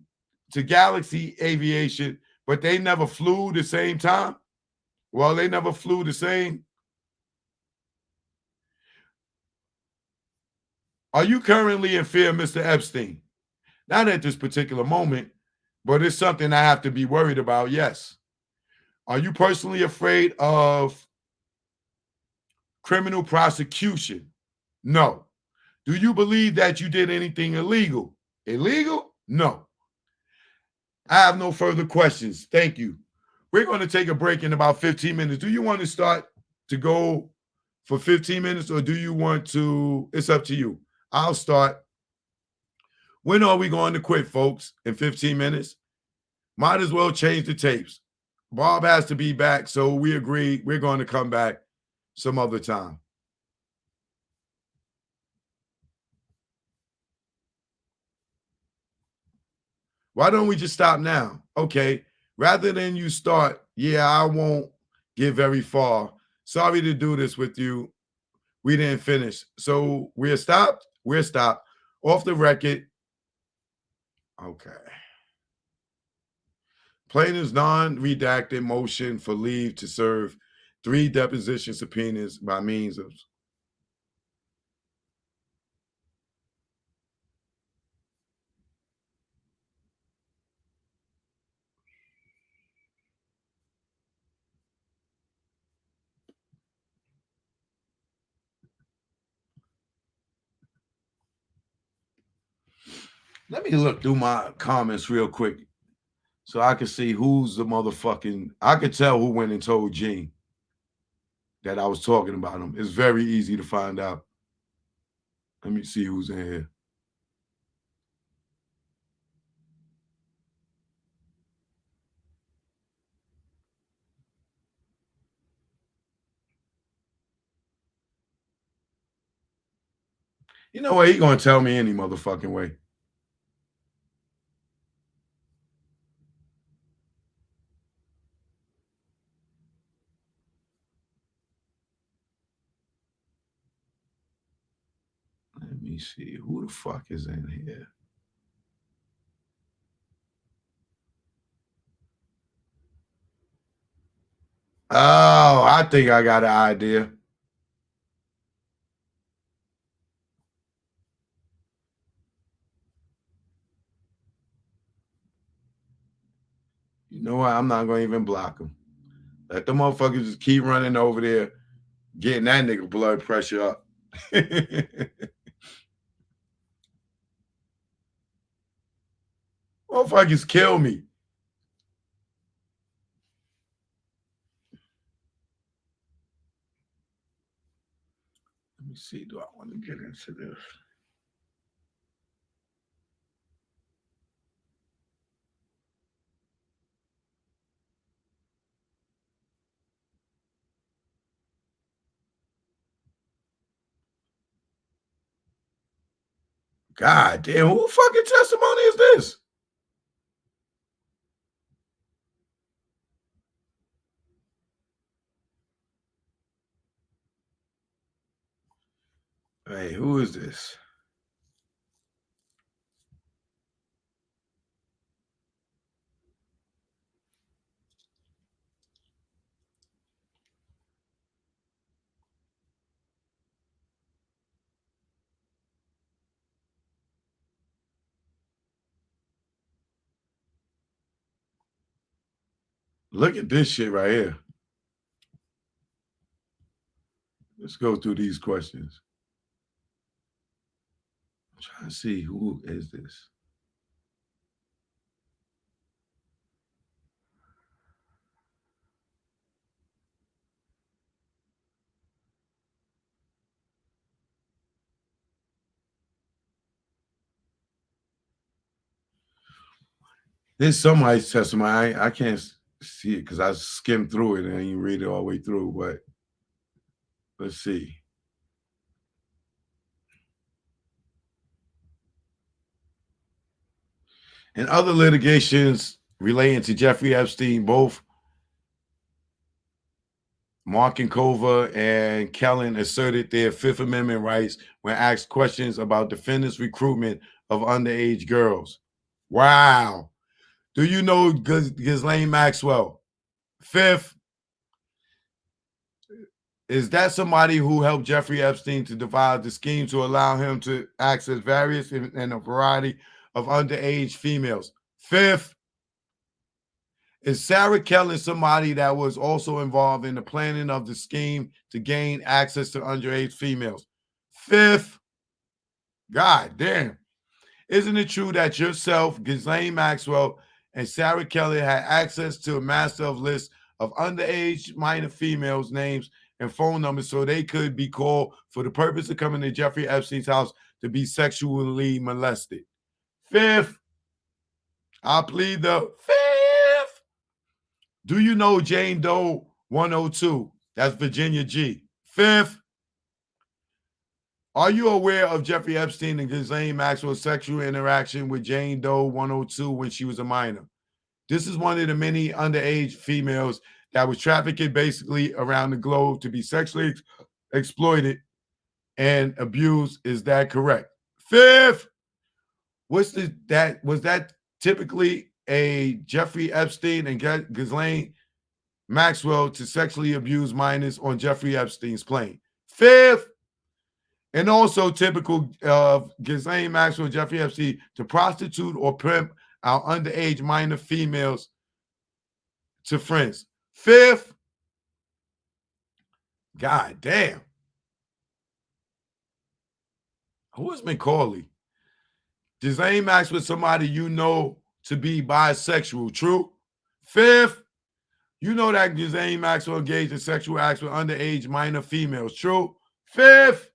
to Galaxy Aviation, but they never flew the same time. Well, they never flew the same. Are you currently in fear of Mr. Epstein? Not at this particular moment, but it's something I have to be worried about, yes. Are you personally afraid of criminal prosecution? No. Do you believe that you did anything illegal? Illegal? No. I have no further questions. Thank you. We're going to take a break in about 15 minutes. Do you want to start to go for 15 minutes or do you want to? It's up to you. I'll start. When are we going to quit, folks? In 15 minutes? Might as well change the tapes. Bob has to be back, so we agree we're going to come back some other time. Why don't we just stop now? Okay, rather than you start, yeah, I won't get very far. Sorry to do this with you. We didn't finish. So we're stopped? We're stopped. Off the record. Okay. Plaintiff's non-redacted motion for leave to serve 3 deposition subpoenas by means of Let me look through my comments real quick so I can see who's the motherfucking. I could tell who went and told Gene that I was talking about him. It's very easy to find out. Let me see who's in here. You know what? He gonna tell me any motherfucking way. Let me see. Who the fuck is in here? Oh, I think I got an idea. You know what? I'm not gonna even block him. Let the motherfuckers just keep running over there, getting that nigga blood pressure up. Motherfuckers kill me. Let me see. Do I want to get into this? God damn, who fucking testimony is this? Hey, who is this? Look at this shit right here. Let's go through these questions. I'm trying to see who is this. There's somebody's testimony. I can't see it because I skimmed through it and I didn't read it all the way through, but let's see. In other litigations relating to Jeffrey Epstein, both Markinkova and Kellen asserted their Fifth Amendment rights when asked questions about defendants' recruitment of underage girls. Wow. Do you know Ghislaine Maxwell? Fifth, is that somebody who helped Jeffrey Epstein to devise the scheme to allow him to access various and a variety of underage females? Fifth, is Sarah Kellen somebody that was also involved in the planning of the scheme to gain access to underage females? Fifth, God damn. Isn't it true that yourself, Ghislaine Maxwell, and Sarah Kelly had access to a master of list of underage minor females' names and phone numbers so they could be called for the purpose of coming to Jeffrey Epstein's house to be sexually molested? Fifth, I plead the fifth. Do you know Jane Doe 102? That's Virginia G. Fifth, are you aware of Jeffrey Epstein and Ghislaine Maxwell's sexual interaction with Jane Doe 102 when she was a minor? This is one of the many underage females that was trafficked basically around the globe to be sexually exploited and abused. Is that correct? Fifth, was that typically a Jeffrey Epstein and Ghislaine Maxwell to sexually abuse minors on Jeffrey Epstein's plane? Fifth, and also typical of Ghislaine Maxwell and Jeffrey Epstein to prostitute or pimp our underage minor females to friends. Fifth, God damn. Who is McCauley? Ghislaine Maxwell is somebody you know to be bisexual, true? Fifth, you know that Ghislaine Maxwell engaged in sexual acts with underage minor females, true? Fifth,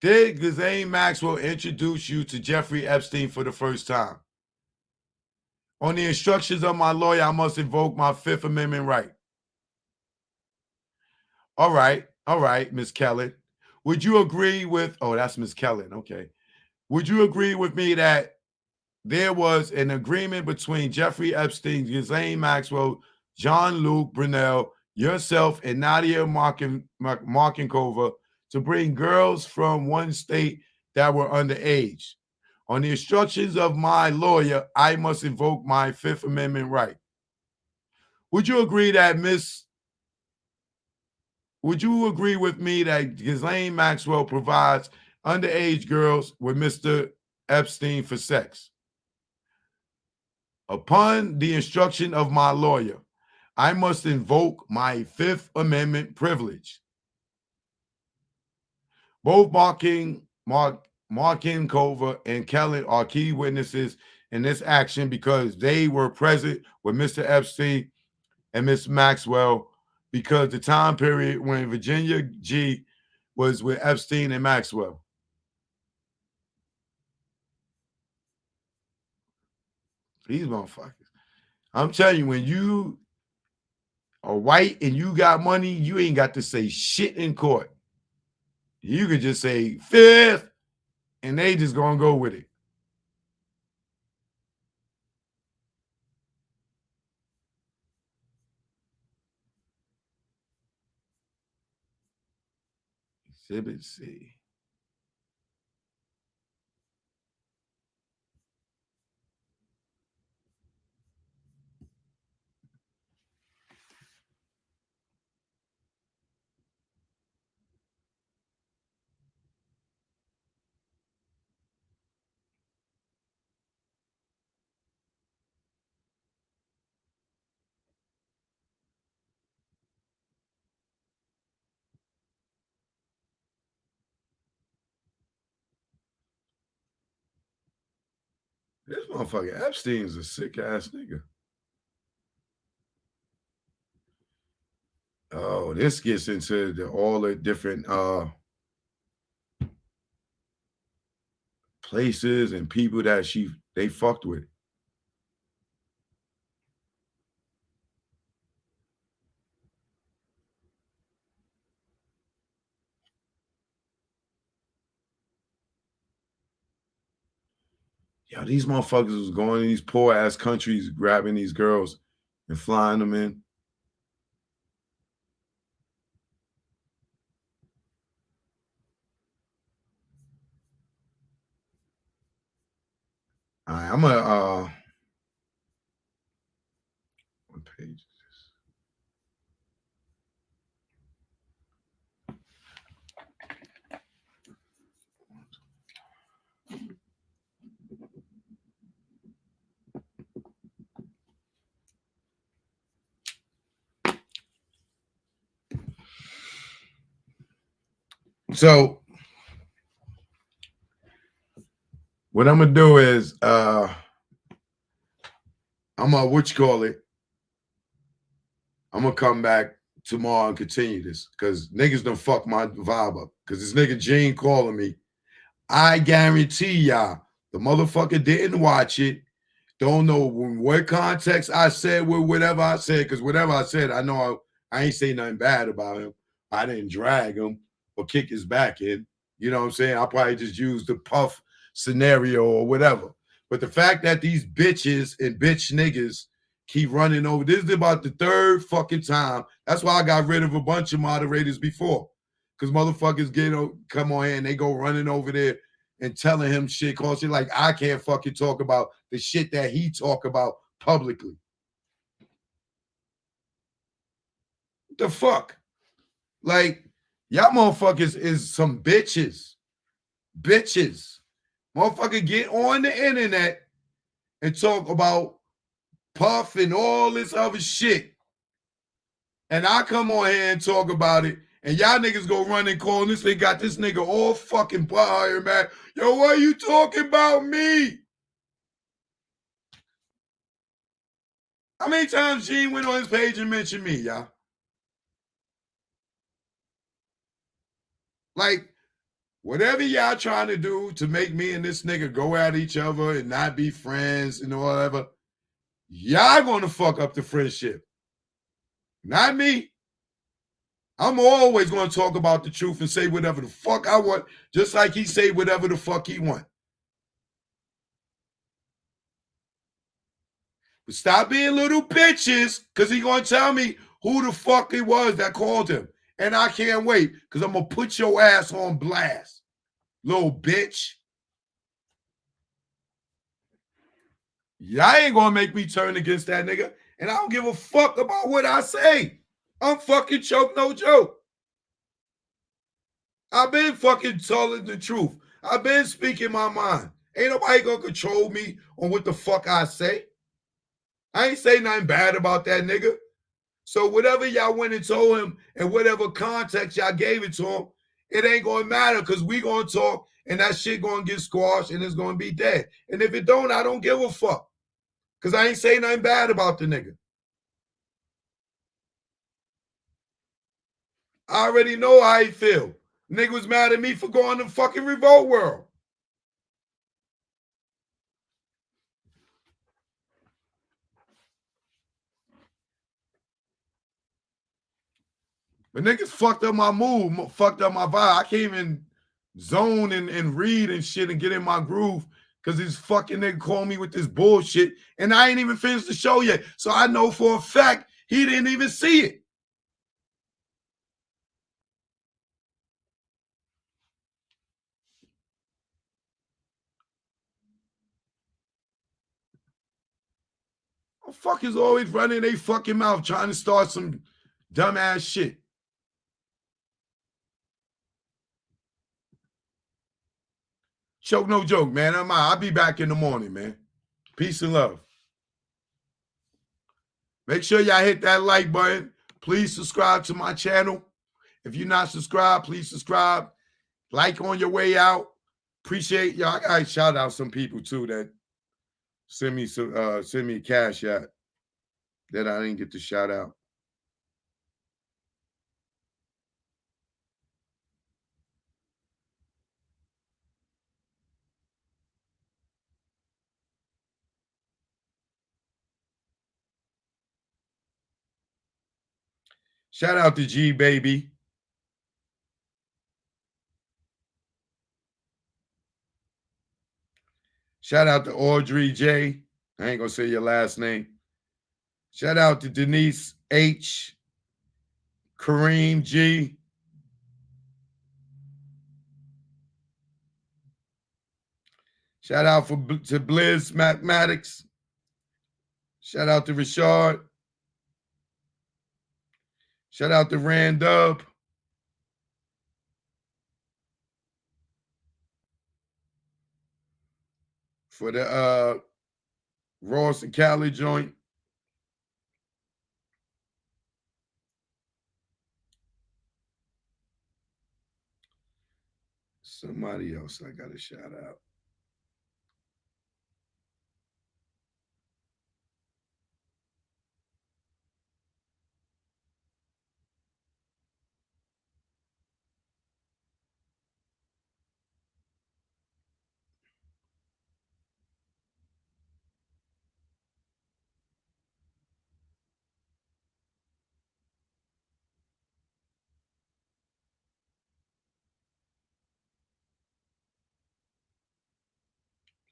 did Ghislaine Maxwell introduce you to Jeffrey Epstein for the first time? On the instructions of my lawyer, I must invoke my Fifth Amendment right. All right, Miss Kellen. Would you agree with, oh, that's Miss Kellen, okay. Would you agree with me that there was an agreement between Jeffrey Epstein, Ghislaine Maxwell, Jean-Luc Brunel, yourself, and Nadia Markinkova to bring girls from one state that were underage? On the instructions of my lawyer, I must invoke my Fifth Amendment right. Would you agree that Would you agree with me that Ghislaine Maxwell provides underage girls with Mr. Epstein for sex? Upon the instruction of my lawyer, I must invoke my Fifth Amendment privilege. Both Markinkova and Kellen are key witnesses in this action because they were present with Mr. Epstein and Miss Maxwell, because the time period when Virginia G was with Epstein and Maxwell. These motherfuckers. I'm telling you, when you are white and you got money, you ain't got to say shit in court. You could just say fifth, and they just gonna go with it. Exhibit C. This motherfucker Epstein is a sick ass nigga. Oh, this gets into all the different places and people that they fucked with. Yo, these motherfuckers was going to these poor ass countries, grabbing these girls and flying them in. All right, I'm gonna what page is this? So what I'm gonna do is I'm gonna I'm gonna come back tomorrow and continue this because niggas done fuck my vibe up. Because this nigga Gene calling me. I guarantee y'all the motherfucker didn't watch it. Don't know what context I said with whatever I said, because whatever I said, I know I ain't say nothing bad about him. I didn't drag him or kick his back in. You know what I'm saying? I probably just used the Puff scenario or whatever. But the fact that these bitches and bitch niggas keep running over, this is about the third fucking time. That's why I got rid of a bunch of moderators before. Because motherfuckers come on here and they go running over there and telling him shit, call shit like I can't fucking talk about the shit that he talk about publicly. What the fuck? Like, y'all motherfuckers is some bitches. Bitches. Motherfucker get on the internet and talk about Puff and all this other shit. And I come on here and talk about it. And y'all niggas go run and call this. They got this nigga all fucking here, man. Yo, why you talking about me? How many times Gene went on his page and mentioned me, y'all? Like, whatever y'all trying to do to make me and this nigga go at each other and not be friends and whatever, y'all gonna fuck up the friendship. Not me. I'm always gonna talk about the truth and say whatever the fuck I want, just like he say whatever the fuck he want. But stop being little bitches, because he gonna tell me who the fuck it was that called him. And I can't wait, because I'm gonna put your ass on blast, little bitch. Y'all ain't gonna make me turn against that nigga. And I don't give a fuck about what I say. I'm fucking choke, no joke. I've been fucking telling the truth. I've been speaking my mind. Ain't nobody gonna control me on what the fuck I say. I ain't say nothing bad about that nigga. So whatever y'all went and told him and whatever context y'all gave it to him, it ain't gonna matter because we gonna talk and that shit gonna get squashed and it's gonna be dead. And if it don't, I don't give a fuck. Because I ain't say nothing bad about the nigga. I already know how he feel. Nigga was mad at me for going to fucking Revolt World. But niggas fucked up my mood, fucked up my vibe. I can't even zone and read and shit and get in my groove because this fucking nigga called me with this bullshit and I ain't even finished the show yet. So I know for a fact he didn't even see it. Fuckers always running their fucking mouth trying to start some dumbass shit. Choke no joke, man. I'll be back in the morning, man. Peace and love. Make sure y'all hit that like button. Please subscribe to my channel. If you're not subscribed, please subscribe. Like on your way out. Appreciate y'all. I gotta shout out some people too that send me cash out that I didn't get to shout out. Shout out to G Baby. Shout out to Audrey J. I ain't gonna say your last name. Shout out to Denise H. Kareem G. Shout out to Blizz Mathematics. Shout out to Rashard. Shout out to Rand Dub. For the Ross and Cali joint. Somebody else I got to shout out.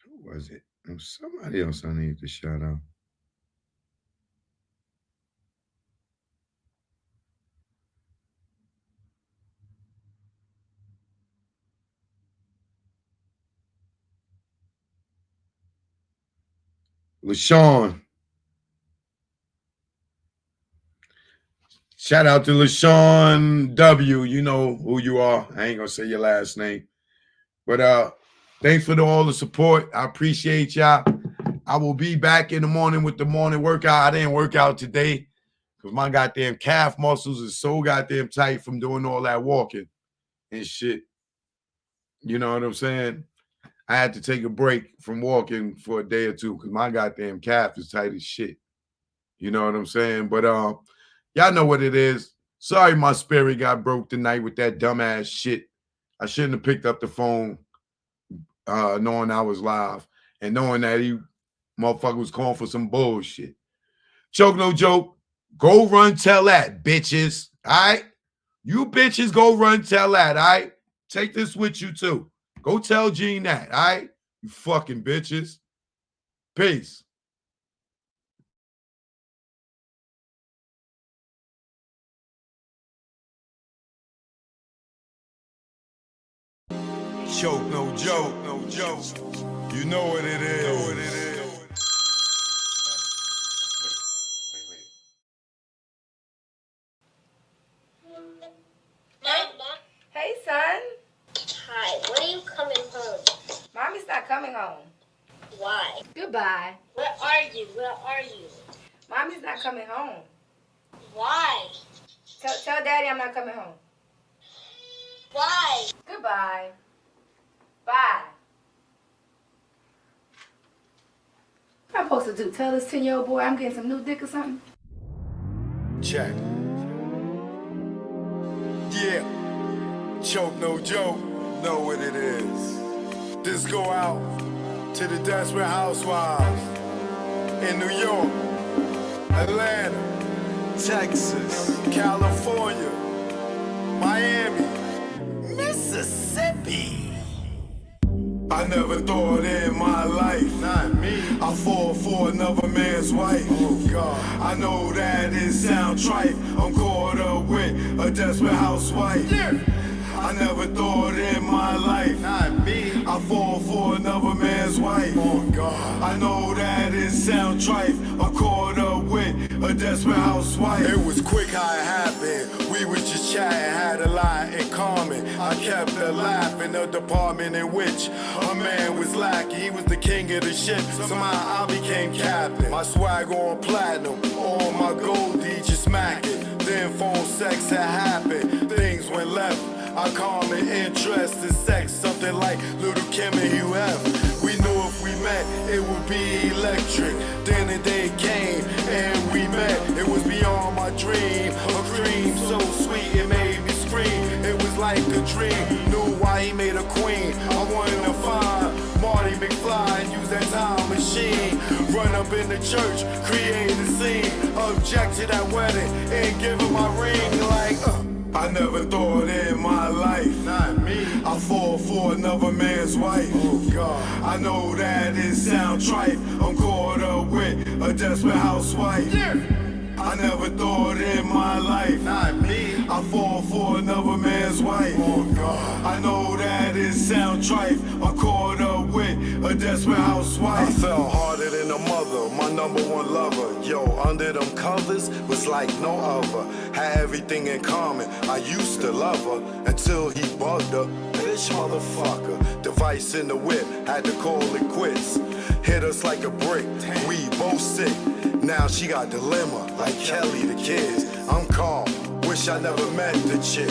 Who was it? There was somebody else I need to shout out. LaShawn. Shout out to LaShawn W. You know who you are. I ain't gonna say your last name. But thanks for all the support. I appreciate y'all. I will be back in the morning with the morning workout. I didn't work out today because my goddamn calf muscles is so goddamn tight from doing all that walking and shit. You know what I'm saying? I had to take a break from walking for a day or two because my goddamn calf is tight as shit. You know what I'm saying? But y'all know what it is. Sorry my spirit got broke tonight with that dumbass shit. I shouldn't have picked up the phone knowing I was live and knowing that he motherfucker was calling for some bullshit. Choke no joke. Go run tell that, bitches. All right? You bitches go run tell that, all right? Take this with you too. Go tell Gene that, all right? You fucking bitches. Peace. Choke no joke, no joke. You know what it is. Hey, son. Hi, when are you coming home? Mommy's not coming home. Why? Goodbye. Where are you? Where are you? Mommy's not coming home. Why? Tell Daddy I'm not coming home. Why? Goodbye. Bye. What am I supposed to do? Tell this 10-year-old boy I'm getting some new dick or something? Check. Yeah. Choke no joke. Know what it is. This go out to the desperate housewives in New York, Atlanta, Texas, California, Miami, Mississippi. I never thought in my life, not me, I fall for another man's wife. Oh God, I know that it sound trite. I'm caught up with a desperate housewife. Yeah. I never thought in my life, not me, I fall for another man's wife. Oh God, I know that it sound trite. I'm caught up with a desperate housewife. It was quick how it happened. We was just chatting, had a lot in common. I kept her laughing, the department in which a man was lacking. He was the king of the ship. Somehow I became captain. My swag on platinum, all my gold just smacking. Then phone sex had happened. Things went left. Our common interest in sex, something like Little Kim and Hugh F. We knew if we met, it would be electric. Then the day came and we met. It was beyond my dream, a dream so sweet it made me scream. It was like a dream, knew why he made a queen. I wanted to find Marty McFly and use that time machine. Run up in the church, create a scene. Object to that wedding and give her my ring. I never thought in my life, not me, I fall for another man's wife. Oh God, I know that it sound trite. I'm caught up with a desperate housewife. I never thought in my life, not me, I fall for another man's wife. Oh God, I know that it sound trite. I'm caught up with a desperate housewife. I fell harder than a mother, my number one lover. Yo, under them covers was like no other. Had everything in common. I used to love her until he bugged her. Bitch motherfucker, device in the whip, had to call it quits. Hit us like a brick, we both sick. Now she got dilemma, like Kelly the kids. I'm calm, wish I never met the chick.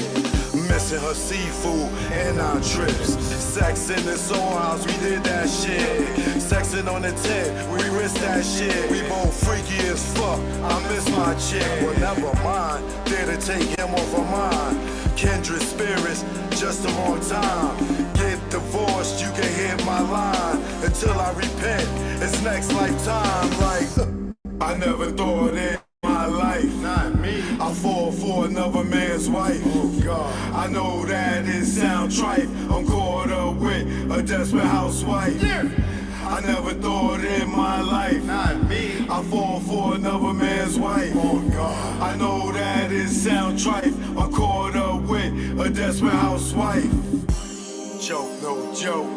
Missing her seafood and our trips. Sex in the soul house, we did that shit. Sexing on the tent, we risked that shit. We both freaky as fuck, I miss my chick. Well, never mind, there to take him off of mine. Kindred spirits, just the wrong time. Get divorced, you can hit my line. Until I repent, it's next lifetime. Like, I never thought in my life, not me, I fall for another man's wife. Oh God, I know that it sound trite. I'm caught up with a desperate housewife. I never thought in my life, not me, I fall for another man's wife. Oh God, I know that it sound trite. I'm caught up with a desperate housewife. Joke, no joke,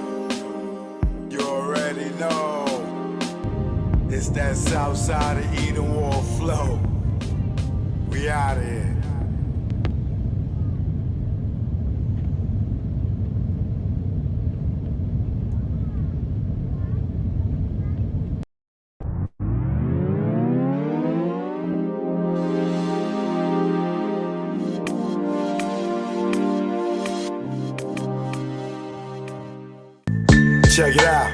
you already know. It's that south side of Eden Wall flow. We out of here. Check it out.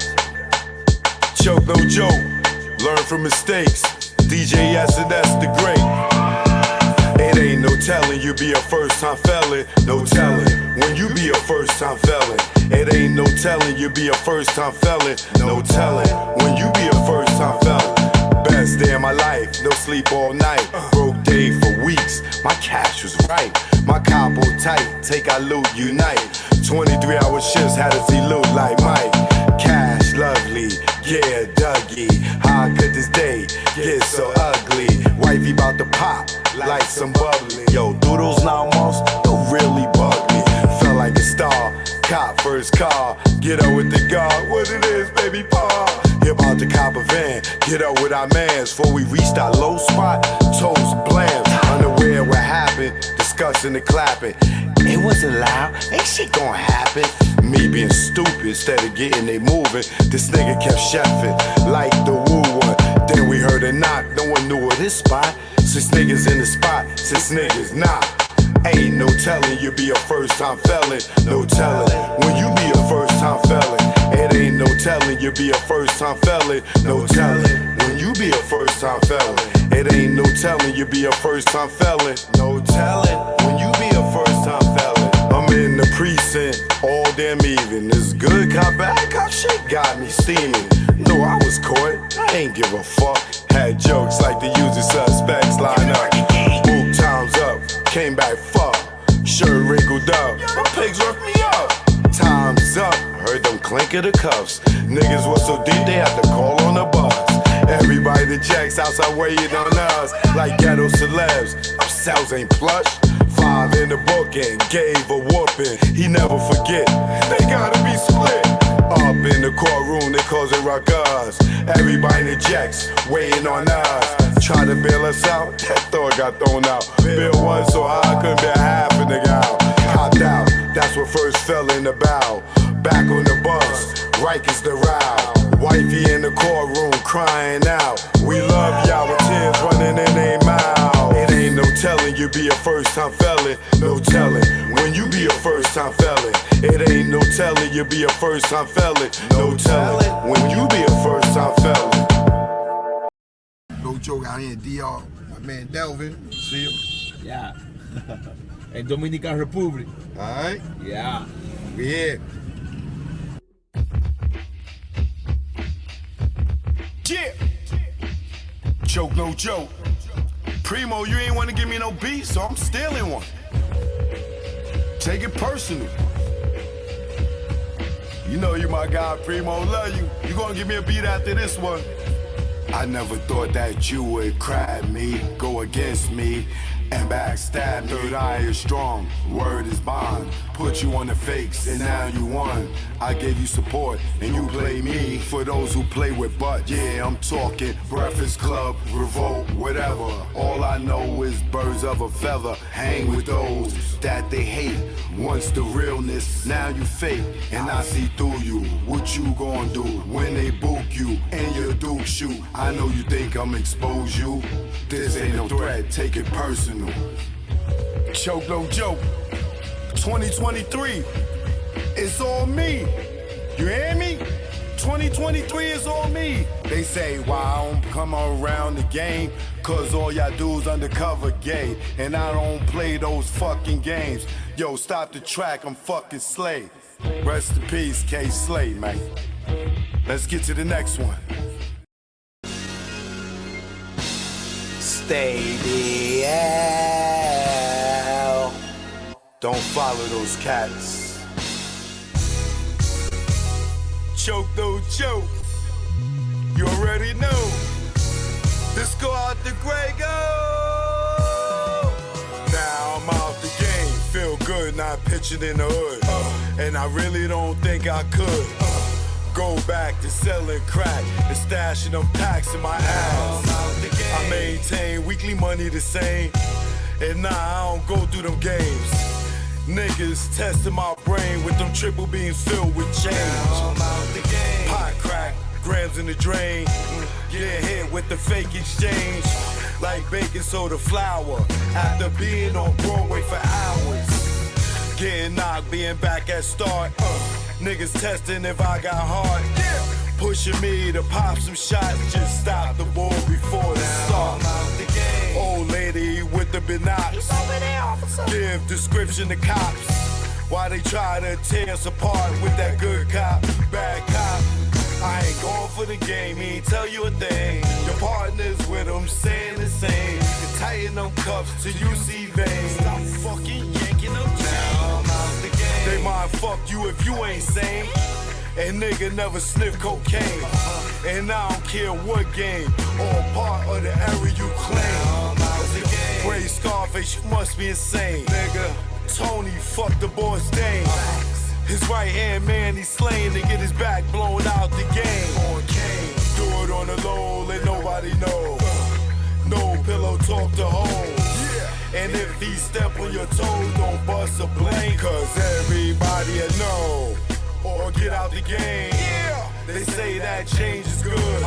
Choke, no joke. Learn from mistakes. DJ S&S the Great. It ain't no telling you be a first-time felon. No telling when you be a first-time felon. It ain't no telling you be a first-time felon. No telling when you be a first-time felon. Best day of my life, no sleep all night. Broke day for weeks, my cash was right. My capo tight, take our loot, unite. 23-hour shifts had us elude like Mike. Cash lovely, yeah, Dougie. How could this day get so ugly? Wifey bout to pop like some bubbly. Yo, through those 9 months, don't really bug me. Felt like a star, cop first car. Get up with the guard, what it is, baby paw. You're about to cop a van, get up with our mans. Before we reached our low spot, toes blam. Unaware what happened, discussing the clapping. It wasn't loud, ain't shit gonna happen. Me being stupid instead of getting it moving. This nigga kept chefing like the woo one. Then we heard a knock, no one knew of this spot. 6 niggas in the spot, 6 niggas not. Ain't no telling you be a first-time felon. No telling when you be a first-time felon. It ain't no telling you be a first-time felon. No telling when you be a first-time felon. It ain't no telling you be a first-time felon. No telling when you be a first-time felon. I'm in the precinct all damn even. This good cop, bad cop shit got me steaming. No, I was caught, I ain't give a fuck. Had jokes like the usual suspects line up. Book time's up, came back fuck. Shirt wrinkled up, my pigs roughed me up. Time's up, heard them clink of the cuffs. Niggas was so deep they had to call on the bus. Everybody that checks outside waiting on us like ghetto celebs. Our cells ain't plush. 5 in the book and gave a whooping. He never forget, they gotta be split. Up in the courtroom, they cause it ruckus. Everybody in the jacks waiting on us. Try to bail us out, that thought got thrown out. Bill one so high, I couldn't bail half a nigga out. Copped out, that's what first fell in the bow. Back on the bus, Rikers the row. Wifey in the courtroom crying out. We love y'all with tears running in their mouth. It ain't no telling you be a first-time felon. No telling when you be a first-time felon. It ain't no telling you be a first-time felon. No telling when you be a first-time felon. No joke out here in DR. My man Delvin, see him? Yeah. In Dominican Republic. Alright? Yeah. We here. Yeah. Joke, no joke. Primo, you ain't wanna give me no beat, so I'm stealing one. Take it personal. You know you my guy, Primo, love you. You gonna give me a beat after this one? I never thought that you would cry me, go against me, and backstab me. Third eye is strong, word is bond. Put you on the fakes, and now you won. I gave you support, and you play me. For those who play with butt, yeah, I'm talking Breakfast Club, Revolt, whatever. All I know is birds of a feather. Hang with those that they hate. Once the realness, now you fake, and I see through you. What you gonna do when they book you and your Duke shoot? I know you think I'm expose you. This ain't no threat, take it personal. Choke no joke. 2023, it's all me. You hear me? 2023 is all me. They say why I don't come around the game, cause all y'all dudes undercover gay, and I don't play those fucking games. Yo, stop the track, I'm fucking Slay. Rest in peace, K Slay, man. Let's get to the next one. Stay the hell. Don't follow those cats. Choke, don't choke. You already know. Let's go out the gray, go. Now I'm out the game. Feel good not pitching in the hood. And I really don't think I could go back to selling crack and stashing them packs in my ass. I maintain weekly money the same. And nah, I don't go through them games. Niggas testing my brain with them triple beams filled with change. Pot crack, grams in the drain. Get hit with the fake exchange. Like baking soda flour after being on Broadway for hours. Getting knocked, being back at start. Niggas testing if I got heart. Pushing me to pop some shots. Just stop the ball before the start. Old lady with the binocs. Give description to cops. Why they try to tear us apart with that good cop, bad cop. I ain't going for the game, he ain't tell you a thing. Your partners with them saying the same. You can tighten them cuffs till you see veins. Stop fucking yanking them down. They might fuck you if you ain't sane. And nigga never sniff cocaine. And I don't care what game or part of the area you claim. Gray Scarface, you must be insane. Nigga, Tony fucked the boy's dame. His right hand man, he's slain to get his back blown out the game. Do it on the low, let nobody know. No pillow talk to home. And if he step on your toes, don't bust a blame. Cause everybody will know. Or get out the game. They say that change is good.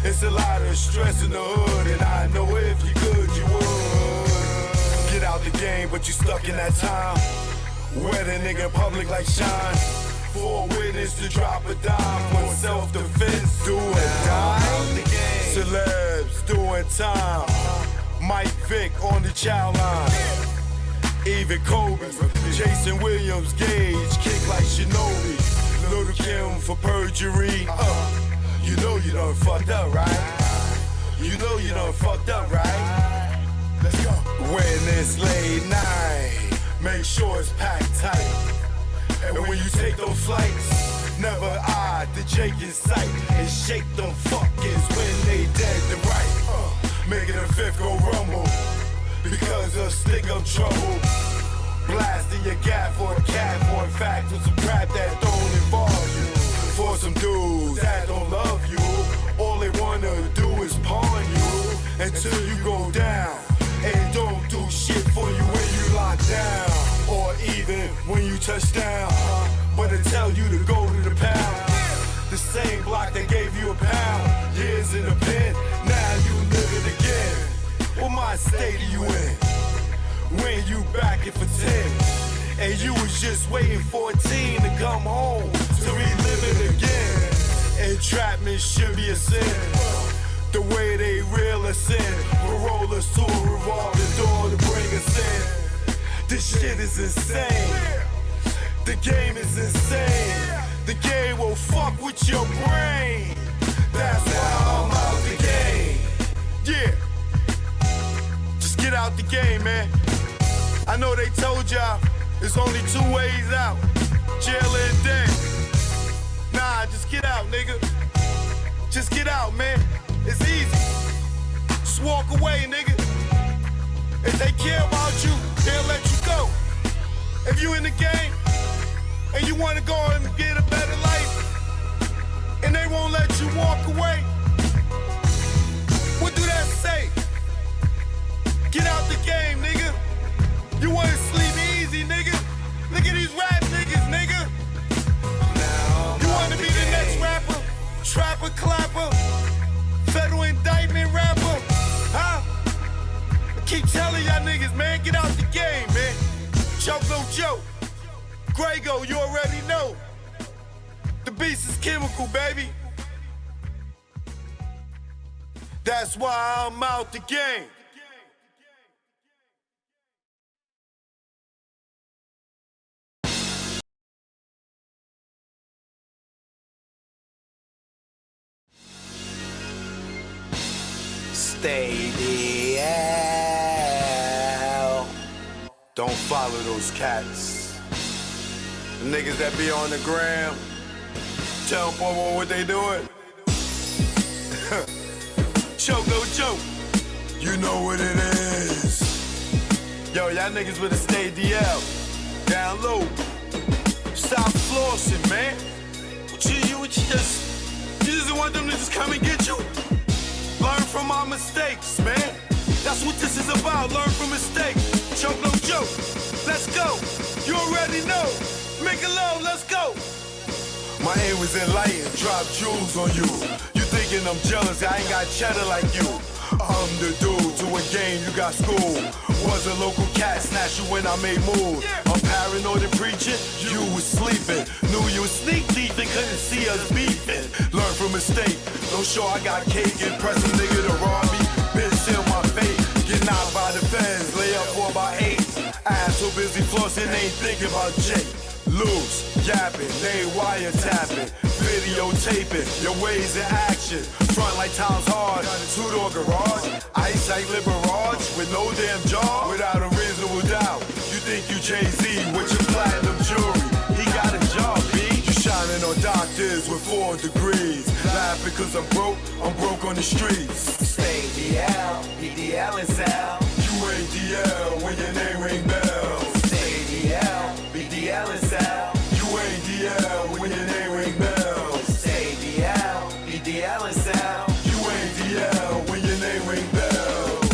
It's a lot of stress in the hood, and I know if you could, you would. Get out the game, but you stuck in that time. Where the nigga in public like shine. For a witness to drop a dime. For self-defense, do or die. Celebs doing time. Mike Vick on the child line. Even Kobe, Jason Williams, Gage, kick like Shinobi. Little Kim for perjury. You know you done fucked up, right? You know you done fucked up, right? Let's go. When it's late night, make sure it's packed tight. And when you take those flights, never eye the Jake in sight. And shake them fuckers when they dead to right. Making the fifth go rumble. Because of stick up trouble. Blasting your gap for a cat, for in fact, for some crap that don't involve you. For some dudes that don't love you, all they wanna do is pawn you until you go down. And don't do shit for you when you lock down, or even when you touch down. But they tell you to go to the pound. The same block that gave you a pound. Years in the pen, now you live it again. What mind state are you in? When you back it for 10, and you was just waiting for a teen to come home to relive it again. Entrapment should be a sin. The way they reel us in, parole us to a revolving door to bring us in. This shit is insane. The game is insane. The game will fuck with your brain. That's why I'm out the game. Yeah. Just get out the game, man. I know they told y'all It's only 2 ways out. Jail and dead. Nah, just get out, nigga. Just get out, man. It's easy. Just walk away, nigga. If they care about you, they'll let you go. If you in the game and you want to go and get a better life, and they won't let you walk away, what do that say? Get out the game, nigga. You want to sleep easy, nigga. Look at these rap niggas, nigga. You want to be the next rapper, trapper, clapper, federal indictment rapper, huh? I keep telling y'all niggas, man, get out the game, man. Joke no joke. Grego, you already know. The beast is chemical, baby. That's why I'm out the game. Stay the hell. Don't follow those cats. The niggas that be on the gram, tell them what they doing. Choke, no joke. You know what it is. Yo, y'all niggas better stay DL. Down low. Stop flossing, man. You just want them to just come and get you? Learn from our mistakes, man. That's what this is about. Learn from mistakes. Choke, no joke. Let's go. You already know. Make it low. Let's go. My aim was enlightened. Drop jewels on you. You thinking I'm jealous? I ain't got cheddar like you. I'm the dude to a game. You got school. Was a local cat. Snatch you when I made moves. I'm paranoid and preaching. You was sleeping. Knew you was sneak deep and couldn't see us beefing. Learn from mistake. Don't show I got cake. Impress a nigga to rob me. Bitch in my face. Get knocked by the feds. Lay up for about 8. Ass so busy flossing, ain't thinking about Jake. Loose, yapping, they wiretapping, videotaping, your ways in action. Front like times hard, 2-door garage, ice like Liberage, with no damn jaw, without a reasonable doubt. You think you Jay-Z with your platinum jewelry? He got a job, B. You shining on doctors with 4 degrees. Laughing cause I'm broke on the streets. Stay DL, BDL and Sal. You ain't DL when your name ring bells. Stay DL, BDL and Sal. You ain't DL when your name ring bells. Stay DL, BDL and Sal. You ain't DL when your name ring bells.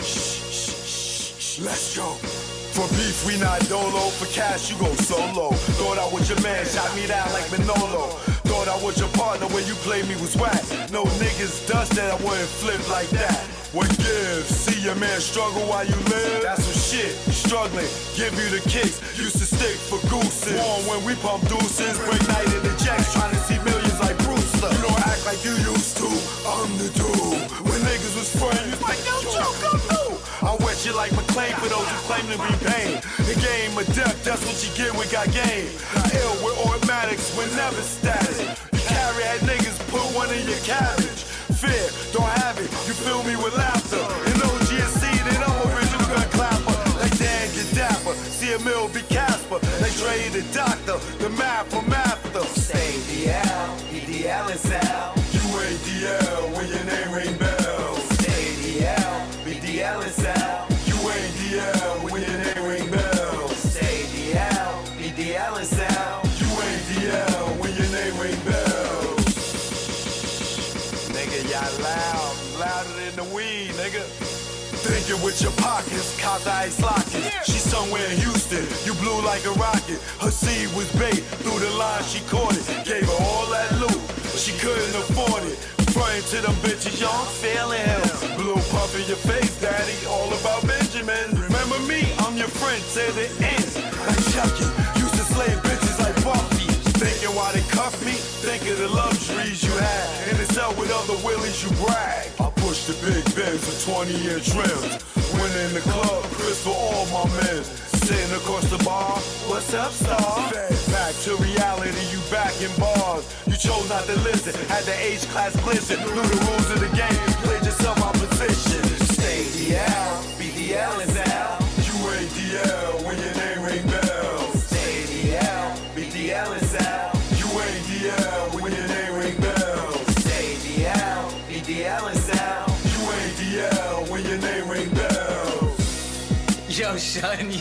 Shh, let's go. For beef, we not dolo. For cash, you go solo. Thought I was your man, shot me down like Manolo. Thought I was your partner when you played me was whack. No niggas dust that I wouldn't flip like that. What gives? See your man struggle while you live? That's some shit. Struggling, give you the kicks. Used to stick for gooses. Warm when we pump deuces. Break night in the jacks, trying to see millions like Brewster. You don't act like you used to. I'm the dude. When niggas was friends, like yo, Joe, come through. I wet you like McClain for those who claim to be pain. The game of death, that's what you get with got game. Ill with automatics, we're never static. You carry that niggas, put one in your cabbage. Fear, don't have it, you fill me with laughter. And OGSC, then I'm original gun clapper. Like Dan get dapper, see a mill be Casper. Like Dre the doctor, the map from after. Stay DL, BDL and Sal. You ain't DL when your name ring bells. Stay DL, BDL and Sal. You ain't DL when your name ring bells. Stay DL, BDL and Sal. You ain't DL when your name ring bells. Nigga, y'all loud, louder than the weed, nigga. Thinking with your pockets, caught the ice locket. She somewhere in Houston, you blew like a rocket. Her seed was bait, through the line she caught it. Gave her all that loot, she couldn't afford it. Frontin' to them bitches, y'all, I'm feeling hell. Blue puff in your face, daddy, all about Benjamin. Remember me, I'm your friend, to the end. Like Chucky, used to slave bitches like Buffy. Thinking why they cuff me, think of the luxuries you had. In the cell with other willies, you brag. I push the big Benz with 20-year trims. When in the club, Chris for all my men. Sitting across the bar, what's up, star? Back to reality, you back in bars. You chose not to listen, had the H-class glisten. Knew the rules of the game, played yourself out position. Stay DL, BDL and Sal. You ain't Yo, son,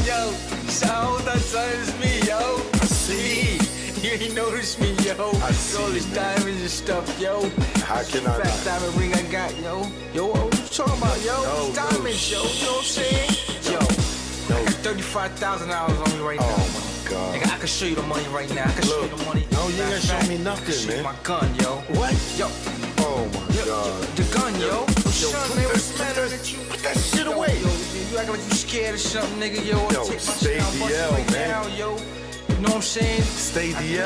yo. Son, hold on, son, it's me, yo. I see. You ain't noticed me, yo. I see, all these man. diamonds and stuff, yo. How can I Fat not? diamond ring I got, yo. Yo, what you talking about, yo? No, Diamonds, yo. You know what I'm saying? Yo, I got $35,000 on me right now. Oh my God. Nigga, I can show you the money right now. I can show you the money. No, you ain't show me I nothing, can show you man. my gun, yo. What? Yo. Oh my God. The gun, yo. Son, man, what's the matter with you? Put that shit away. Yo, you acting like you scared or something, nigga, yo. Yo, Take my stay shit, I'll bust it DL, right man. now, yo. You know what I'm saying? Stay DL.